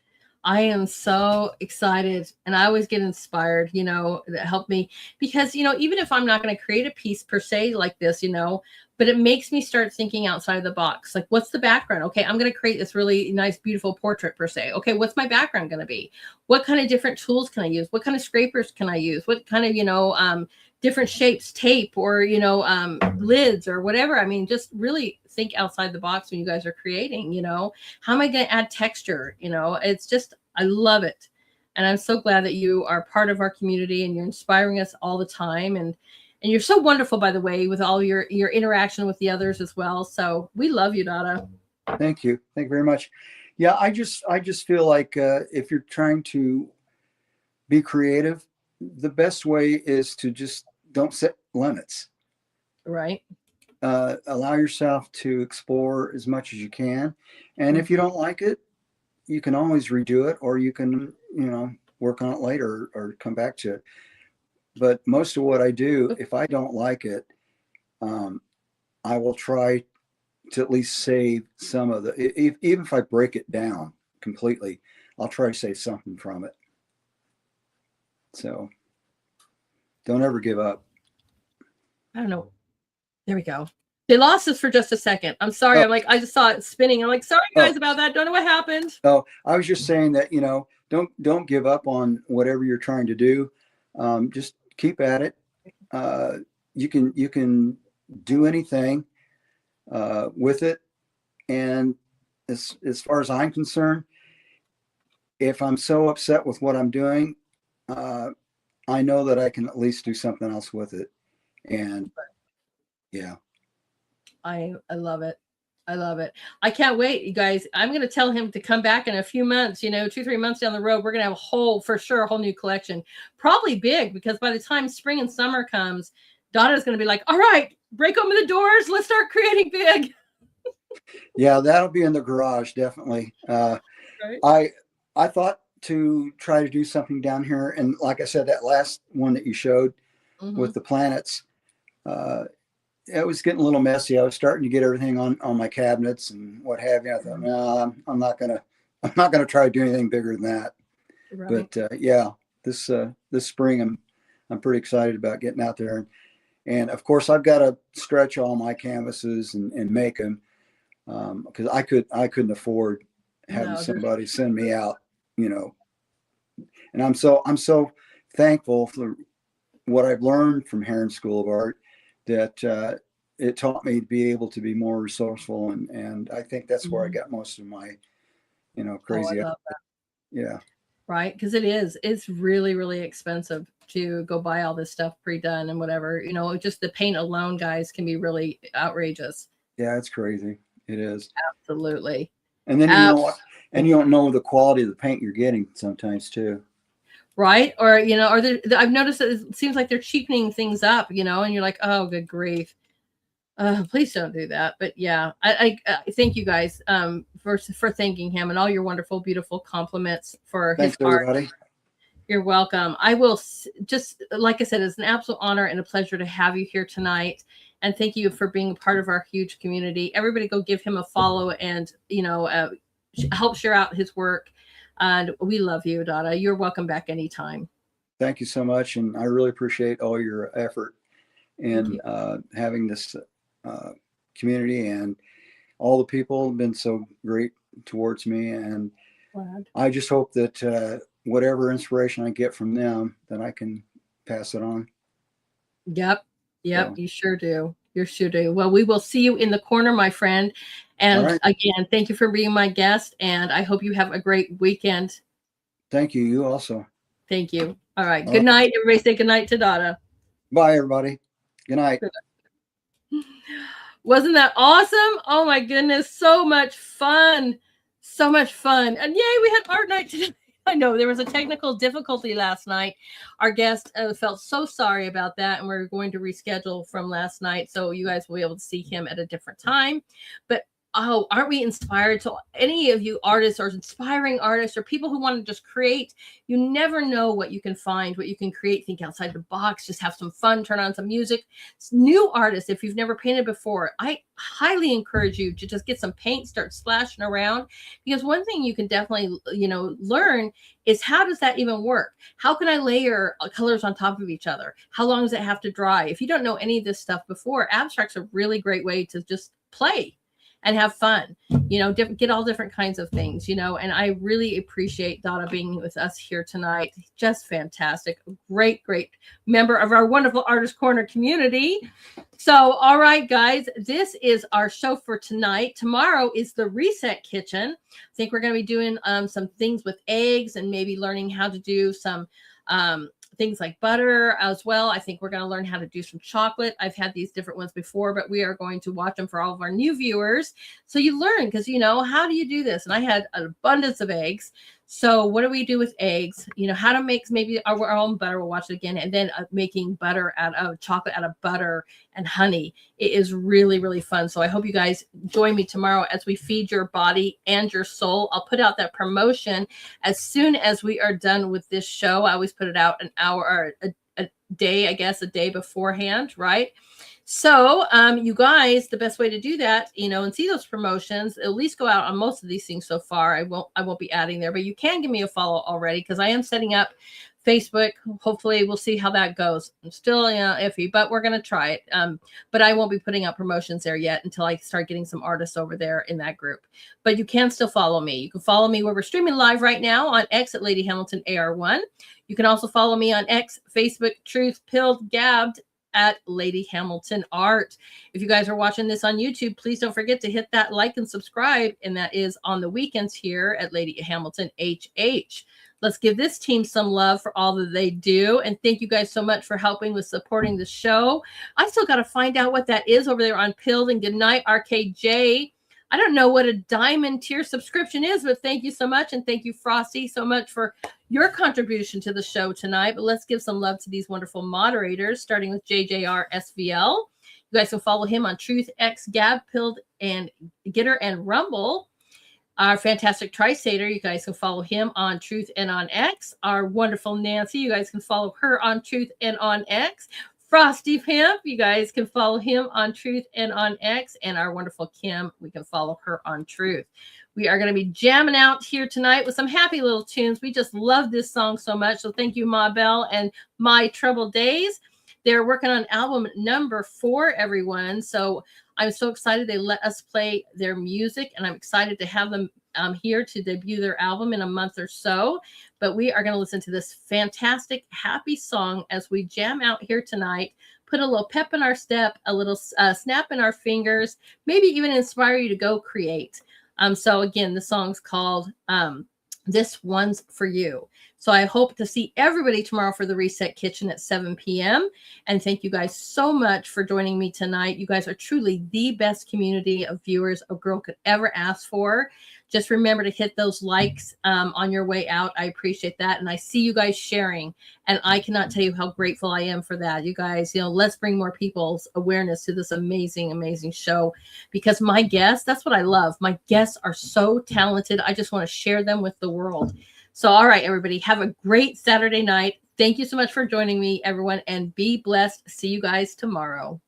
I am so excited, and I always get inspired, that help me, because, even if I'm not going to create a piece per se like this, but it makes me start thinking outside the box. Like, what's the background? Okay, I'm going to create this really nice, beautiful portrait per se. Okay, what's my background going to be? What kind of different tools can I use? What kind of scrapers can I use? What kind of, different shapes, tape, or, lids or whatever. I mean, just really think outside the box when you guys are creating, how am I going to add texture? It's just, I love it. And I'm so glad that you are part of our community and you're inspiring us all the time. And you're so wonderful, by the way, with all your interaction with the others as well. So we love you, Dada. Thank you. Thank you very much. Yeah, I just feel like if you're trying to be creative, the best way is to just don't set limits. Right. Allow yourself to explore as much as you can. And if you don't like it, you can always redo it, or you can, work on it later or come back to it. But most of what I do, if I don't like it, I will try to at least save some of even if I break it down completely, I'll try to save something from it. So don't ever give up. I don't know. There we go. They lost us for just a second. I'm sorry. Oh. I just saw it spinning. I'm like, sorry guys about that. Don't know what happened. Oh, I was just saying that, don't give up on whatever you're trying to do. Just keep at it. You can do anything with it. And as far as I'm concerned, if I'm so upset with what I'm doing, I know that I can at least do something else with it. And yeah. I love it. I love it. I can't wait, you guys. I'm going to tell him to come back in a few months, 2-3 months down the road. We're going to have a whole new collection, probably big, because by the time spring and summer comes, Donna's going to be like, all right, break open the doors. Let's start creating big. Yeah, that'll be in the garage. Definitely. Right. I thought to try to do something down here. And like I said, that last one that you showed with the planets, it was getting a little messy. I was starting to get everything on my cabinets and what have you. I thought, no, I'm not gonna try to do anything bigger than that. Right. But yeah, this spring I'm pretty excited about getting out there, and of course I've got to stretch all my canvases and make them because I couldn't afford having somebody send me out, And I'm so thankful for what I've learned from Herron School of Art, that it taught me to be able to be more resourceful, and I think that's where I got most of my, crazy. I love that. Yeah. Right, because it's really, really expensive to go buy all this stuff pre-done and whatever. Just the paint alone, guys, can be really outrageous. Yeah, it's crazy. It is. Absolutely. And then you don't know the quality of the paint you're getting sometimes too. Right. Or, I've noticed that it seems like they're cheapening things up, and you're like, oh, good grief. Please don't do that. But yeah, I thank you guys for thanking him and all your wonderful, beautiful compliments for his art. Everybody. You're welcome. I will just, like I said, it's an absolute honor and a pleasure to have you here tonight. And thank you for being a part of our huge community. Everybody go give him a follow and, help share out his work. And we love you, Dada. You're welcome back anytime. Thank you so much. And I really appreciate all your effort in having this community, and all the people have been so great towards me. And I just hope that whatever inspiration I get from them, that I can pass it on. Yep. So. You sure do. You sure do. Well, we will see you in the corner, my friend. And again, thank you for being my guest. And I hope you have a great weekend. Thank you. You also. Thank you. All right. Good night. Everybody say good night to Dada. Bye, everybody. Good night. Wasn't that awesome? Oh, my goodness. So much fun. So much fun. And yay, we had art night today. I know there was a technical difficulty last night. Our guest felt so sorry about that, and we're going to reschedule from last night, so you guys will be able to see him at a different time. But oh, aren't we inspired? To any of you artists or inspiring artists or people who want to just create, you never know what you can find, what you can create. Think outside the box, just have some fun, turn on some music. New artists, if you've never painted before, I highly encourage you to just get some paint, start splashing around, because one thing you can definitely, learn is, how does that even work? How can I layer colors on top of each other? How long does it have to dry? If you don't know any of this stuff before, abstract's a really great way to just play and have fun, get all different kinds of things, and I really appreciate DADA being with us here tonight. Just fantastic. Great member of our wonderful Artist Corner community. So, all right, guys, this is our show for tonight. Tomorrow is the Reset Kitchen. I think we're going to be doing some things with eggs and maybe learning how to do some things like butter as well. I think we're going to learn how to do some chocolate. I've had these different ones before, but we are going to watch them for all of our new viewers. So you learn, because, how do you do this? And I had an abundance of eggs. So what do we do with eggs? How to make maybe our own butter. We'll watch it again. And then making butter out of chocolate, out of butter and honey. It is really, really fun. So I hope you guys join me tomorrow as we feed your body and your soul. I'll put out that promotion as soon as we are done with this show. I always put it out an hour or a day, I guess, a day beforehand, right? So you guys, the best way to do that, and see those promotions, at least go out on most of these things so far. I won't be adding there, but you can give me a follow already, because I am setting up Facebook. Hopefully we'll see how that goes. I'm still iffy, but we're going to try it. But I won't be putting out promotions there yet until I start getting some artists over there in that group. But you can still follow me. You can follow me where we're streaming live right now on X at Lady Hamilton AR1. You can also follow me on X, Facebook, Truth, Pilled, Gabbed, at Lady Hamilton Art. If you guys are watching this on YouTube, please don't forget to hit that like and subscribe. And that is on the weekends here at Lady Hamilton HH. Let's give this team some love for all that they do. And thank you guys so much for helping with supporting the show. I still got to find out what that is over there on Pilled. And good night, RKJ. I don't know what a diamond tier subscription is, but thank you so much. And thank you, Frosty, so much for your contribution to the show tonight. But let's give some love to these wonderful moderators, starting with JJR SVL. You guys can follow him on Truth, X, Gab, Pilled, and Getter, and Rumble. Our fantastic Trisator, you guys can follow him on Truth and on X. Our wonderful Nancy, you guys can follow her on Truth and on X. Frosty Pimp, you guys can follow him on Truth and on X. And our wonderful Kim, we can follow her on Truth. We are going to be jamming out here tonight with some happy little tunes. We just love this song so much. So thank you, Ma Bell and My Troubled Days. They're working on album number 4, everyone. So I'm so excited they let us play their music, and I'm excited to have them here to debut their album in a month or so. But we are going to listen to this fantastic, happy song as we jam out here tonight, put a little pep in our step, a little snap in our fingers, maybe even inspire you to go create. So again, the song's called This One's For You. So I hope to see everybody tomorrow for the Reset Kitchen at 7 p.m. And thank you guys so much for joining me tonight. You guys are truly the best community of viewers a girl could ever ask for. Just remember to hit those likes on your way out. I appreciate that. And I see you guys sharing. And I cannot tell you how grateful I am for that. You guys, let's bring more people's awareness to this amazing, amazing show. Because my guests, that's what I love. My guests are so talented. I just want to share them with the world. So, all right, everybody, have a great Saturday night. Thank you so much for joining me, everyone, and be blessed. See you guys tomorrow.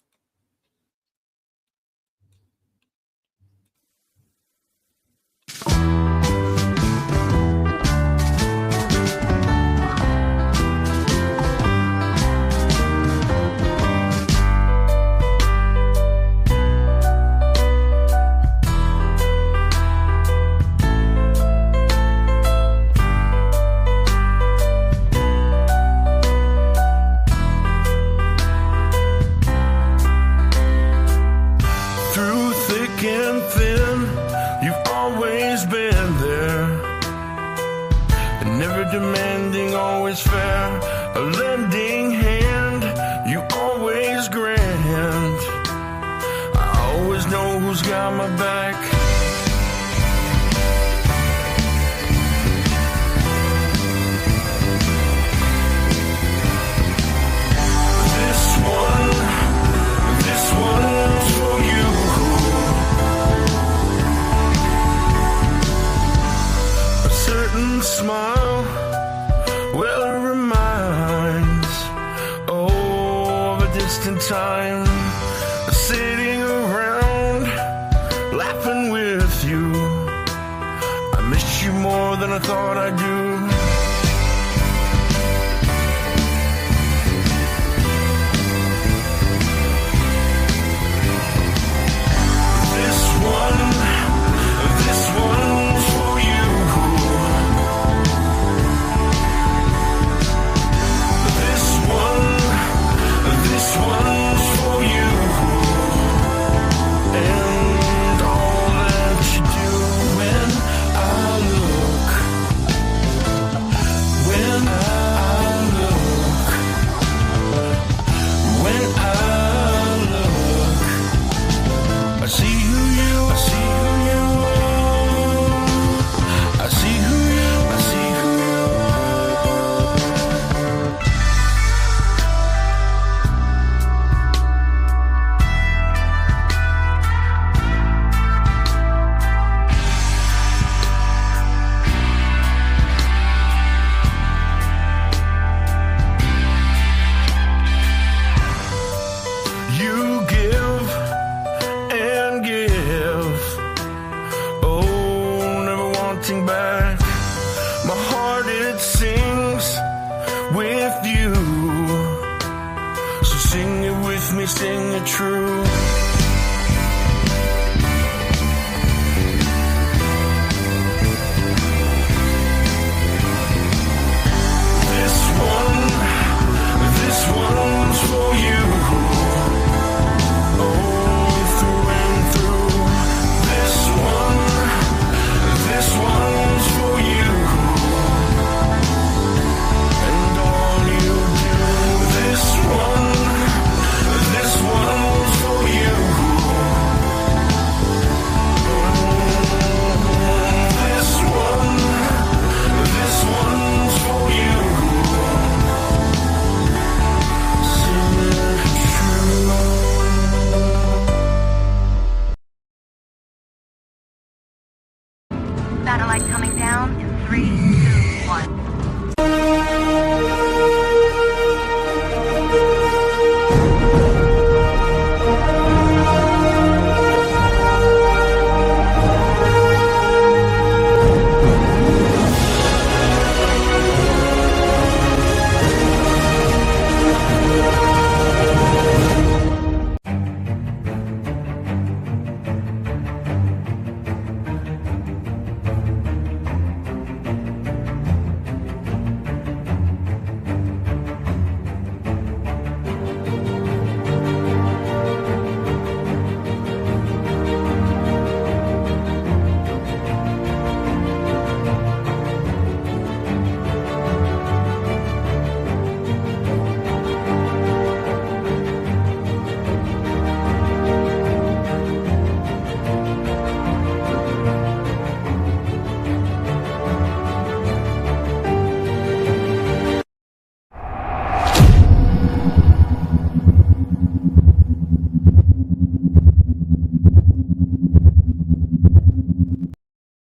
Demanding, always fair, a lending hand, you always grant. I always know who's got my back. This one's for you. A certain smile, well, it reminds, of a distant time, sitting around, laughing with you. I miss you more than I thought I do. This one me sing it true.